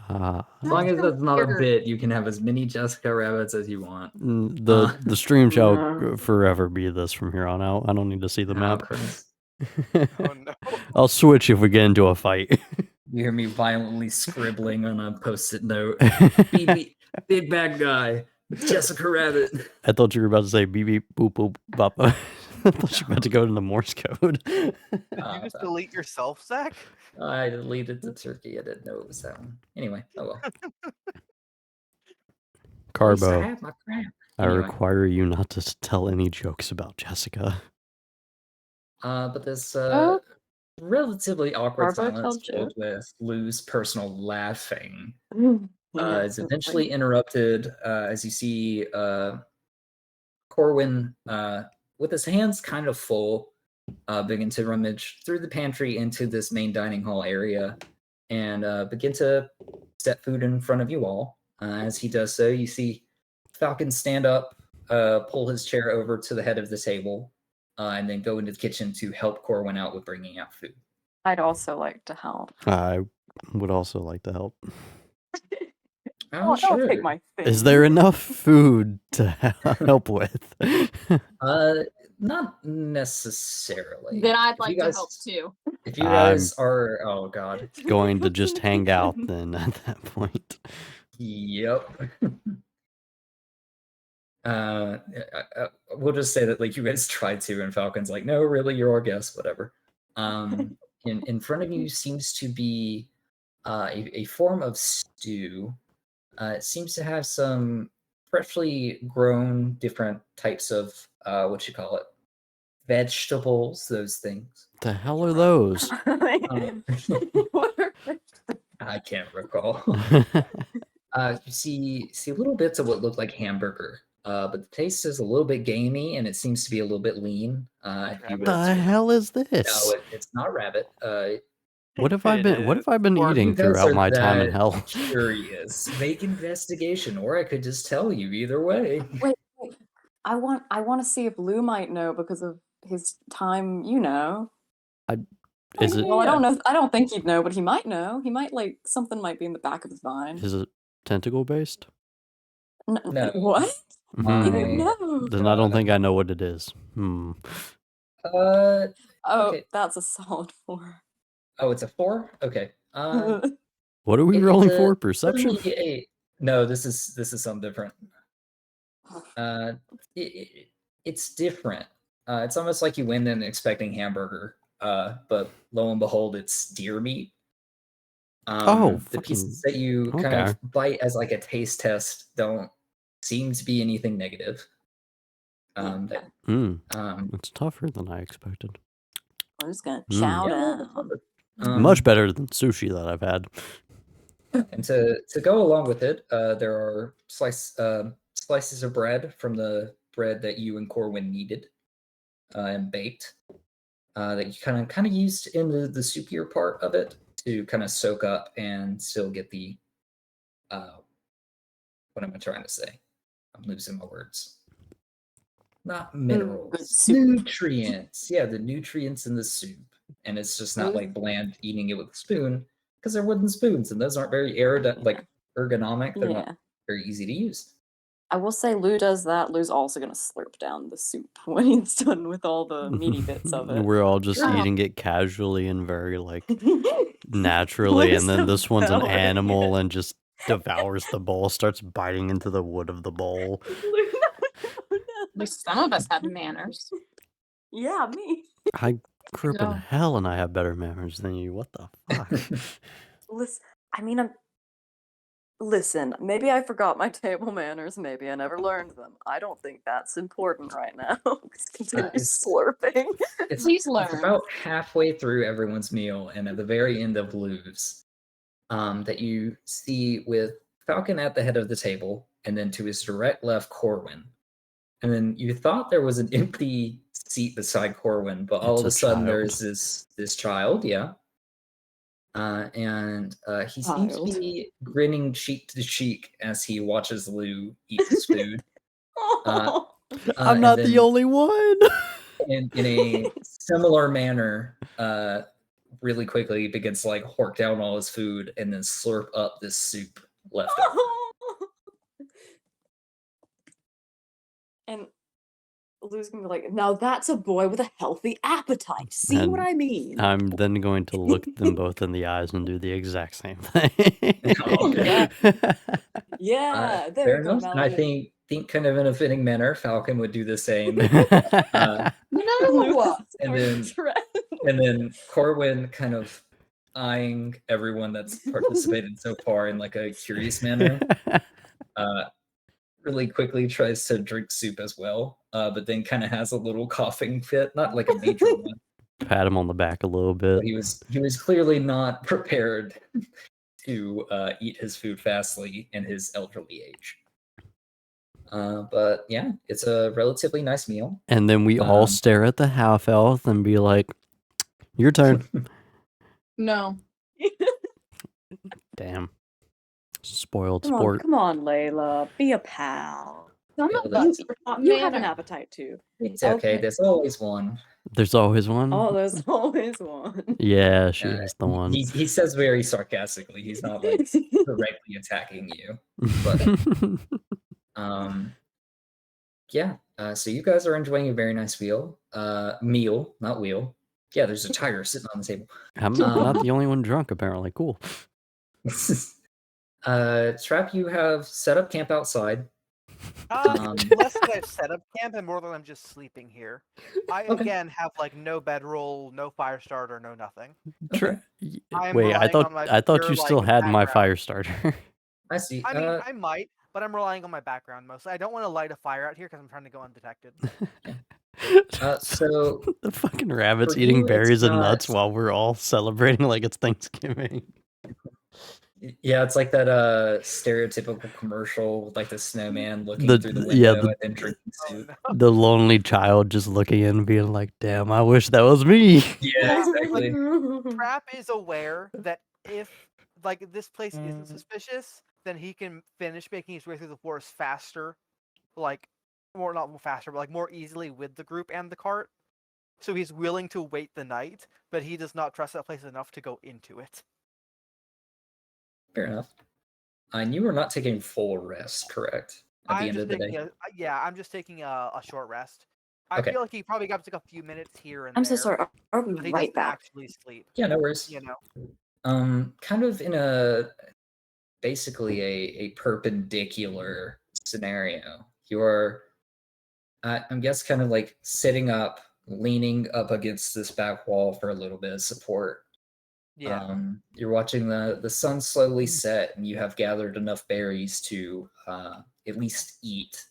Ah, As long as that's not a Here. bit, you can have as many Jessica rabbits as you want. the stream shall No. forever be this from here on out. I don't need to see the Oh, map. Chris. Oh no. I'll switch if we get into a fight. You hear me violently scribbling on a post-it note. BB, big bad guy. Jessica Rabbit. I thought you were about to say beep beep boop boop bop. I thought you were about to go into Morse code. Did you just delete yourself, Zach? I deleted the turkey. I didn't know it was that one. Anyway, oh well. At least I Carbo, have my crap. I Anyway. require you not to tell any jokes about Jessica. But this Oh. relatively awkward Carbo silence told filled with Lou's personal laughing Yeah, is eventually interrupted as you see Corwin with his hands kind of full begin to rummage through the pantry into this main dining hall area and begin to set food in front of you all. As he does so, you see Falcon stand up, pull his chair over to the head of the table, and then go into the kitchen to help Corwin out with bringing out food. I'd also like to help. I would also like to help. Oh, Don't take my thing. Is there enough food to help with? Not necessarily. Then I'd If like you to guys- help too. If you guys are, oh god, Going to just hang out then at that point. yep. We'll just say that like you guys tried to, and Falcon's like, no, really, you're our guest, whatever. In front of you seems to be a form of stew. It seems to have some freshly grown different types of what you call it, vegetables, those things. The hell are those? What are- I can't recall. You see little bits of what look like hamburger, but the taste is a little bit gamey and it seems to be a little bit lean. If you Rabbit. were The to- hell is No, this? it's not rabbit. What have I been Or eating you guys throughout are my time in that hell? Curious. Make investigation, or I could just tell you either way. Wait, I want to see if Lou might know because of his time, you know. Is it Well, I don't know. I don't think he'd know, but he might know. He might like something might be in the back of his mind. is it tentacle based? No. What? You don't My know. Then I don't God. think I know what it is. Oh, Okay. that's a solid 4. Oh, it's a 4? Okay. What are we It's rolling a- for? Perception? certainly no, this is something different. It's different. It's almost like you went in expecting hamburger, but lo and behold, it's deer meat. Oh, the pieces that you kind okay. of bite as like a taste test don't seem to be anything negative. It's tougher than I expected. I'm just gonna Mm. chow Yeah, a little down. bit Um, Much better than sushi that I've had. And to go along with it, there are slices of bread from the bread that you and Corwin needed and baked. that you kind of used in the soupier part of it to kind of soak up and still get the what am I trying to say? I'm losing my words. Not minerals, soup. nutrients. Yeah, the nutrients in the soup, and it's just not like bland eating it with a spoon because they're wooden spoons, and those aren't very ergonomic. They're not Yeah. very easy to use. I will say Lou does that. Lou's also gonna slurp down the soup when he's done with all the meaty bits of it. We're all just Sure. eating it casually and very like naturally, and then this one's an devouring animal it. and just devours the bowl, starts biting into the wood of the bowl. Lou, no. At least some of us have manners. Yeah, me. I grew up in No. hell and I have better manners than you. What the fuck? Listen, maybe I forgot my table manners. Maybe I never learned them. I don't think that's important right now. Just continue it's- slurping. It's, Please it's learn. about halfway through everyone's meal, and at the very end of Lou's, that you see with Falcon at the head of the table, and then to his direct left, Corwin. And then you thought there was an empty seat beside Corwin, but all It's of a a sudden child. there's this child, yeah. And he seems to Child. be grinning cheek to cheek as he watches Lou eat his food. Oh. I'm and not then the only one. in a similar manner, really quickly begins to like hork down all his food and then slurp up this soup left over. And Lou's gonna be like, now that's a boy with a healthy appetite. See what And I mean? I'm then going to look them both in the eyes and do the exact same thing. Okay. Yeah, there Fair you go, enough. And I Melody. think kind of in a fitting manner, Falcon would do the same. Lou No. And then and then Corwin kind of eyeing everyone that's participated so far in like a curious manner. Really quickly tries to drink soup as well, but then kind of has a little coughing fit, not like a major one. Pat him on the back a little bit. But he was clearly not prepared to eat his food fastly in his elderly age. But yeah, it's a relatively nice meal. And then we all Um, stare at the half elf and be like, "Your turn." No. Damn. Spoiled Come on, sport. come on, Layla. Be a pal. Some Yeah, of that's- us are not You have an mannered. appetite too. It's okay. Okay. There's always one. There's always one. Oh, there's always one. Yeah, she Uh, is the one. He says very sarcastically. He's not like directly attacking you. Yeah. So you guys are enjoying a very nice meal. Meal, not wheel. Yeah, there's a tiger sitting on the table. I'm not the only one drunk, apparently. Cool. Trap, you have set up camp outside. Less that I've set up camp and more than I'm just sleeping here. I Okay. again have like no bedroll, no fire starter, no nothing. Okay. I'm Wait, I relying on my thought pure, you still like, had my background. fire starter. I see. I mean, I might, but I'm relying on my background mostly. I don't want to light a fire out here because I'm trying to go undetected. So the fucking rabbit's for eating you, it's berries and nuts not- while we're all celebrating like it's Thanksgiving. yeah, it's like that stereotypical commercial with like the snowman looking The- through the window yeah, and then drinking Oh, soup. no. The lonely child just looking in and being like, "Damn, I wish that was me." Yeah, exactly. Trap is aware that if like this place isn't suspicious, then he can finish making his way through the forest faster, like not faster, but like more easily with the group and the cart. So he's willing to wait the night, but he does not trust that place enough to go into it. Fair enough. And you were not taking full rest, correct? At the I'm end just of the taking day. I'm just taking a short rest. I Okay. feel like he probably got like a few minutes here and I'm there. so sorry. Are we But he right doesn't back? actually sleep. Yeah, no worries. You know. Kind of in a basically a perpendicular scenario. You're I'm guess kind of like sitting up, leaning up against this back wall for a little bit of support. Yeah. You're watching the sun slowly set, and you have gathered enough berries to at least eat.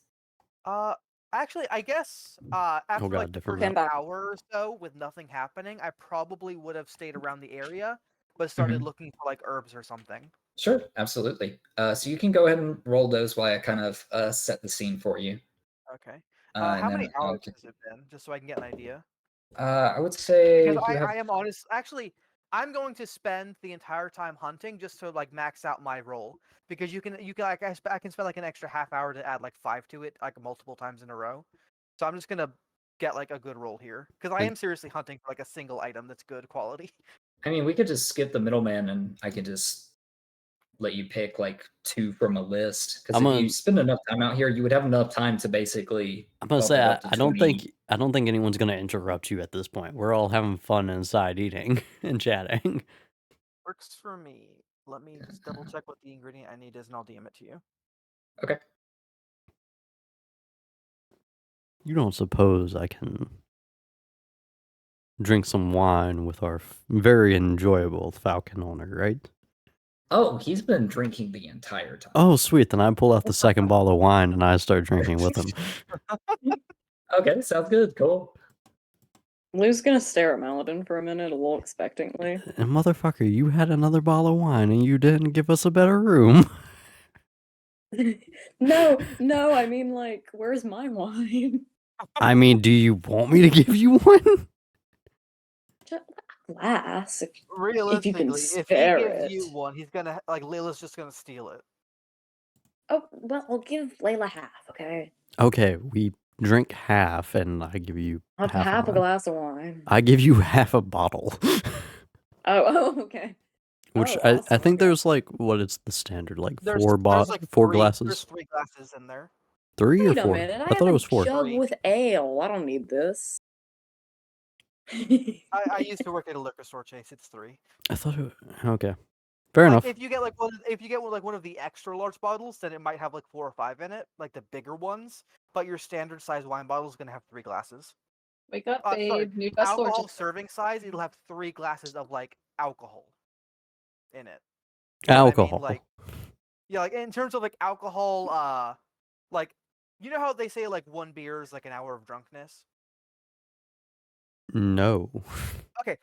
Actually, I guess after God, like the different first map. hour or so with nothing happening, I probably would have stayed around the area, but started looking for like herbs or something. Sure, absolutely. So you can go ahead and roll those while I kind of set the scene for you. Okay. And How then many I'll hours get- has it been, just so I can get an idea? I would say Because you have. I am honest. Actually, I'm going to spend the entire time hunting just to like max out my roll. Because you can like I can spend like an extra half hour to add like 5 to it like multiple times in a row. So I'm just gonna get like a good roll here because I Like- am seriously hunting for like a single item that's good quality. I mean, we could just skip the middleman, and I could just let you pick like 2 from a list. Because I'm if gonna- you spend enough time out here, you would have enough time to basically. I'm gonna bump say it up to I don't 20. think anyone's gonna interrupt you at this point. We're all having fun inside eating and chatting. Works for me. Let me just double check what the ingredient I need is, and I'll DM it to you. Okay. You don't suppose I can drink some wine with our very enjoyable falcon owner, right? Oh, he's been drinking the entire time. Oh, sweet. Then I pull out the second bottle of wine and I start drinking with him. Okay, sounds good. Cool. Lou's gonna stare at Maladin for a minute, a little expectantly. And motherfucker, you had another bottle of wine and you didn't give us a better room. No, I mean, like, where's my wine? I mean, do you want me to give you one? Just a glass. Realistically, if he spare gives you it. one, he's gonna like Layla's just gonna steal it. Oh, well, I'll give Layla half, okay? Okay, we drink half and I give you Half half a of wine. glass of wine. I give you half a bottle. Oh, okay. Which Oh, I awesome, think okay. there's like, what is the standard? Like There's four like four There's glasses? 3 glasses in there. 3 or Wait a 4? minute, I I have thought it a was 4. jug 3. with ale. I don't need this. I used to work at a liquor store, Chase. It's 3. I thought it okay. Fair Like, enough. if you get one of the extra large bottles, then it might have like 4 or 5 in it, like the bigger ones. But your standard size wine bottle is gonna have 3 glasses. Wake up, Sorry, babe. New best lord. alcohol serving size, it'll have 3 glasses of like alcohol in it. You know what I mean? Alcohol. Like, yeah, like in terms of like alcohol, like you know how they say like 1 beer is like an hour of drunkenness. No. Okay,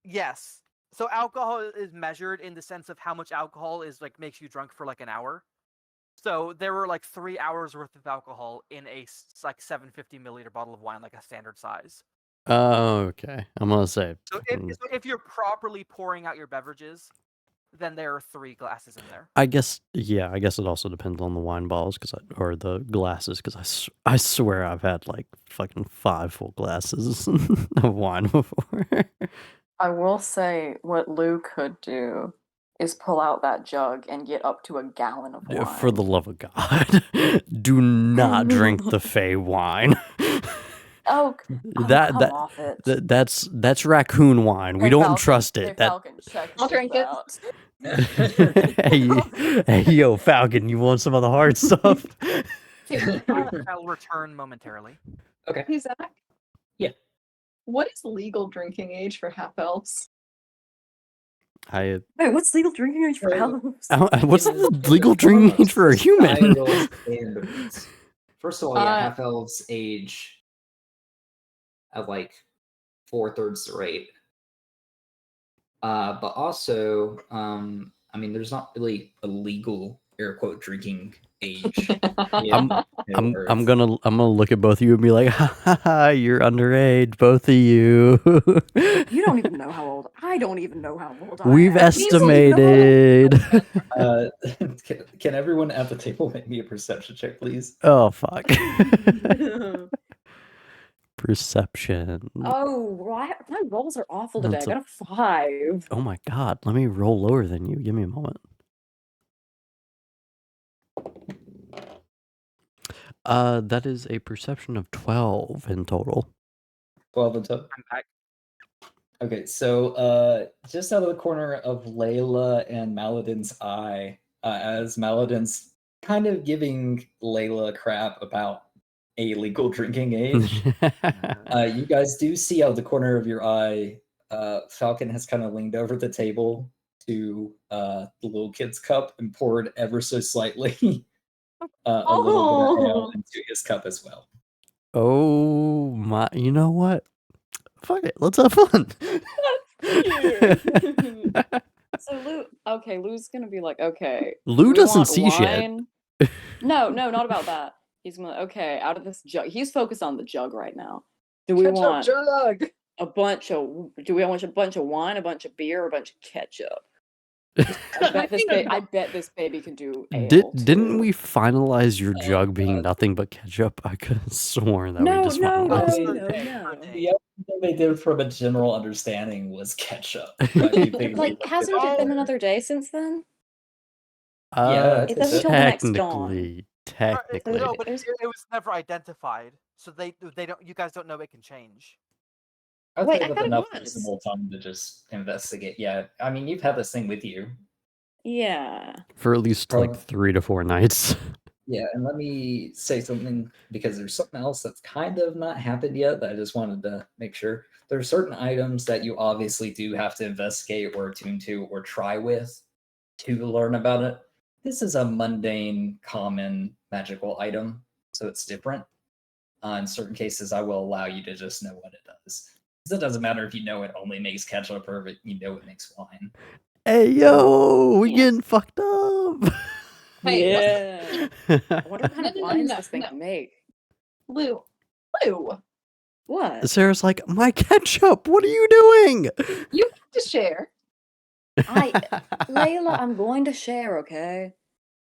yes. So alcohol is measured in the sense of how much alcohol is like makes you drunk for like an hour. So there were like 3 hours worth of alcohol in a like 750 milliliter bottle of wine, like a standard size. Okay. I'm gonna say. So if you're properly pouring out your beverages, then there are 3 glasses in there. I guess it also depends on the wine bottles or the glasses because I swear I've had like fucking 5 full glasses of wine before. I will say what Lou could do is pull out that jug and get up to a gallon of wine. For the love of God, do not drink the Fey wine. Oh, that come off it. that's raccoon wine. We Hey, don't Falcon, trust hey, it. That Falcon, check I'll this drink it. out. hey, yo, Falcon, you want some of the hard stuff? I'll return momentarily. Okay. Hey, Zach. Yeah. What is legal drinking age for half elves? Wait, what's legal drinking age for So- elves? what's In the the legal drinking age for a human? societal standards. First of all, yeah, Uh, half elves age at like 4/3 the rate. But also, I mean, there's not really a legal air quote drinking age. I'm Earth. I'm gonna look at both of you and be like, ha ha ha, you're underage, both of you. You don't even know how old. I don't even know how old I We've am. estimated. Can everyone at the table make me a perception check, please? Oh fuck. Perception. Oh, my rolls are awful today. I That's a- got a 5. Oh my god, let me roll lower than you. Give me a moment. That is a perception of 12 in total. 12 and 12. I'm back. Okay, so just out of the corner of Layla and Maladin's eye, as Maladin's kind of giving Layla crap about a legal drinking age, you guys do see out of the corner of your eye, Falcon has kind of leaned over the table to the little kid's cup and poured ever so slightly a little bit of ale into his cup as well. Oh my, you know what? Fuck it, let's have fun. So Lou's gonna be like, okay. Lou we doesn't want see shit. wine. No, not about that. He's gonna okay, out of this jug. He's focused on the jug right now. Do we Ketchup want jug. a bunch of. Do we want a bunch of wine, a bunch of beer, or a bunch of ketchup? I bet this baby can do ale. Didn't too. we finalize your Oh, jug being God. nothing but ketchup? I could have sworn that we No, just no, finalized. I mean, no. The only thing they did from a general understanding was ketchup. But you think we Like, looked hasn't at it been there. another day since then? Yeah, It doesn't till the next dawn. Technically. No, but There's- it was never identified, so they don't. You guys don't know it can change. I'd Wait, say I with thought it enough was. reasonable time to just investigate. Yeah, I mean, you've had this thing with you. Yeah. For at least like 3 to 4 nights. Yeah, and let me say something because there's something else that's kind of not happened yet that I just wanted to make sure. There are certain items that you obviously do have to investigate or attune to or try with to learn about it. This is a mundane, common magical item, so it's different. In certain cases, I will allow you to just know what it does. Because it doesn't matter if you know it only makes ketchup or if you know it makes wine. Hey yo, we Yeah. getting fucked up. Hey, Yeah. I wonder what kind of No, wines no, this thing no. can make. Lou. Lou, What? Sarah's like, my ketchup, what are you doing? you have to share. Layla, I'm going to share, okay?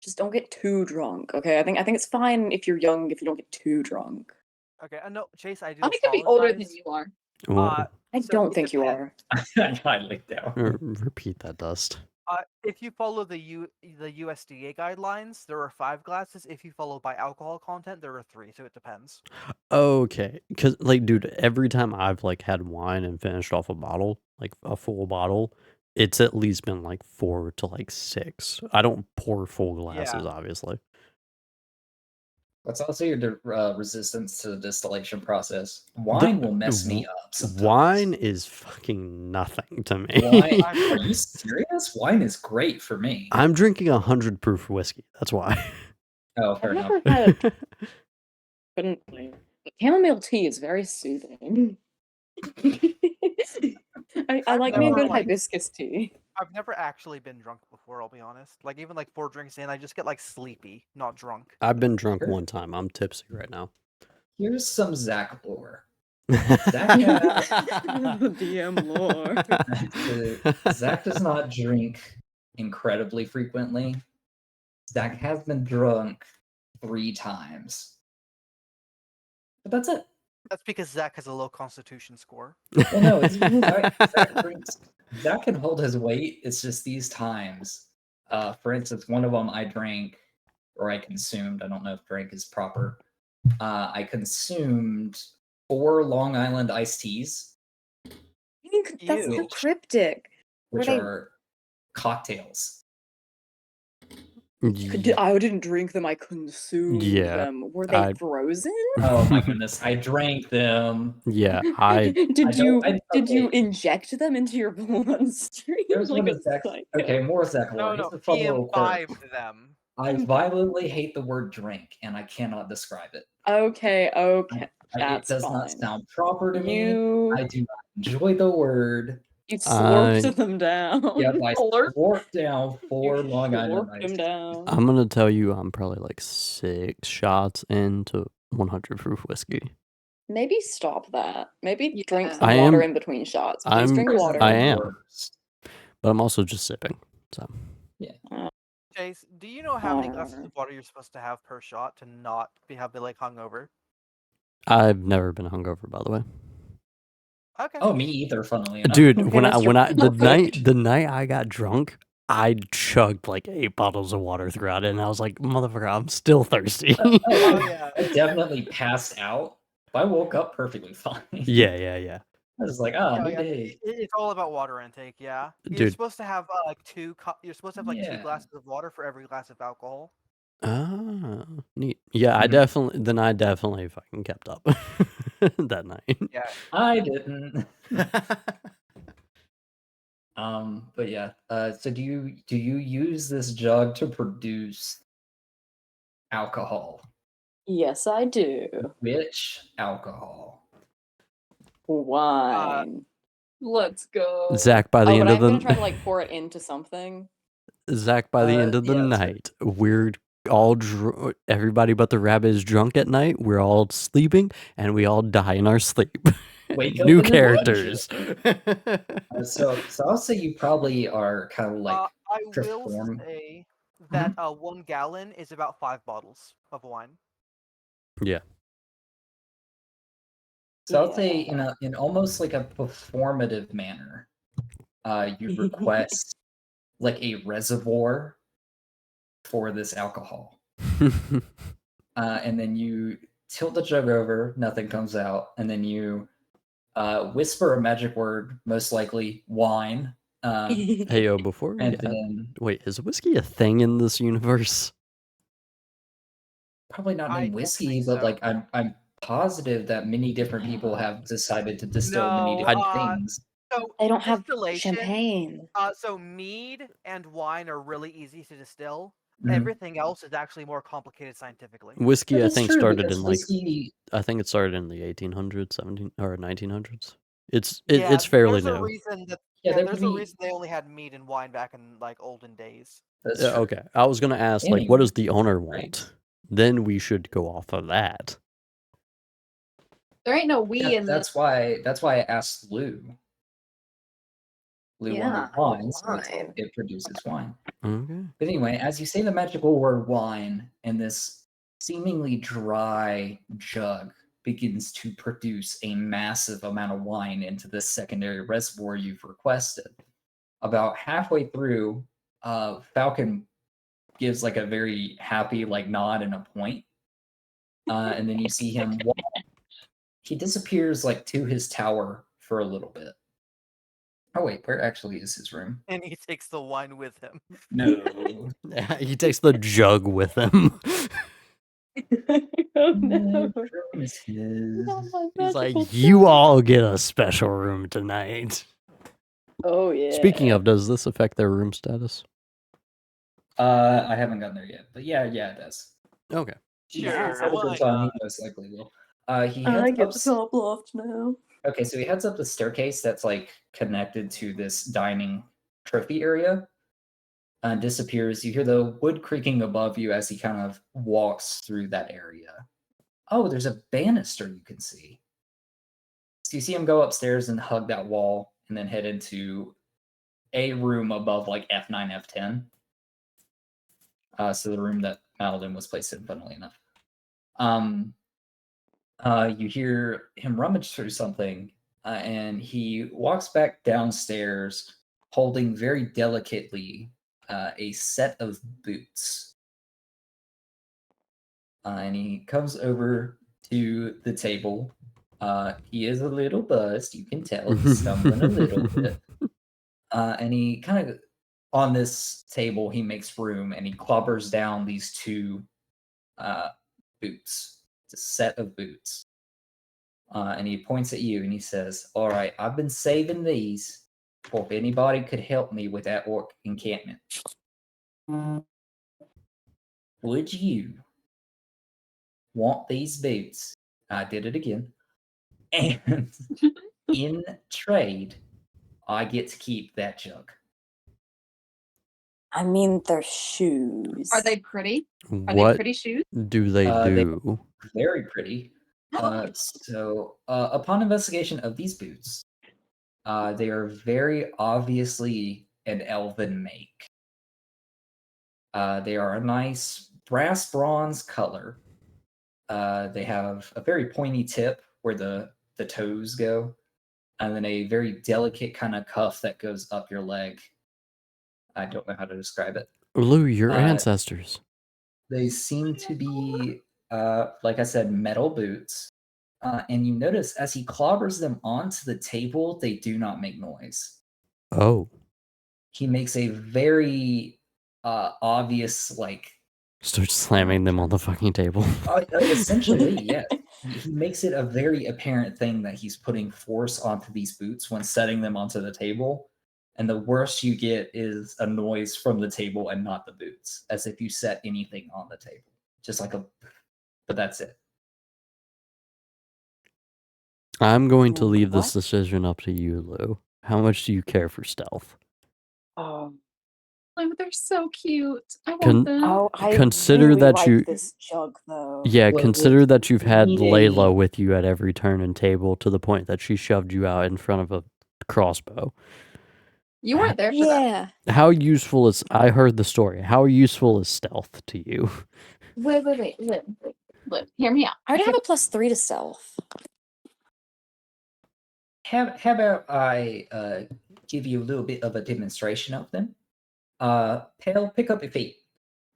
Just don't get too drunk, okay? I think it's fine if you're young if you don't get too drunk. Okay, no, Chase, I do. I could be older than apologize. you are. Well, I So don't it think you depends. are. I highly doubt. repeat that, Dust. If you follow the USDA guidelines, there are 5 glasses. If you follow by alcohol content, there are 3. So it depends. Okay, because like, dude, every time I've like had wine and finished off a bottle, like a full bottle, it's at least been like 4 to like 6. I don't pour full glasses, obviously. That's also your resistance to the distillation process. Wine will mess me up sometimes. Wine is fucking nothing to me. Wine? Are you serious? Wine is great for me. I'm drinking 100 proof whiskey. That's why. Oh, fair I've enough. never had couldn't like chamomile tea is very soothing. I like me a never, good like- hibiscus tea. I've never actually been drunk before. I'll be honest. Like even like 4 drinks in, I just get like sleepy, not drunk. I've been drunk Sure. one time. I'm tipsy right now. Here's some Zach lore. Zach, DM lore. Zach does not drink incredibly frequently. Zach has been drunk 3 times. But that's it. That's because Zach has a low constitution score. Well, no, it's Zach can hold his weight. It's just these times. For instance, one of them I drank or I consumed. I don't know if drink is proper. I consumed 4 Long Island iced teas, That's so Ew. cryptic. which Were they- are cocktails. I didn't drink them. I consumed Yeah, them. Were they I- frozen? Oh my goodness, I drank them. Yeah, Did you don't- did you okay. inject them into your bloodstream? Here's like one a of Zach's. psycho? Okay, more Zach No, lore. no, Here's a fun he little quirk. imbibed them. I violently hate the word drink, and I cannot describe it. Okay, It that's does not fine. sound proper to me. You I do not enjoy the word. you slurped I- them down. Yep, I Slurp. slurped down You 4 Long Island slurped iced them teas. down. I'm gonna tell you, I'm probably like 6 shots into 100 proof whiskey. Maybe stop that. Maybe Yeah. drink some I water am- in between shots. Please I'm- drink Yours is water. I the am. worst. But I'm also just sipping. So Chase, do you know how many glasses Alright. of water you're supposed to have per shot to not be like hungover? I've never been hungover, by the way. Okay. Oh, me either, funnily enough. Dude, Okay, when that's your the perfect. night I got drunk, I chugged like 8 bottles of water throughout it, and I was like, motherfucker, I'm still thirsty. Oh yeah. I definitely passed out. But I woke up perfectly fine. yeah. I was like, oh, Yeah, new yeah. day. It's all about water intake. Yeah. You're Dude. supposed to have like 2 You're supposed to have like 2 Yeah. glasses of water for every glass of alcohol. Ah, neat. Yeah, I Mhm. definitely fucking kept up that night. Yeah. I didn't. But yeah. So do you use this jug to produce alcohol? Yes, I do. Which alcohol? Wine. Let's go. Zach, by the Oh, end but of I'm gonna try to the like pour it into something. Zach, by the end of the Yeah, that's right. night, we're all everybody but the rabbit is drunk at night. We're all sleeping, and we all die in our sleep. Wake up New in the characters. So I'll say you probably are kind of like I will perform. say that 1 gallon is about 5 bottles of wine. Yeah. So I'll say in almost like a performative manner, you request like a reservoir for this alcohol. And then you tilt the jug over, nothing comes out, and then you whisper a magic word, most likely wine. Hey, yo, before we And add, then wait, is whiskey a thing in this universe? probably not I named don't whiskey, think but so. like I'm positive that many different people have decided to distill many No, different things. So They don't have distillation. champagne. So mead and wine are really easy to distill. Mhm. Everything else is actually more complicated scientifically. Whiskey, That I is think, true, started because in like whiskey. I think it started in the 1800s, 17 or 1900s. It's Yeah, fairly there's a new. reason that Yeah, there there's can a be. reason they only had mead and wine back in like olden days. That's Yeah, true. okay, I was gonna ask like, what Anyway, does the owner right. want? Then we should go off of that. There ain't no we Yeah, in this. that's why I asked Lou. Lou Yeah, wanted wine, so wine. it produces wine. Okay. But anyway, as you say the magical word wine, and this seemingly dry jug begins to produce a massive amount of wine into this secondary reservoir you've requested. About halfway through, Falcon gives like a very happy like nod and a point. And then you see him walk. He disappears like to his tower for a little bit. Oh wait, where actually is his room? And he takes the wine with him. No. He takes the jug with him. Oh My no. room is his. Not my He's like, magical you jug. all get a special room tonight. Oh yeah. Speaking of, does this affect their room status? I haven't gotten there yet, but yeah, it does. Okay. He's Sure, had a good why time. He not? most likely will. He I heads get up. the top loft now. Okay, so he heads up the staircase that's like connected to this dining trophy area, and disappears. You hear the wood creaking above you as he kind of walks through that area. Oh, there's a banister you can see. So you see him go upstairs and hug that wall, and then head into a room above like F9, F10. So the room that Madeline was placed in, funnily enough. You hear him rummage through something, and he walks back downstairs holding very delicately a set of boots. And he comes over to the table. He is a little buzzed, you can tell. He's stumbling a little bit. And he kind of, on this table, he makes room and he clobbers down these two boots. It's a set of boots. And he points at you and he says, "All right, I've been saving these for if anybody could help me with that orc encampment. Would you want these boots?" I did it again. And in trade, I get to keep that jug. I mean, they're shoes. Are they pretty? Are they What pretty shoes? do they They- do? Very pretty. So, upon investigation of these boots, they are very obviously an elven make. They are a nice brass bronze color. They have a very pointy tip where the toes go, and then a very delicate kind of cuff that goes up your leg. I don't know how to describe it. Lou, your Uh, ancestors. They seem to be, like I said, metal boots. And you notice as he clobbers them onto the table, they do not make noise. Oh. He makes a very obvious, like, Start slamming them on the fucking table. essentially, yes. He makes it a very apparent thing that he's putting force onto these boots when setting them onto the table. And the worst you get is a noise from the table and not the boots, as if you set anything on the table. Just like but that's it. I'm going to leave What? this decision up to you, Lou. How much do you care for stealth? Oh, they're so cute. I want Con- them. Oh, I Consider really that like you- this jug though. Yeah, Well, consider that you've had need a- Layla with you at every turn and table to the point that she shoved you out in front of a crossbow. You weren't there for that. Yeah. How useful is... I heard the story. How useful is stealth to you? Wait. Look, hear me out. I already have a +3 to stealth. How about I give you a little bit of a demonstration of them? Pale, pick up your feet.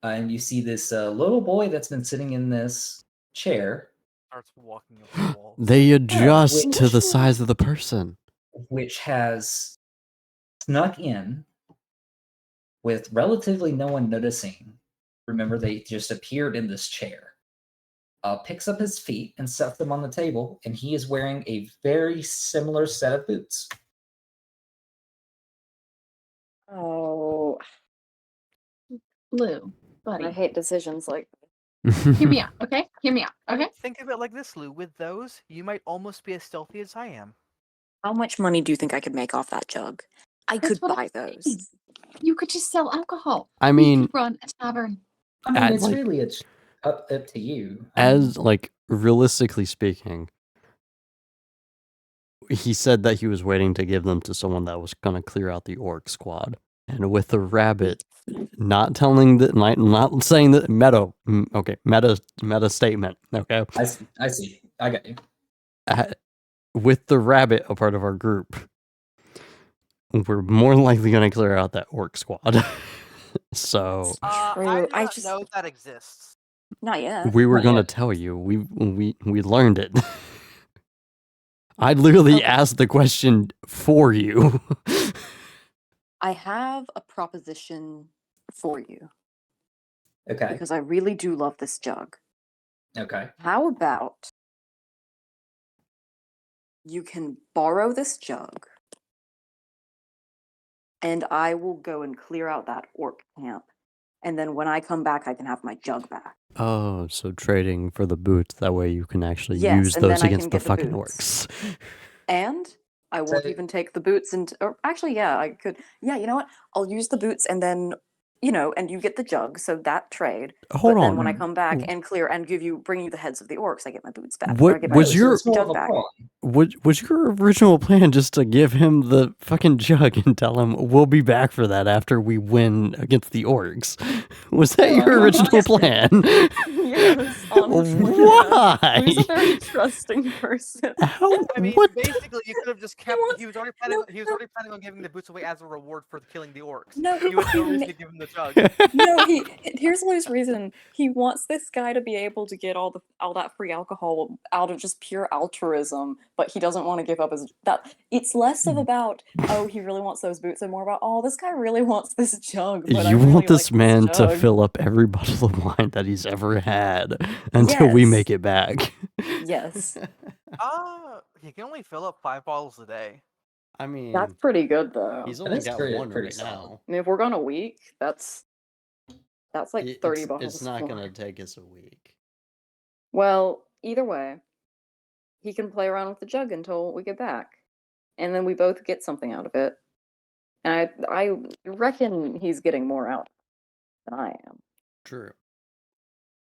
And you see this little boy that's been sitting in this chair, Starts walking up the wall. They adjust which- to the size of the person. which has snuck in with relatively no one noticing. Remember, they just appeared in this chair. Picks up his feet and sets them on the table, and he is wearing a very similar set of boots. Oh, Lou, buddy. I hate decisions like Hear me out, okay? Hear me out, okay? Think of it like this, Lou. With those, you might almost be as stealthy as I am. how much money do you think I could make off that jug? I That's could what buy I'm saying. those. You could just sell alcohol. I You mean, could run a tavern. I mean, At, it's like- really up to you. as, like, realistically speaking, he said that he was waiting to give them to someone that was going to clear out the orc squad. And with the rabbit not telling the... not saying that... meta statement, okay? I see. I got you. With the rabbit a part of our group, we're more likely going to clear out that orc squad. So I True, do I not just- know that exists. Not yet. we were Not going to yet. tell you. We learned it. I literally Okay. asked the question for you. I have a proposition for you Okay. because I really do love this jug. Okay. How about you can borrow this jug and I will go and clear out that orc camp. And then when I come back, I can have my jug back. Oh, so trading for the boots. That way you can actually Yes, use and those then I can against the get the fucking boots. orcs. And I won't So- even take the boots and or actually, yeah, I could. Yeah, you know what? I'll use the boots and then, and you get the jug. So that trade. Hold but then on. when I come back W- and clear and bring you the heads of the orcs, I get my boots back. What or I get my was So your- it's more of jug a back? pawn. Was your original plan just to give him the fucking jug and tell him we'll be back for that after we win against the orcs? Was that No, your I'm original not- plan? Yes, honestly. Why? He's a very trusting person. How? I mean, what? basically, you could have just kept. wants- He was already planning. no, He was no. already planning on giving the boots away as a reward for killing the orcs. No, You had no he reason ma- to give him the jug. No, here's Lou's reason. He wants this guy to be able to get all that free alcohol out of just pure altruism, but he doesn't want to give up his that. It's less of about he really wants those boots, and more about this guy really wants this jug. But I You really want this like man to jug. fill up every bottle of wine that he's ever had until we Yes. make it back. Yes, He can only fill up 5 bottles a day. I mean, that's pretty good though. he's That only is got pretty- one pretty right solid. now. I mean, if we're gone a week, that's like It- 30 it's, bottles. It's not more. gonna take us a week. Well, either way, he can play around with the jug until we get back, and then we both get something out of it. And I reckon he's getting more out than I am. True.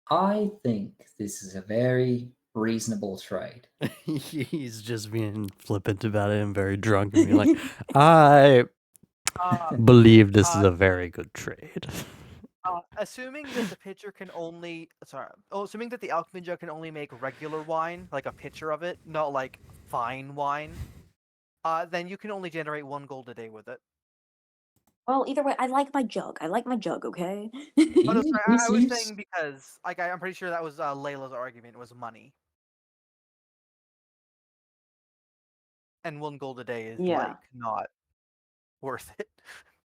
I think this is a very reasonable trade. He's just being flippant about it and very drunk and being like, I Uh, believe this is a very good trade. assuming that the pitcher can only, assuming that the alchemy jug can only make regular wine, like a pitcher of it, not like fine wine, then you can only generate 1 gold a day with it. Well, either way, I like my jug. Okay? Oh, no, sorry, I was Seems- saying because, like, I'm pretty sure that was Layla's argument, was money. And 1 gold a day is, Yeah. like, not worth it.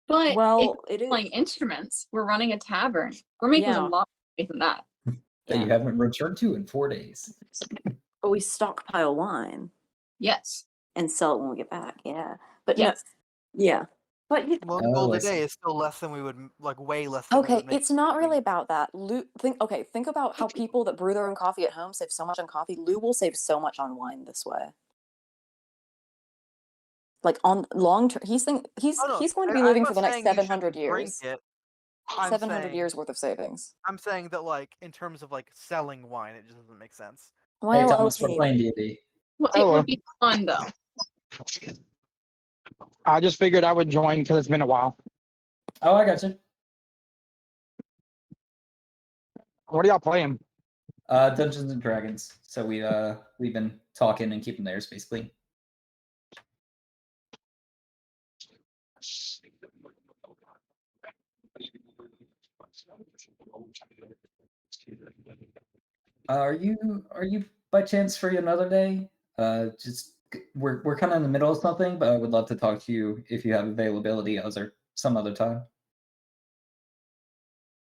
But Well, if it is. we're playing instruments, we're running a tavern. We're making Yeah. a lot more money than that. That you Yeah. haven't returned to in 4 days. But we stockpile wine Yes. and sell it when we get back. Yeah. But Yes. yeah. But 1 Oh, gold I a day see. is still less than we would, like, way less than we okay, would make it's not between- really about that. Think about how people that brew their own coffee at home save so much on coffee. Lou will save so much on wine this way. Like on long term, he's Oh, no, going to be I'm living not for the next saying you 700 shouldn't drink years. it. I'm 700 saying- years worth of savings. I'm saying that, like, in terms of like selling wine, it just doesn't make sense. Hey, Well, Thomas, we're okay. playing D&D. Well, it Hello. would be fun though. I just figured I would join because it's been a while. Oh, I got you. What are y'all playing? Dungeons and Dragons. So we've been talking and keeping theirs basically. Are you by chance free another day? Just we're kind of in the middle of something, but I would love to talk to you if you have availability some other time.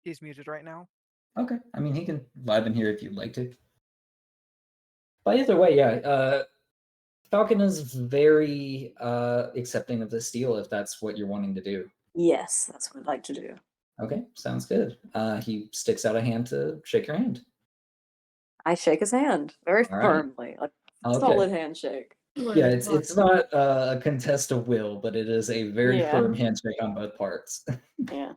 He's muted right now. Okay. I mean, he can vibe in here if you'd like to. But either way, yeah. Falcon is very accepting of this deal if that's what you're wanting to do. Yes, that's what I'd like to do. Okay, sounds good. He sticks out a hand to shake your hand. I shake his hand very All right. firmly, a solid handshake. Yeah, it's not a contest of will, but it is a very Yeah. firm handshake on both parts. Yeah.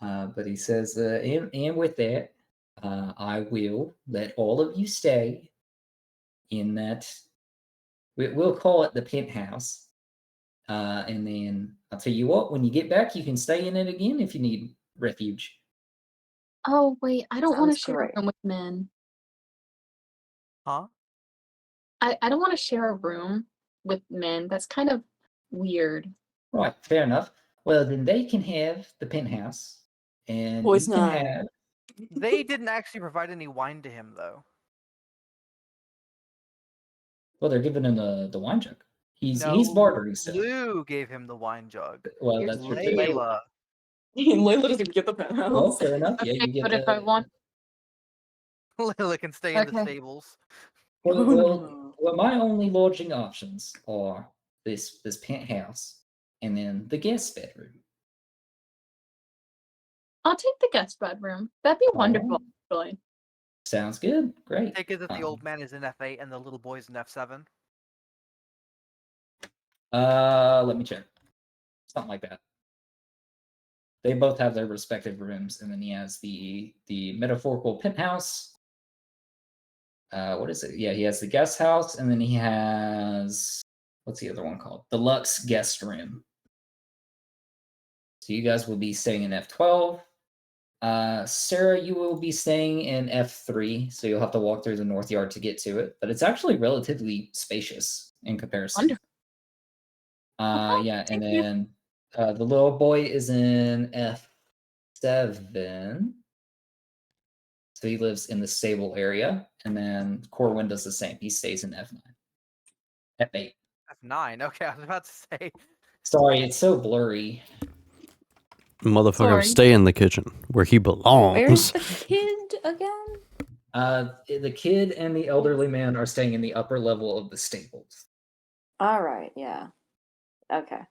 But he says, and with that, I will let all of you stay in that. We'll call it the penthouse. And then I'll tell you what, when you get back, you can stay in it again if you need refuge. Oh wait, I don't want to Sounds share great. a room with men. Huh? I don't want to share a room with men. That's kind of weird. Right, fair enough. Well, then they can have the penthouse, and Boys you can night. have. They didn't actually provide any wine to him, though. Well, they're giving him the wine jug. He's No, bartering still. Lou gave him the wine jug. Well, Here's that's true. too. Layla. Layla doesn't get the penthouse. Well, fair enough. Yeah, Okay, you get but the. if I want, Layla can stay in the Okay. stables. Well, Oh, well, no. well, my only lodging options are this penthouse and then the guest bedroom. I'll take the guest bedroom. That'd be wonderful, Alright. actually. Sounds good. Great. Take it that the Um, old man is in F8 and the little boy's in F7. Let me check. Something like that. They both have their respective rooms, and then he has the metaphorical penthouse. What is it? Yeah, he has the guest house, and then he has what's the other one called? The Lux guest room. So you guys will be staying in F12. Sarah, you will be staying in F3, so you'll have to walk through the north yard to get to it, but it's actually relatively spacious in comparison. Wonderful. Yeah, and thank you. then the little boy is in F7. So he lives in the stable area, and then Corwin does the same. He stays in F9. F8. F9. Okay, I was about to say. Sorry, it's so blurry. Motherfucker, Sorry. stay in the kitchen where he Where's belongs. the kid again? The kid and the elderly man are staying in the upper level of the stables. All right, yeah. Okay.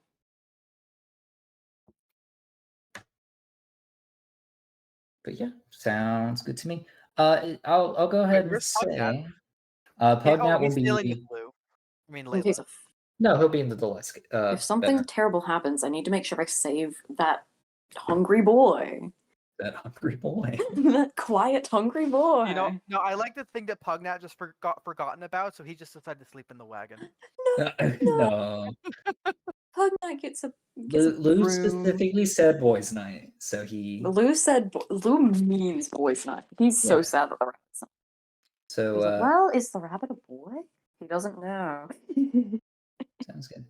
But yeah, sounds good to me. I'll go ahead and where's Pugnat? say, Yeah, Pugnat will he's dealing be with Lou. I mean, In case Layla. of, no, he'll be in the deluxe. if something terrible happens, I need to make sure I save that hungry boy. That hungry boy. That quiet, hungry boy. You know, no, I like to think that Pugnat just forgotten about, so he just decided to sleep in the wagon. No, Pugnat gets a Lou room. specifically said boys' night, so he. Lou said Lou means boys night. He's so Yeah. sad that the rabbit's not. So He's like, well, is the rabbit a boy? He doesn't know. sounds good.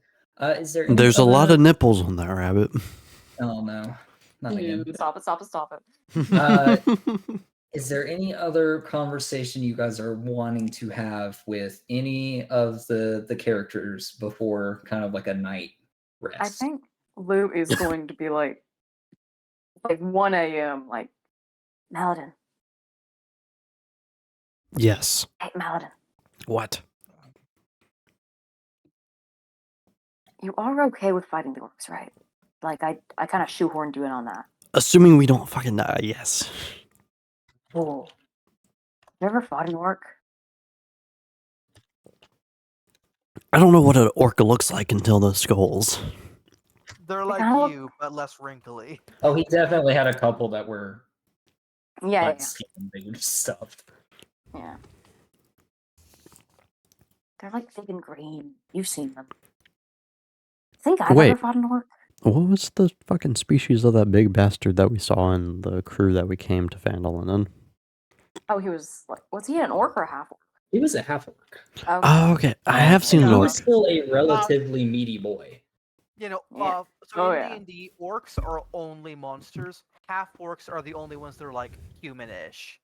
Is there? Any There's a lot other- of nipples on that rabbit. Oh no, not again. Dude, stop it. Is there any other conversation you guys are wanting to have with any of the characters before kind of like a night rest? I think Lou is going to be like 1 a.m. like, Maladin. Yes. Hey, Maladin. What? You are okay with fighting the orcs, right? Like, I kind of shoehorned you in on that. Assuming we don't fucking die, yes. Oh. You ever fought an orc? I don't know what an orc looks like until the skulls. They're like kinda look- you, but less wrinkly. Oh, he definitely had a couple that were Yeah, like skin and they were just stuffed. yeah. They're like big and green. You've seen them. Think I've Wait. ever fought an orc? What was the fucking species of that big bastard that we saw in the crew that we came to Phandalin in? Oh, he was like, was he an orc or a half orc? He was a half orc. Oh, okay. I have seen an He orc. was still a relatively meaty boy. You know, Yeah. so Oh, in yeah. D&D, orcs are only monsters. Half orcs are the only ones that are like human-ish.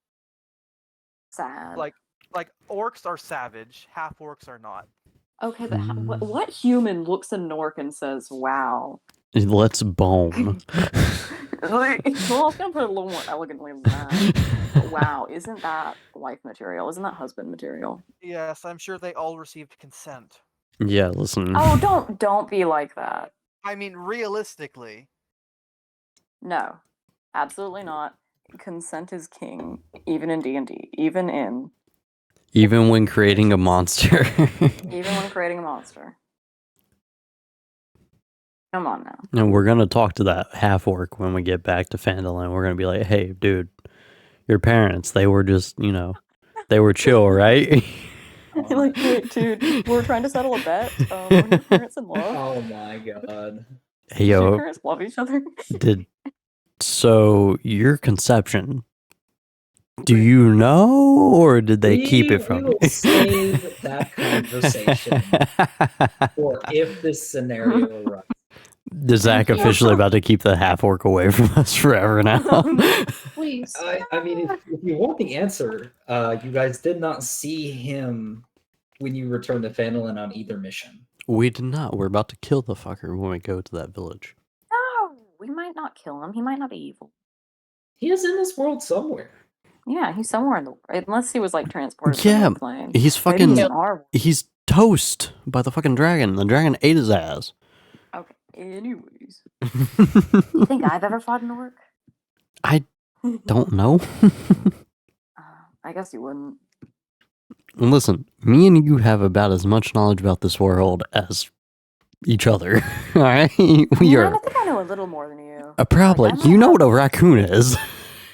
Sad. Like orcs are savage. Half orcs are not. Okay, but what human looks at an orc and says, "Wow"? Let's bone. Well, I was gonna put it a little more elegantly than that. But wow, isn't that wife material? Isn't that husband material? Yes, I'm sure they all received consent. Yeah, listen. Oh, don't be like that. I mean, realistically. No, absolutely not. Consent is king, even in D&D, even when creating a monster. when creating a monster. Come on now. And we're gonna talk to that half orc when we get back to Phandalin. We're gonna be like, "Hey, dude, your parents, they were just, they were chill, right?" Like, wait, dude, we're trying to settle a bet. Were your parents in love? Oh my god. Hey, Do your yo, parents love each other? so your conception, do you know, or did they keep it from We you? will save that conversation for if this scenario arises. Is Zach officially about to keep the half orc away from us forever now? Please. I mean, if you want the answer, you guys did not see him when you returned to Phandalin on either mission. We did not. We're about to kill the fucker when we go to that village. No, we might not kill him. He might not be evil. He is in this world somewhere. Yeah, he's somewhere in the unless he was like transported Yeah, from the plane. He's Maybe fucking. he's in our world. He's toast by the fucking dragon. The dragon ate his ass. Okay. Anyways, you think I've ever fought an orc? I don't know. I guess you wouldn't. Listen, me and you have about as much knowledge about this world as each other. All right, we Man, I are think I know a little more than you. probably. Like, I You know might what a raccoon is.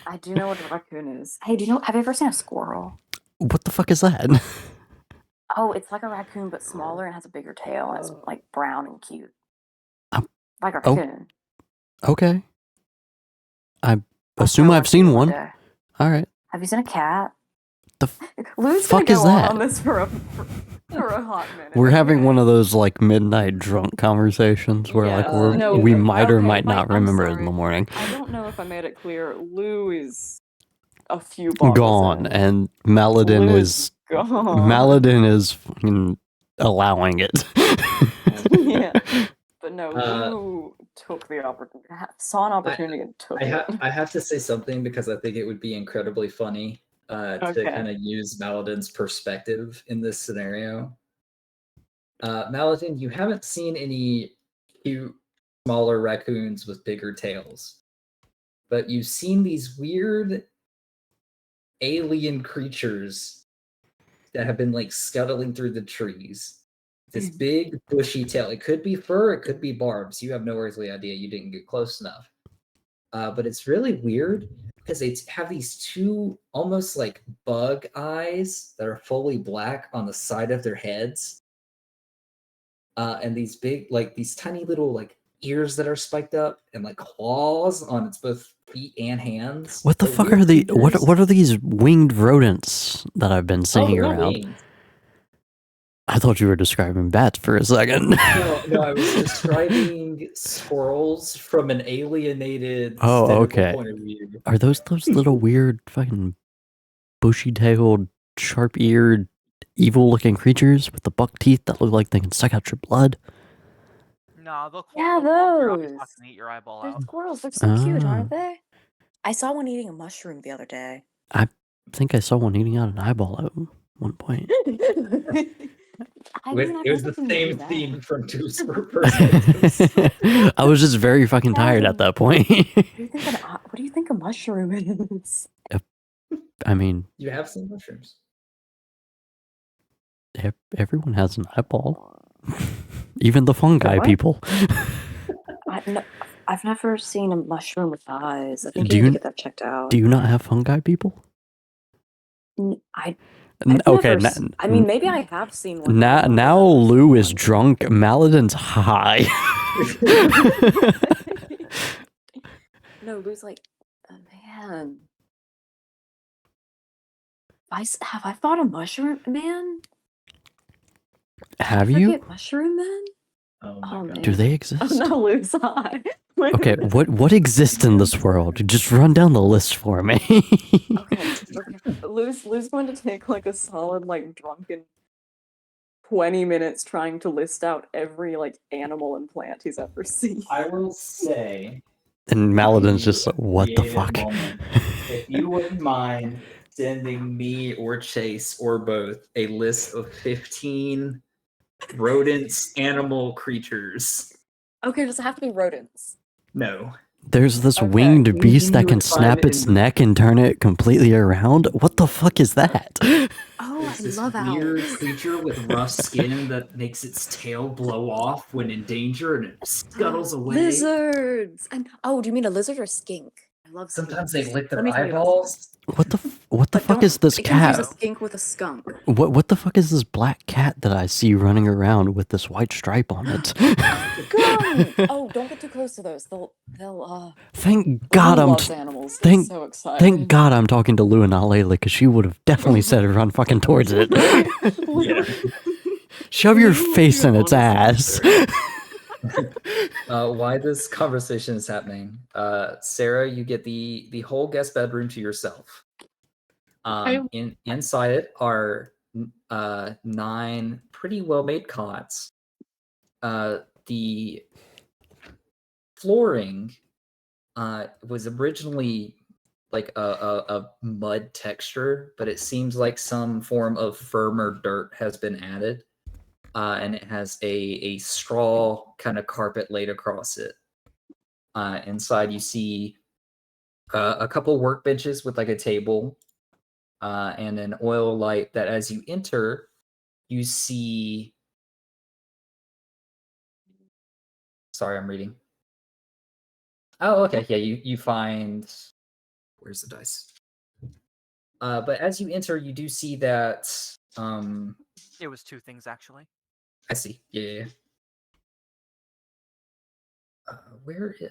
I do know what a raccoon is. Hey, have you ever seen a squirrel? What the fuck is that? Oh, it's like a raccoon but smaller and has a bigger tail and it's like brown and cute. Um, Like a oh. raccoon. Okay, I I'll assume show I've it to seen you one. day. All right. Have you seen a cat? The Lou's fuck gonna is go that? on this for a hot minute. We're having okay? one of those like midnight drunk conversations where like Yeah, no, we might or okay, might not I'm remember it in sorry. the morning. I don't know if I made it clear. Lou is a few bottles Gone, in. and Maladin Lou is gone. Maladin is fucking allowing it. Yeah. But no, Uh, Lou took the opportunity, saw an opportunity and took it. I have to say something because I think it would be incredibly funny to Okay. kind of use Maladin's perspective in this scenario. Maladin, you haven't seen any cute, smaller raccoons with bigger tails, but you've seen these weird alien creatures that have been like scuttling through the trees. This big bushy tail. It could be fur, it could be barbs. You have no earthly idea. You didn't get close enough. But it's really weird because they have these two almost like bug eyes that are fully black on the side of their heads. And these big, like these tiny little like ears that are spiked up and like claws on its both feet and hands. What the They're fuck weird are the creatures. what are these winged rodents that I've been Oh, seeing they're not around? winged. I thought you were describing bats for a second. No, I was describing squirrels from an alienated Oh, cynical okay. point of view. Are those little weird fucking bushy-tailed, sharp-eared, evil-looking creatures with the buck teeth that look like they can suck out your blood? Nah, they'll Yeah, claw through your those. fucking eat your eyeball They're out. squirrels. They're so cute, Ah. aren't they? I saw one eating a mushroom the other day. I think I saw one eating out an eyeball at one point. I It mean, I've was the never seen them do same that. theme from two perspectives. I was just very fucking tired at that point. What do you think a mushroom is? I mean, You have some mushrooms. everyone has an eyeball. Even the fungi What? people. No, I've never seen a mushroom with eyes. I think Do you need you- to get that checked out. Do you not have fungi people? I've Okay, never. I mean, maybe I have seen one. now before, but now I've never seen Lou is one. drunk. Maladin's high. No, Lou's like, oh, man. Have I fought a mushroom man? Have Did I you? forget mushroom man? Oh Oh, my god. Do man. they Oh exist? no, Lou's high. Okay, what exists in this world? Just run down the list for me. Okay. Lou's going to take like a solid like drunken 20 minutes trying to list out every like animal and plant he's ever seen. I will say, And Maladin's just like, what the creative fuck? moment, if you wouldn't mind sending me or Chase or both a list of 15 rodents, animal creatures. Okay, does it have to be rodents? No. There's this Okay. winged Anything beast you that would can find snap in its the- neck and turn it completely around. What the fuck is that? Oh, It's I this love weird owls. creature with rough skin that makes its tail blow off when in danger and it scuttles away. Lizards! And oh, do you mean a lizard or a skink? I love skinks. Sometimes they lick Let their me tell you about eyeballs. What the But fuck don't is this confuse cat? a skink with a skunk. What the fuck is this black cat that I see running around with this white stripe on it? Skunk! Oh, don't get too close to those. They'll Thank God Lou I'm loves animals. He's so excited. thank God I'm talking to Lou and not Layla, because she would have definitely said run fucking towards it. Yeah. Shove your Lou, face you in its ass. Why this conversation is happening? Sarah, you get the whole guest bedroom to yourself. Inside it are 9 pretty well made cots. The flooring was originally like a mud texture, but it seems like some form of firmer dirt has been added. And it has a straw kind of carpet laid across it. Inside you see a couple workbenches with like a table and an oil light that as you enter, you see... Sorry, I'm reading. Oh, okay. Yeah, you find... Where's the dice? But as you enter, you do see that... It was 2 things actually. I see. Yeah.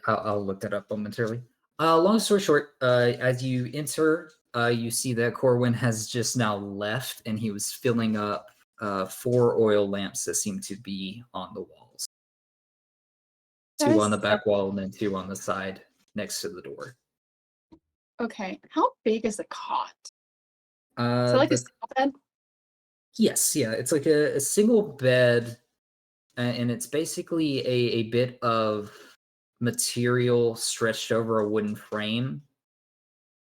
I'll look that up momentarily. Long story short, as you enter, you see that Corwin has just now left, and he was filling up 4 oil lamps that seem to be on the walls. 2 on the back wall, and then 2 on the side next to the door. Okay, how big is a cot? Is it like a single bed? Yes, yeah, it's like a single bed, and it's basically a bit of material stretched over a wooden frame.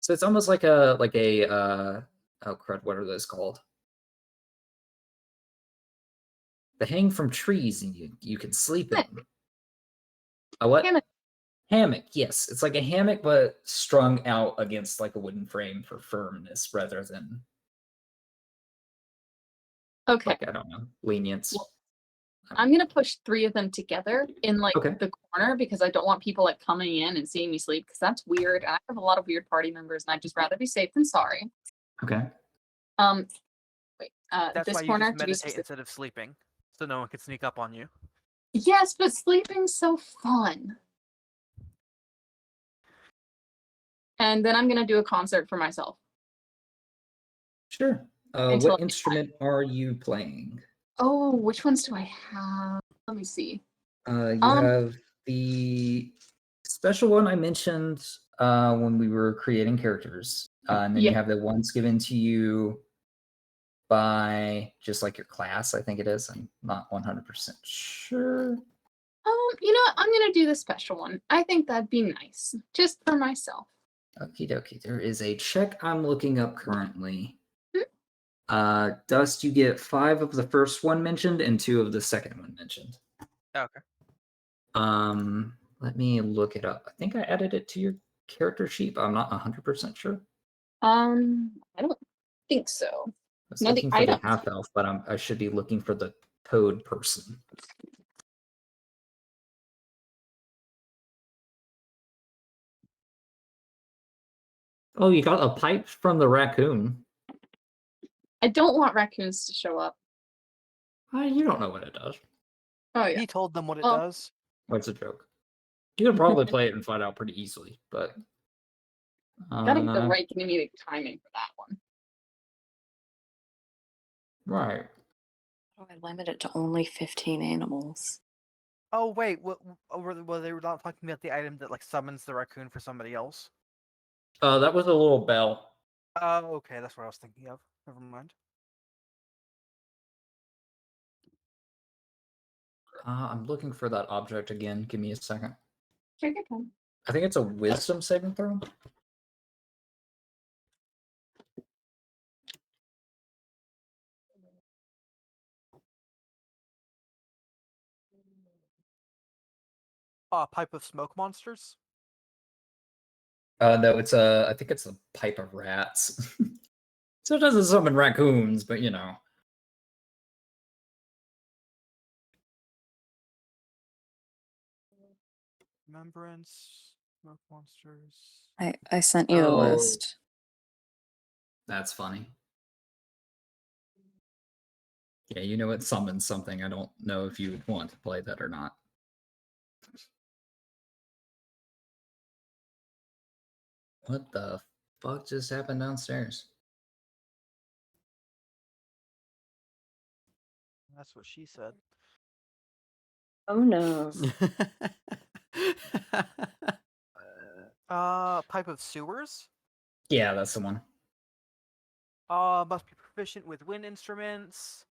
So it's almost like a oh crud, what are those called? They hang from trees and you can sleep in them. A what? Hammock. Hammock, yes. It's like a hammock but strung out against like a wooden frame for firmness rather than Okay, like, I don't know, lenience. Well, I'm gonna push 3 of them together in like Okay. the corner because I don't want people like coming in and seeing me sleep because that's weird. And I have a lot of weird party members and I'd just rather be safe than sorry. Okay. Wait, That's this why you corner just to be meditate specific. instead of sleeping, so no one can sneak up on you. Yes, but sleeping's so fun. And then I'm gonna do a concert for myself. Sure. Until What it's instrument are you playing? Oh, which ones do I have? Let me see. You have the special one I mentioned when we were creating characters. And then Yeah. you have the ones given to you by just like your class, I think it is. I'm not 100% sure. You know what? I'm gonna do the special one. I think that'd be nice. Just for myself. Okie dokie. There is a check I'm looking up currently. Hmm. Dust, you get 5 of the first one mentioned and 2 of the second one mentioned. Okay. Let me look it up. I think I added it to your character sheet, but I'm not 100% sure. I don't think so. I was No, the looking for the items. half elf, but I should be looking for the toad person. Oh, you got a pipe from the raccoon. I don't want raccoons to show up. You don't know what it does. Oh yeah. He told them what it Well- does. What's a joke? You can probably play it and find out pretty easily, but Gotta get the right comedic timing for that one. right. How do I limit it to only 15 animals? Oh wait, were they not talking about the item that like summons the raccoon for somebody else? That was a little bell. Oh, okay, that's what I was thinking of. Never mind. I'm looking for that object again. Give me a second. Take your time. I think it's a wisdom saving throw. Pipe of smoke monsters. No, it's I think it's a pipe of rats. So it doesn't summon raccoons, but you know. Remembrance. Smoke monsters. I sent you the Oh. list. That's funny. Yeah, you know it summons something. I don't know if you would want to play that or not. What the fuck just happened downstairs? That's what she said. Oh no. Pipe of sewers. Yeah, that's the one. Must be proficient with wind instruments.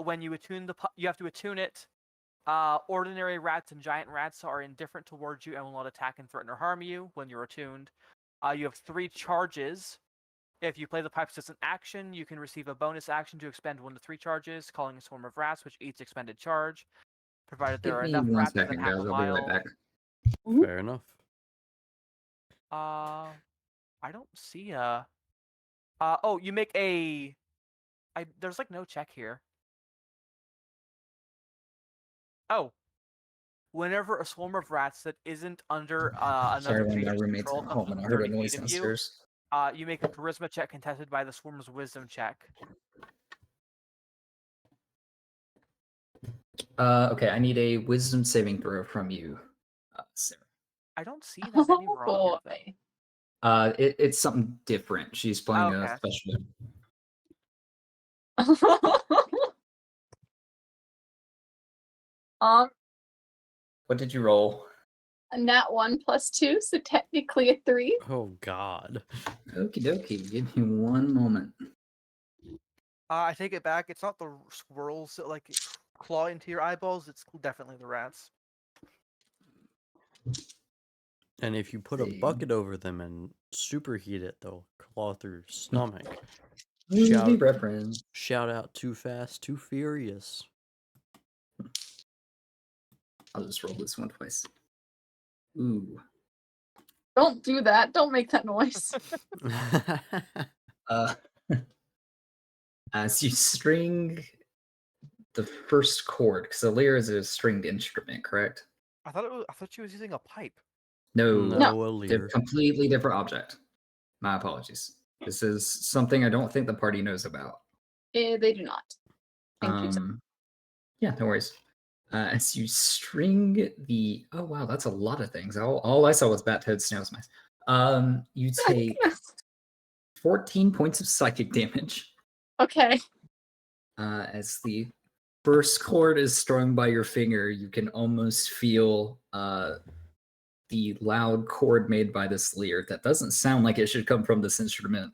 When you attune you have to attune it. Ordinary rats and giant rats are indifferent towards you and will not attack and threaten or harm you when you're attuned. You have 3 charges. If you play the pipes as an action, you can receive a bonus action to expend 1 to 3 charges, calling a swarm of rats, which eats expended charge, provided there Give are me enough 1 rats within second, half guys. a I'll be mile. right back. Fair enough. I don't see a. Oh, you make a. There's like no check here. Oh. Whenever a swarm of rats that isn't under Sorry, another one of my creature's roommates control got comes home and I within heard a 30 noise feet of you, downstairs. you make a charisma check contested by the swarm's wisdom check. Okay, I need a wisdom saving throw from you, Sarah. I don't see that anywhere on here, boy. though. It's something different. She's playing Okay. a special. What did you roll? A nat 1 plus 2, so technically a 3. Oh God. Okie dokie. Give me 1 moment. I take it back. It's not the squirrels that like claw into your eyeballs. It's definitely the rats. And if you put a See. bucket over them and superheat it, they'll claw through your stomach. Movie reference. Shout out Too Fast, Too Furious. I'll just roll this one twice. Ooh. Don't do that. Don't make that noise. Uh, as you string the first chord, because the lyre is a stringed instrument, correct? I thought she was using a pipe. No, No, a they're leer. completely different object. My apologies. This is something I don't think the party knows about. They do not. Thank you. sir. Yeah, no worries. As you string the oh wow, that's a lot of things. All I saw was bat, toad, snails, mice. You take 14 points of psychic damage. Okay. As the first chord is strung by your finger, you can almost feel the loud chord made by this lyre that doesn't sound like it should come from this instrument.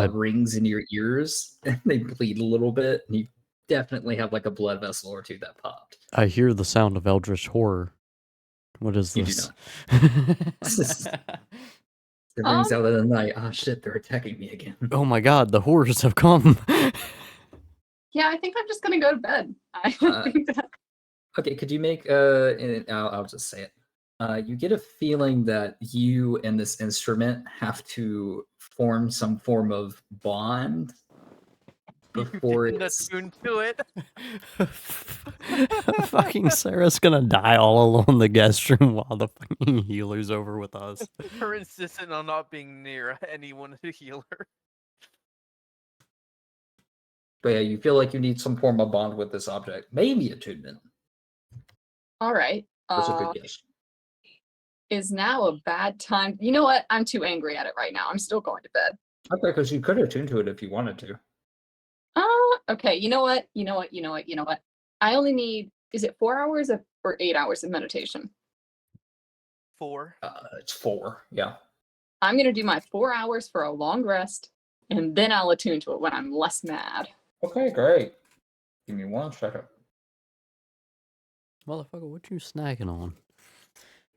Rings in your ears, and they bleed a little bit, and you definitely have like a blood vessel or two that popped. I hear the sound of eldritch horror. What is You do this? It rings out of the night. Oh shit, they're attacking me again. Oh my God, the horrors have come. Yeah, I think I'm just gonna go to bed. I think that. Okay, could you make I'll just say it. You get a feeling that you and this instrument have to form some form of bond before You didn't it's attune to it. Fucking Sarah's gonna die all alone in the guest room while the fucking healer's over with us. Her insistent on not being near anyone to heal her. But yeah, you feel like you need some form of bond with this object. Maybe attunement. All right. That's a good guess. Is now a bad time? You know what? I'm too angry at it right now. I'm still going to bed. Okay, because you could attune to it if you wanted to. Okay. You know what? I only need, is it 4 hours or 8 hours of meditation? 4. It's 4, yeah. I'm going to do my 4 hours for a long rest, and then I'll attune to it when I'm less mad. Okay, great. Give me 1 second. Motherfucker, what you snacking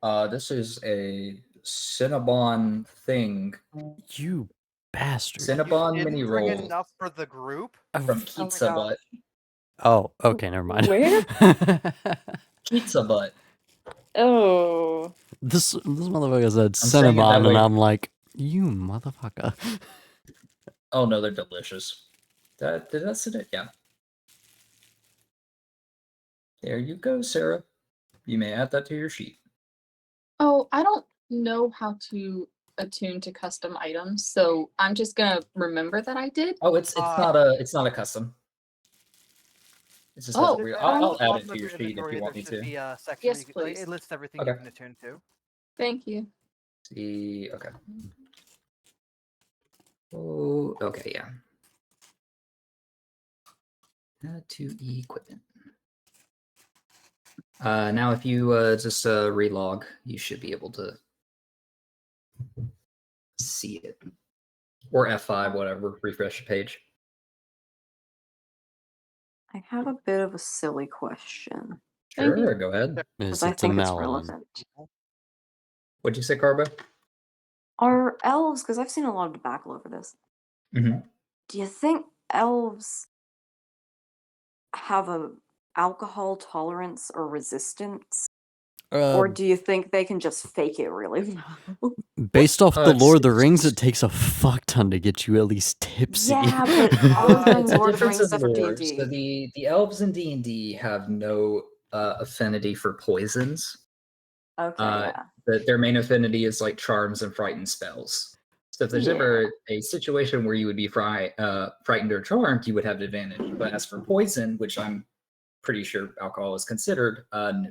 on? This is a Cinnabon thing. You bastard. Cinnabon Didn't mini bring roll enough for the group. from Oh Pizza my Butt. Oh, okay, never mind. Where? Pizza Butt. Oh. This motherfucker said saying it that Cinnabon, way. and I'm like, you motherfucker. Oh no, they're delicious. Did that sit it? Yeah. There you go, Sarah. You may add that to your sheet. Oh, I don't know how to attune to custom items, so I'm just going to remember that I did. Oh, it's not a custom. It's just Oh, has a weird. At I'll the add bottom it to of your sheet if inventory, you want me there should to. be a section Yes, where you can, please. it lists everything Okay. you can attune to. Thank you. See, okay. Oh, okay, yeah. Add to equipment. Now if you just relog, you should be able to see it. Or F5, whatever, refresh the page. I have a bit of a silly question. Thank you. Sure, go ahead. Because Is I it think it's Melon? relevant. What'd you say, Carbo? Are elves, because I've seen a lot of debacle over this, Mm-hmm. do you think elves have a alcohol tolerance or resistance? Or do you think they can just fake it really well? Based off the it's- Lord of the Rings, it takes a fuck ton to get you at least tipsy. Yeah, but I was doing It's a Lord of the difference Rings in stuff for lore. D&D. So the elves in D&D have no affinity for poisons. Okay, yeah. Their main affinity is like charms and frightened spells. So if there's ever a situation where you would be frightened or charmed, you would have advantage. But as for poison, which I'm pretty sure alcohol is considered, no.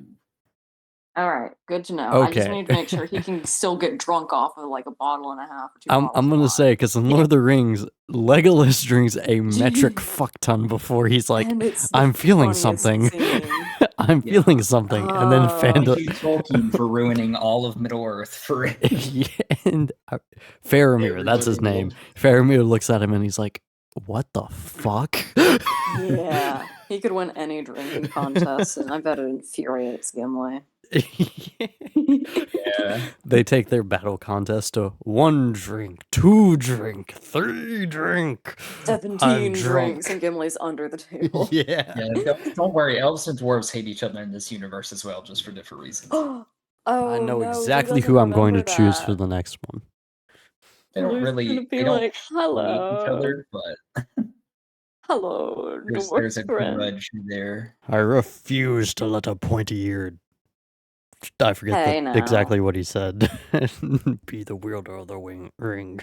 All right, good to know. I just Okay. need to make sure he can still get drunk off of like a bottle and a half or 2 I'm bottles of gonna wine. say, because in Lord of the Rings, Legolas drinks a metric fuck ton before he's like, And it's the I'm feeling funniest something. scene. I'm Yeah. feeling something. And then Thank Fandor. you, Tolkien, for ruining all of Middle Earth for Yeah, and Faramir, that's his Everybody name. will. Faramir looks at him and he's like, what the fuck? Yeah, he could win any drinking contest, and I bet it infuriates Gimli. Yeah. They take their battle contest to 1 drink, 2 drink, 3 drink. 17 I'm drinks, drunk. and Gimli's under the table. Yeah. Yeah, don't worry. Elves and dwarves hate each other in this universe as well, just for different reasons. Oh, I know no, exactly doesn't who I'm going to remember choose for that? the next one. They don't Lou's really. gonna be They don't like, hate each hello, other, but hello, there's a dwarf friend. grudge there. I refuse to let a pointy-eared. I forget Hey, now. exactly what he said. Be the wielder of the ring.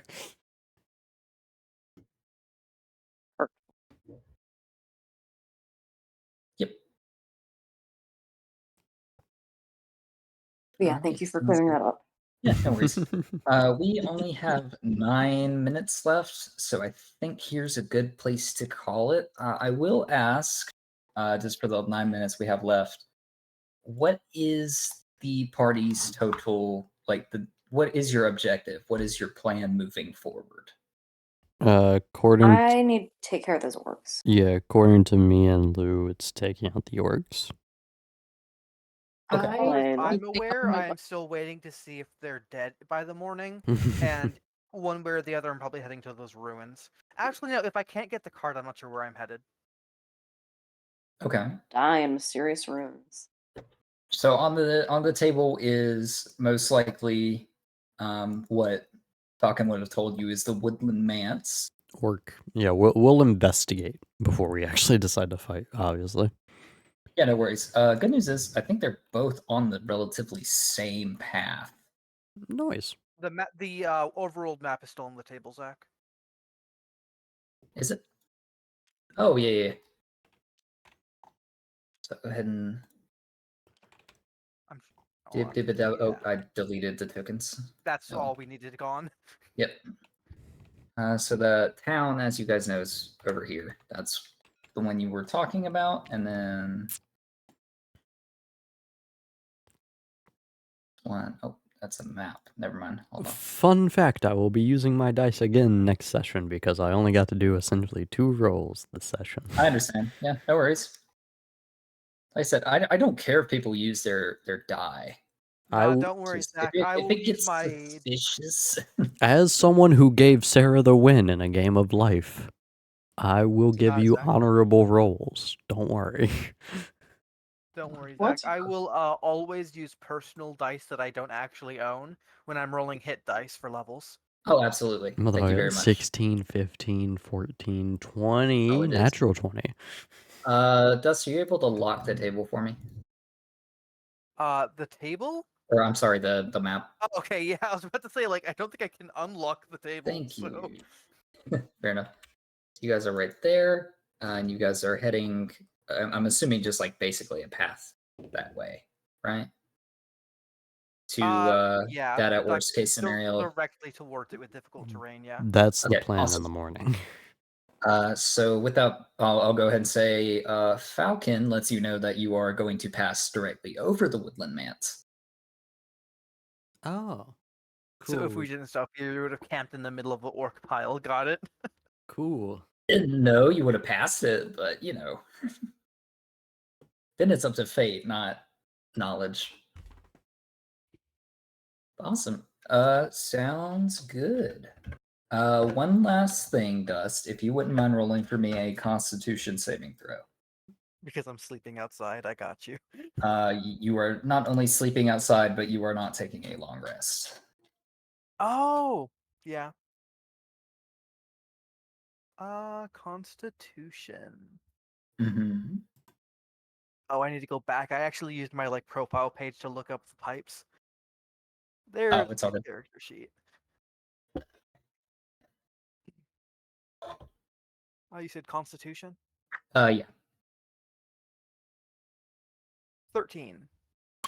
Yep. Yeah, Alright, thank you for sounds clearing good. that up. Yeah, no worries. We only have 9 minutes left, so I think here's a good place to call it. I will ask, just for the 9 minutes we have left, what is the party's total, what is your objective? What is your plan moving forward? According I need to take care of those orcs. according to me and Lou, it's taking out the orcs. Okay. As far as I I'm think aware, my I'm still waiting to see if they're dead by the morning, and one way or the other, I'm probably heading to those ruins. Actually, no. If I can't get the card, I'm not sure where I'm headed. Okay. Die in mysterious ruins. So on the table is most likely what Falcon would have told you is the Woodland Manse. Orc. Yeah, we'll investigate before we actually decide to fight, obviously. Yeah, no worries. Good news is I think they're both on the relatively same path. Noise. The overworld map is still on the table, Zach. Is it? Oh, yeah. So go ahead and I'm. I deleted the tokens. That's Oh. all we needed gone. Yep. So the town, as you guys know, is over here. That's the one you were talking about, and then one. Oh, that's a map. Never mind. Hold on. Fun fact, I will be using my dice again next session because I only got to do essentially 2 rolls this session. I understand. Yeah, no worries. Like I said, I don't care if people use their die. Don't worry, Just, Zach. if I it will use gets my. suspicious. As someone who gave Sarah the win in a game of life, I will give you Zach. honorable rolls. Don't worry. Don't worry, What? Zach. I will always use personal dice that I don't actually own when I'm rolling hit dice for levels. Oh, absolutely. Thank you very much. 16, 15, 14, 20, Oh, it is. natural 20. Dust, are you able to lock the table for me? The table? Or I'm sorry, the map. Oh, okay, yeah, I was about to say, like, I don't think I can unlock the table. Thank so- you. Fair enough. You guys are right there, and you guys are heading. I'm assuming just like basically a path that way, right? To yeah, that at like, worst case scenario. directly towards it with difficult terrain, yeah. That's the Okay, plan awesome. in the morning. So with that, I'll go ahead and say Falcon lets you know that you are going to pass directly over the woodland manse. Oh, cool. So if we didn't stop here, we would have camped in the middle of the orc pile. Got it? Cool. Didn't know you would have passed it, but you know. Then it's up to fate, not knowledge. Awesome. Sounds good. One last thing, Dust. If you wouldn't mind rolling for me a Constitution saving throw. Because I'm sleeping outside, I got you. You are not only sleeping outside, but you are not taking a long rest. Oh, yeah. Constitution. Mm-hmm. Oh, I need to go back. I actually used my profile page to look up the types. There's It's all the good. character sheet. Oh, you said Constitution? Yeah. 13.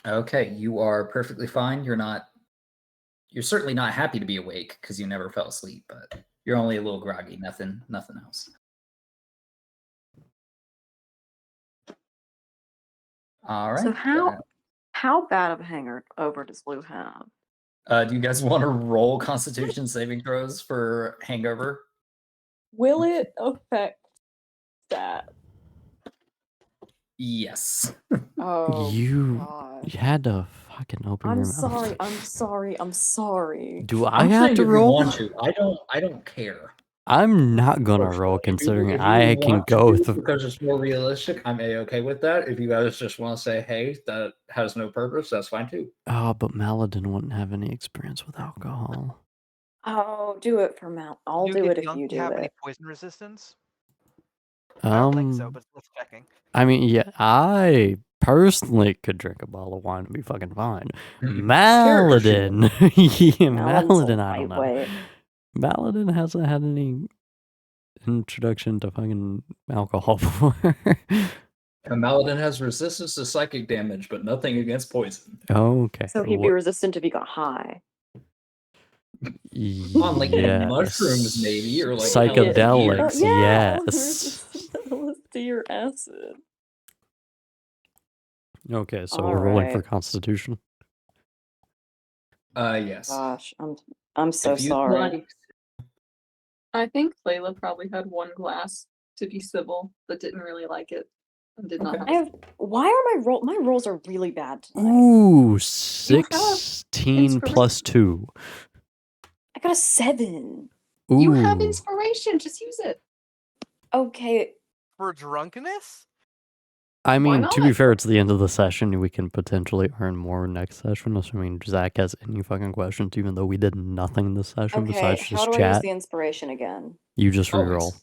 Okay, you are perfectly fine. You're certainly not happy to be awake because you never fell asleep, but you're only a little groggy. Nothing else. All right. So how bad of a hangover does Lou have? Do you guys want to roll Constitution saving throws for hangover? Will it affect that? Yes. Oh, You gosh. had to fucking open your mouth. I'm sorry. Do I I'm have saying to if you roll? want to. I don't care. I'm not gonna roll If you considering I can want to go do it through. because it's more realistic, I'm a-okay with that. If you guys just want to say, hey, that has no purpose, that's fine too. Oh, but Maladin wouldn't have any experience with alcohol. Oh, do it for Mal. I'll do it if you do have any it. poison resistance? I don't think so, Um, but let's checking. I mean, yeah, I personally could drink a bottle of wine and be fucking fine. Maladin, yeah, Maladin's a Maladin, I don't know. lightweight. Maladin hasn't had any introduction to fucking alcohol before. Maladin has resistance to psychic damage, but nothing against poison. Okay. So he'd be resistant if he got high. On like mushrooms, maybe, or like psychedelics. Yeah, Yes. LSD or acid. Okay, so we're rolling for Alright. Constitution. Yes. Gosh, I'm so If you'd sorry. like- I think Layla probably had one glass to be civil, but didn't really like it and did not Okay. have. Why are my rolls are really bad tonight? Ooh, 16 plus 2. I got a 7. Ooh. You have inspiration. Just use it. Okay, For drunkenness? I mean, to be not? fair, it's the end of the session. We can potentially earn more next session, assuming Zach has any fucking questions, even though we did nothing this session Okay, besides how just do I use chat. the inspiration again? You just reroll. Always.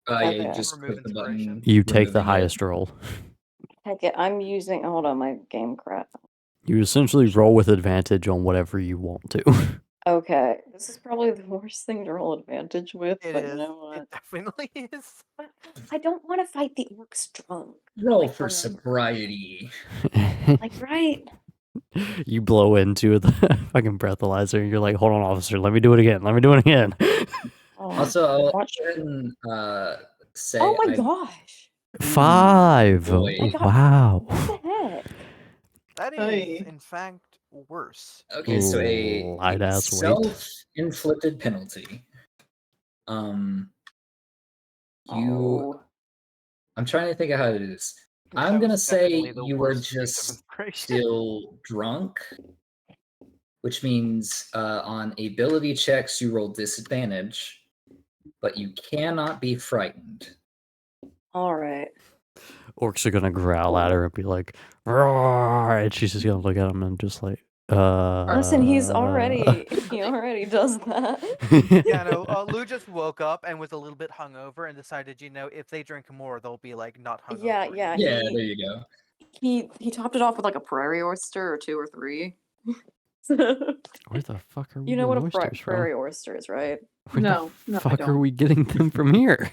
Yeah, Okay. you just Remove click the inspiration. button. You take the removing it. highest roll. Heck it, I'm using. Hold on, my game crap. You essentially roll with advantage on whatever you want to. Okay, this is probably the worst thing to roll advantage with, It but is. you know what? It definitely is. I don't want to fight the orcs drunk. Roll Like, for hungover. sobriety. Like, right? You blow into the fucking breathalyzer and you're like, hold on, officer, let me do it again. Let me do it again. Also, I'll watch. go ahead and say Oh my I- gosh! 5. boy. I got- Wow. What the heck? That is, Hey. in fact, worse. Okay, so Ooh, light a ass weight. self-inflicted penalty. Oh. I'm trying to think of how to do this. That I'm gonna was say definitely the you were worst use of just inspiration. still drunk, which means on ability checks you roll disadvantage, but you cannot be frightened. All right. Orcs are gonna growl at her and be like, roar, and she's just gonna look at him and just like, Listen, he already does that. Yeah, no, Lou just woke up and was a little bit hungover and decided, if they drink more, they'll be like not hungover. Yeah. anymore. Yeah, there you go. He topped it off with like a prairie oyster or 2 or 3. Where the fuck are we You know getting what a oysters from? prairie oyster is, right? Where No, the no, I fuck are don't. we getting them from here?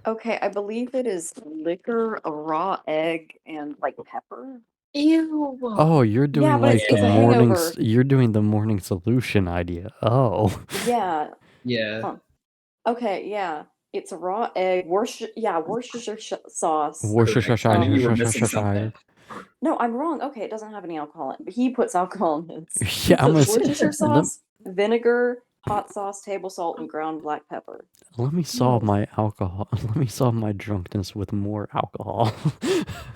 Okay, I believe it is liquor, a raw egg, and like pepper. Ew. Oh, you're doing Yeah, but like it's the a morning. hangover. You're doing the morning solution idea. Oh. Yeah. Yeah. Huh. Okay, yeah. It's a raw egg, Worcestershire sauce. Perfect. I knew you were missing Worcestershire. something. No, I'm wrong. Okay, it doesn't have any alcohol in it, but he puts alcohol in his. Yeah, I'm gonna Puts Worcestershire say, let, sauce, vinegar, hot sauce, table salt, and ground black pepper. let me solve my alcohol. Let me solve my drunkenness with more alcohol.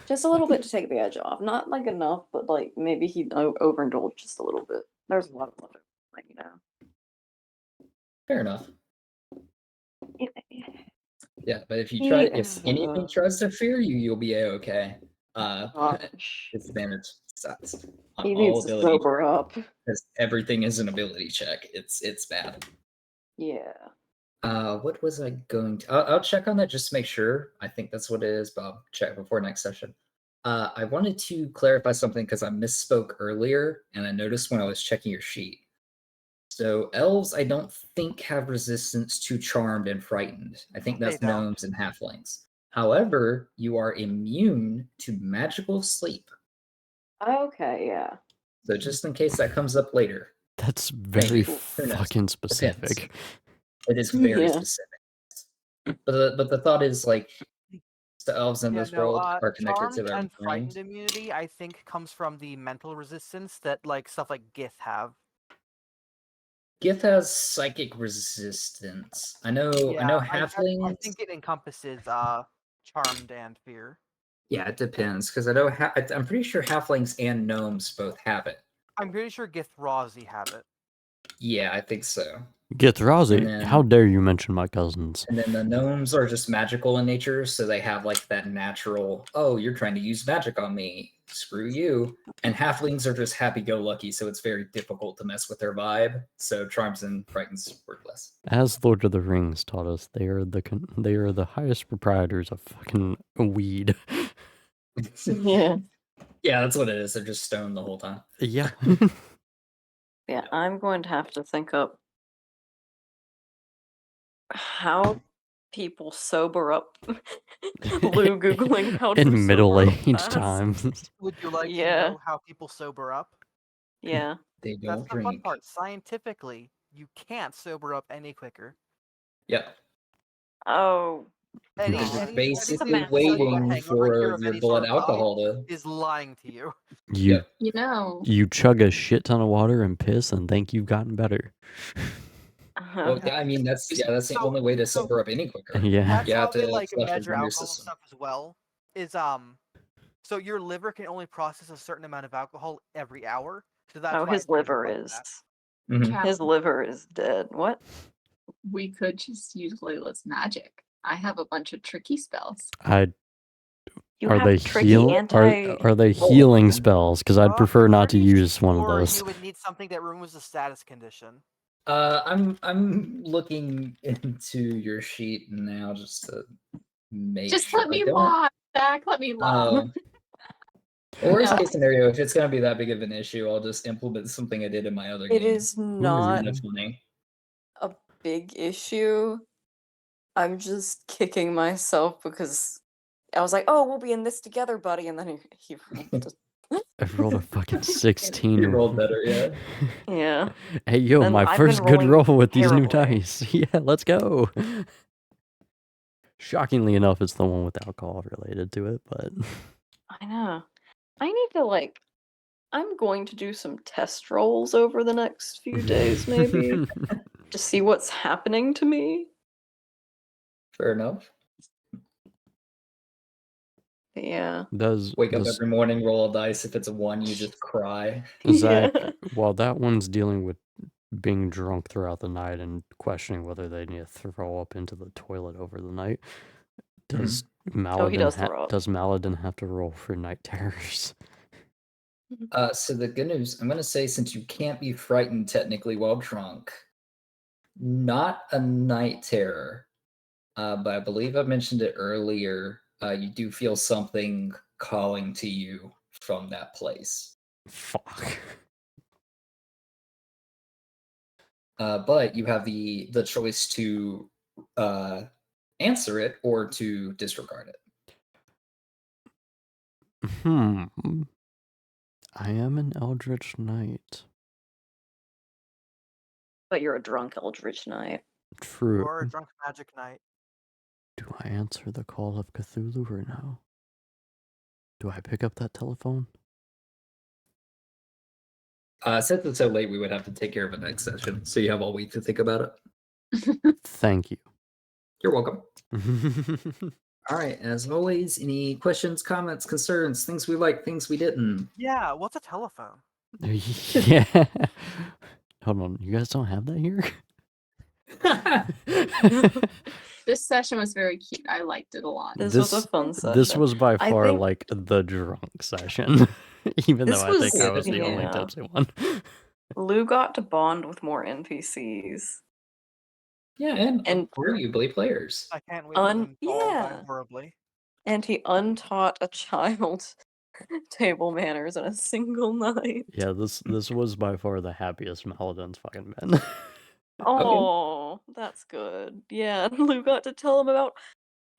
Just a little bit to take the edge off. Not like enough, but like maybe he overindulged just a little bit. There's a lot of it, like, you know. Fair enough. Yeah. Yeah, but if you try, if anything tries to fear you, you'll be a-okay. Gosh. Disadvantage sucks. On He all needs to ability sober up. because everything is an ability check. It's bad. Yeah. What was I going to? I'll check on that just to make sure. I think that's what it is, but I'll check before next session. I wanted to clarify something because I misspoke earlier, and I noticed when I was checking your sheet. So elves, I don't think have resistance to charmed and frightened. I think that's They don't. gnomes and halflings. However, you are immune to magical sleep. Okay, yeah. So just in case that comes up later, That's very Who knows? fucking Depends. specific. it is very Yeah. specific. But the thought is like the elves in this world are connected to charmed their and frightened mind. immunity, I think, comes from the mental resistance that like stuff like Gith have. Gith has psychic resistance. I know halflings. I think it encompasses charmed and fear. Yeah, it depends because I know I'm pretty sure halflings and gnomes both have it. I'm pretty sure Githrazi have it. Yeah, I think so. Githrazi, And then- how dare you mention my cousins? And then the gnomes are just magical in nature, so they have like that natural, oh, you're trying to use magic on me, screw you. And halflings are just happy-go-lucky, so it's very difficult to mess with their vibe. So charms and frightens work less. As Lord of the Rings taught us, they are the highest proprietors of fucking weed. Yeah. Yeah, that's what it is. They're just stoned the whole time. Yeah. Yeah, I'm going to have to think up how people sober up. Lou Googling how to In sober middle up age fast. times. Would you like Yeah. to know how people sober up? Yeah. They That's don't the fun drink. part. Scientifically, you can't sober up any quicker. Yep. Oh. You're just Any- basically math waiting hangover here for of your any blood sort of alcohol to. is lying to you. You Yep. You know. you chug a shit ton of water and piss and think you've gotten better. Well, I mean, that's the So- only way to so- sober up any quicker. Yeah. That's You how have they to like flush it measure from your alcohol and system. stuff as well. Is so your liver can only process a certain amount of alcohol every hour. So that's Oh, why his it's measured liver like is. that. Mhm. Cat, His liver is dead. What? we could just use Layla's magic. I have a bunch of tricky spells. I You Are have they tricky heal? anti. Are they healing spells? Because I'd prefer I'm not to pretty use one of sure those. You would need something that removes a status condition. I'm looking into your sheet now just to make Just sure. let me I don't. lie, Zach. Let me lie. Oh. Worst No. case scenario, if it's gonna be that big of an issue, I'll just implement something I did in my other It game. is not That's funny. A big issue. I'm just kicking myself because I was like, "Oh, we'll be in this together, buddy," and then he rolled I rolled a fucking 16. You rolled better, yeah. yeah. Hey, yo, And my I've first been good roll rolling with these new terribly. dice. Yeah, let's go. Shockingly enough, it's the one with alcohol related to it, but I know. I need to I'm going to do some test rolls over the next few days, maybe, to see what's happening to me. Fair enough. But yeah. does Wake up every morning, roll a dice. If it's a 1, you just cry. Zach, Yeah. while that one's dealing with being drunk throughout the night and questioning whether they need to throw up into the toilet over the night, does Oh, he Maladin does throw up. does Maladin have to roll for night terrors? So the good news, I'm gonna say, since you can't be frightened technically while drunk, not a night terror. But I believe I mentioned it earlier. You do feel something calling to you from that place. Fuck. But you have the choice to answer it or to disregard it. I am an Eldritch Knight. But you're a drunk Eldritch Knight. True. Or a drunk magic knight. Do I answer the call of Cthulhu or no? Do I pick up that telephone? Since it's so late, we would have to take care of it next session. So you have all week to think about it. Thank you. You're welcome. All right. As always, any questions, comments, concerns, things we like, things we didn't? Yeah, what's a telephone? Yeah. Hold on, you guys don't have that here? This session was very cute. I liked it a lot. This was a fun This session. was by I far think- like the drunk session. Even This though I think was- I was the only yeah. tipsy one. Lou got to bond with more NPCs. Yeah, and And- arguably players. I can't wait for them to all die yeah. horribly. And he untaught a child table manners in a single night. Yeah, this was by far the happiest Maladin's fucking been. Oh, that's good. Yeah, and Lou got to tell him about.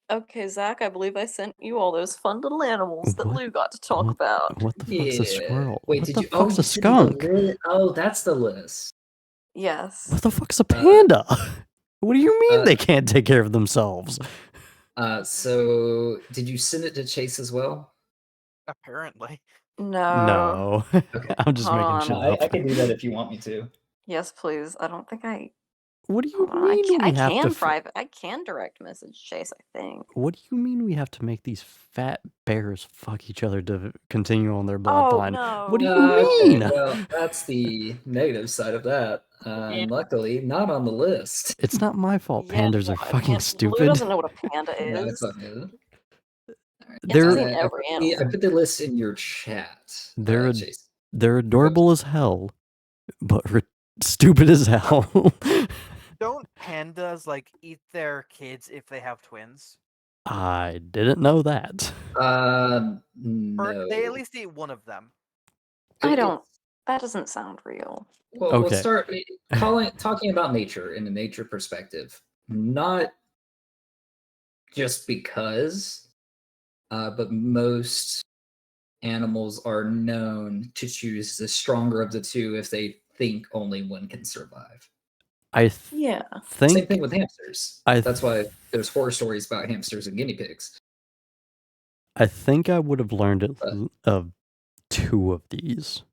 Okay, Zach, I believe I sent you all those fun little animals that What- Lou got to talk about. What the fuck's a squirrel? Wait, what did the you? fuck's you a sent me the skunk? Oh, that's the list. Yes. What the fuck's a panda? What do you mean they can't take care of themselves? So did you send it to Chase as well? Apparently. No. No. Okay. I'm just Hold making on. shit No, up. I can do that if you want me to. Yes, please. I don't think I. What do you Hold on. I mean can, we I have can to private. I can direct message Chase. I think. What do you mean we have to make these fat bears fuck each other to continue on their Oh bloodline? no. What do you Okay, mean? well, that's the negative side of that. And luckily, not on the list. It's not my fault. Yeah, Pandas are no, fucking Lou stupid. doesn't know what a panda No, is. it's not good. They're seen every I put the list in your chat. They're Chase. they're adorable as hell, but stupid as hell. Don't pandas eat their kids if they have twins? I didn't know that. Or No. they at least eat one of them. I don't. That doesn't sound real. Well, Okay. we'll start talking about nature in a nature perspective, not just because, but most animals are known to choose the stronger of the two if they think only one can survive. I Yeah. Same think thing with hamsters. That's why there's horror stories about hamsters and guinea pigs. I think I would have learned it of 2 of these.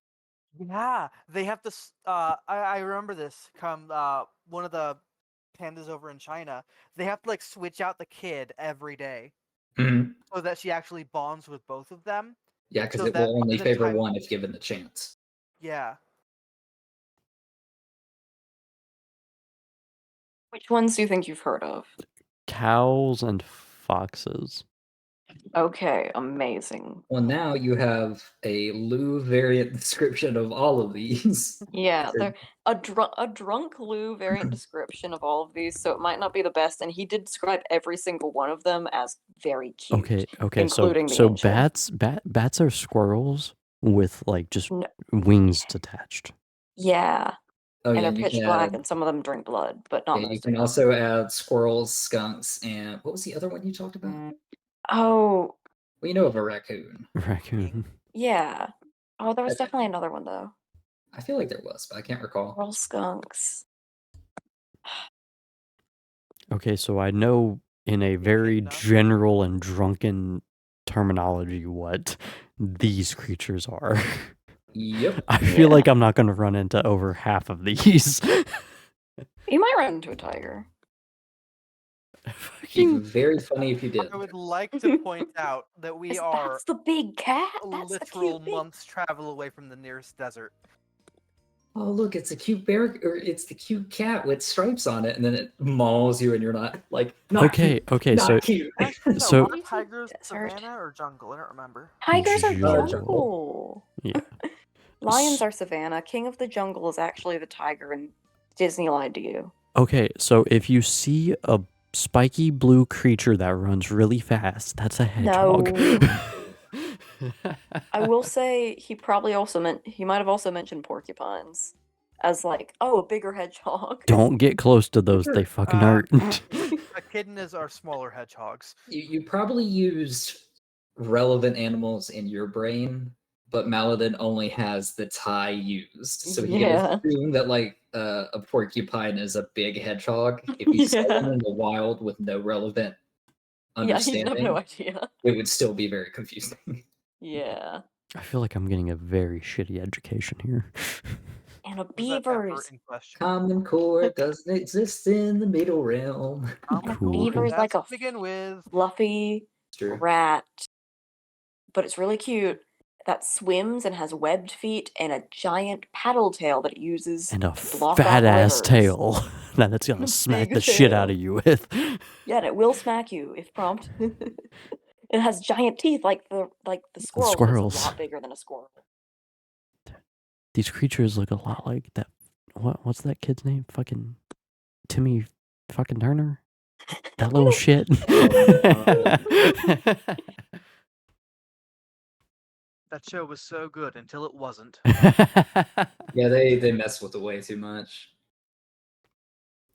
Yeah, they have to. I remember this. One of the pandas over in China, they have to switch out the kid every day so that she actually bonds with both of them. Yeah, because So it that will only by the favor time- one if given the chance. Yeah. Which ones do you think you've heard of? Cows and foxes. Okay, amazing. Well, now you have a Lou variant description of all of these. Yeah, So- they're a drunk Lou variant description of all of these, so it might not be the best. And he did describe every single one of them as very cute. Okay, so including the so angel. bats are squirrels with like just No, wings detached. yeah, Oh and yeah, they're you pitch can black, add. and some of them drink blood, but not Yeah, you most can of them. also add squirrels, skunks, and what was the other one you talked about? Oh, Well, you know of a raccoon. Raccoon. yeah. Oh, there was Okay. definitely another one though. I feel like there was, but I can't recall. Squirrel skunks. Okay, so I know in a very Echidna. general and drunken terminology what these creatures are. Yep. I feel Yeah. like I'm not going to run into over half of these. You might run into a tiger. Be Fucking very funny if you did. I would like to point out that we are That's the big cat. a That's the literal cute big. month's travel away from the nearest desert. Oh, look, it's a cute bear, or it's the cute cat with stripes on it, and then it mauls you, and you're not like, not okay, cute, okay, not so cute. So- are tigers Desert. savanna or jungle? I don't remember. Tigers are Jungle. jungle. Yeah. Lions are savannah. King of the jungle is actually the tiger, and Disney lied to you. Okay, so if you see a spiky blue creature that runs really fast, that's a hedgehog. I will say he probably also he might have also mentioned porcupines as like, oh, a bigger hedgehog. Don't get close to those, they fucking hurt. Echidnas are smaller hedgehogs. You probably used relevant animals in your brain, but Maladin only has the tie used. So you Yeah. can assume that like a porcupine is a big hedgehog. If you saw Yeah. one in the wild with no relevant Yeah, he'd understanding, have no idea. it would still be very confusing. Yeah. I feel like I'm getting a very shitty education here. And a Was that pepper beaver's in question? Common core doesn't exist in the middle realm. and a Cool. beaver is like a To begin with. fluffy True. rat, but it's really cute. That swims and has webbed feet and a giant paddle tail that it uses And a to block fat off ass rivers. tail that it's gonna smack Big the shit out tail. of you with. Yeah, and it will smack you if prompted. It has giant teeth like the squirrel. But squirrels. it's a lot bigger than a squirrel. These creatures look a lot like that. What's that kid's name? Fucking Timmy fucking Turner? That little shit. That show was so good until it wasn't. Yeah, they mess with it way too much.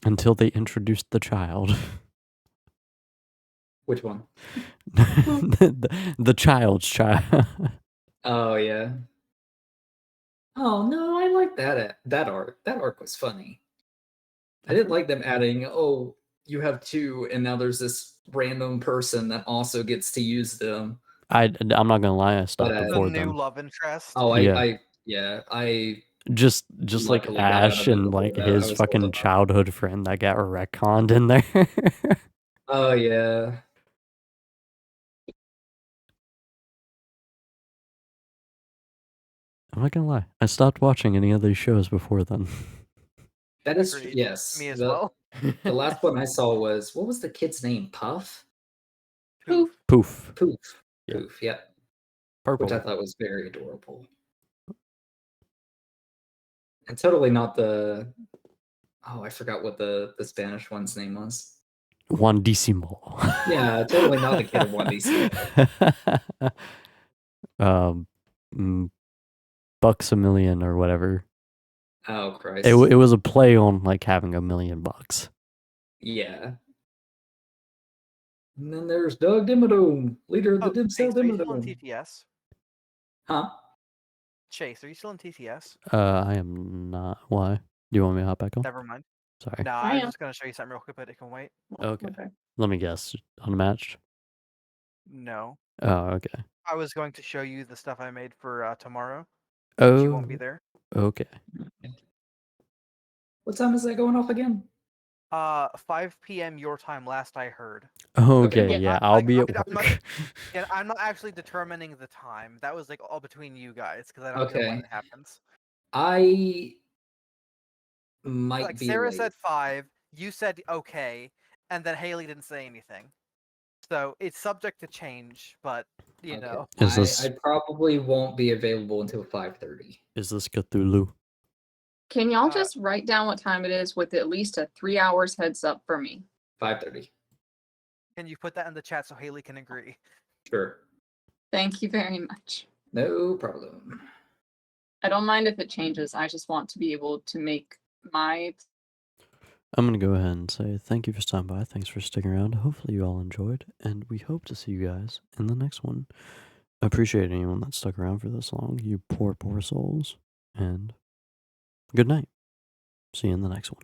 Until they introduced the child. Which one? the child's child. Oh yeah. Oh no, I like that arc. That arc was funny. I didn't like them adding, oh, you have two, and now there's this random person that also gets to use them. I'm not gonna lie, I stopped But, The before new them. love interest. Oh, Yeah. I Just like luckily got out of Ash it and before like that. I his was fucking holding off. childhood friend that got retconned in there. Oh yeah. I'm not gonna lie, I stopped watching any of these shows before then. That is Agreed. yes. Me as the, well. The last one I saw was, what was the kid's name? Puff? Poof. Poof. Poof. Yeah. Poof, yeah. Purple. Which I thought was very adorable. And totally not the I forgot what the Spanish one's name was. Juan Decimo. Yeah, totally not the kid of Juan Bucks a million or whatever. Oh Christ. It was a play on like having $1 million. Yeah. And then there's Doug Dimmadome, leader of the Dim Cell Chase, are you still in Dimmadome. TTS? Huh? Chase, are you still in TTS? I am not. Why? Do you want me to hop back on? Never mind. Sorry. No, I I was am. just gonna show you something real quick, but it can wait. Okay. Let me guess. Unmatched? No. Oh, okay. I was going to show you the stuff I made for tomorrow. Oh, She won't be there. okay. What time is that going off again? 5 p.m. your time, last I heard. Okay, Yeah, yeah, I'll be at I'm not- work. Yeah, I'm not actually determining the time. That was like all between you guys because I don't know when Okay. it happens. I might Like be Sarah late. said 5, you said okay, and then Haley didn't say anything. So it's subject to change, but you Okay. know. Is this- I probably won't be available until 5:30. Is this Cthulhu? Can y'all Uh, just write down what time it is with at least a 3 hours heads up for me? 5:30. Can you put that in the chat so Haley can agree? Sure. Thank you very much. No problem. I don't mind if it changes. I just want to be able to make my I'm going to go ahead and say thank you for stopping by. Thanks for sticking around. Hopefully you all enjoyed, and we hope to see you guys in the next one. I appreciate anyone that stuck around for this long, you poor, poor souls. And good night. See you in the next one.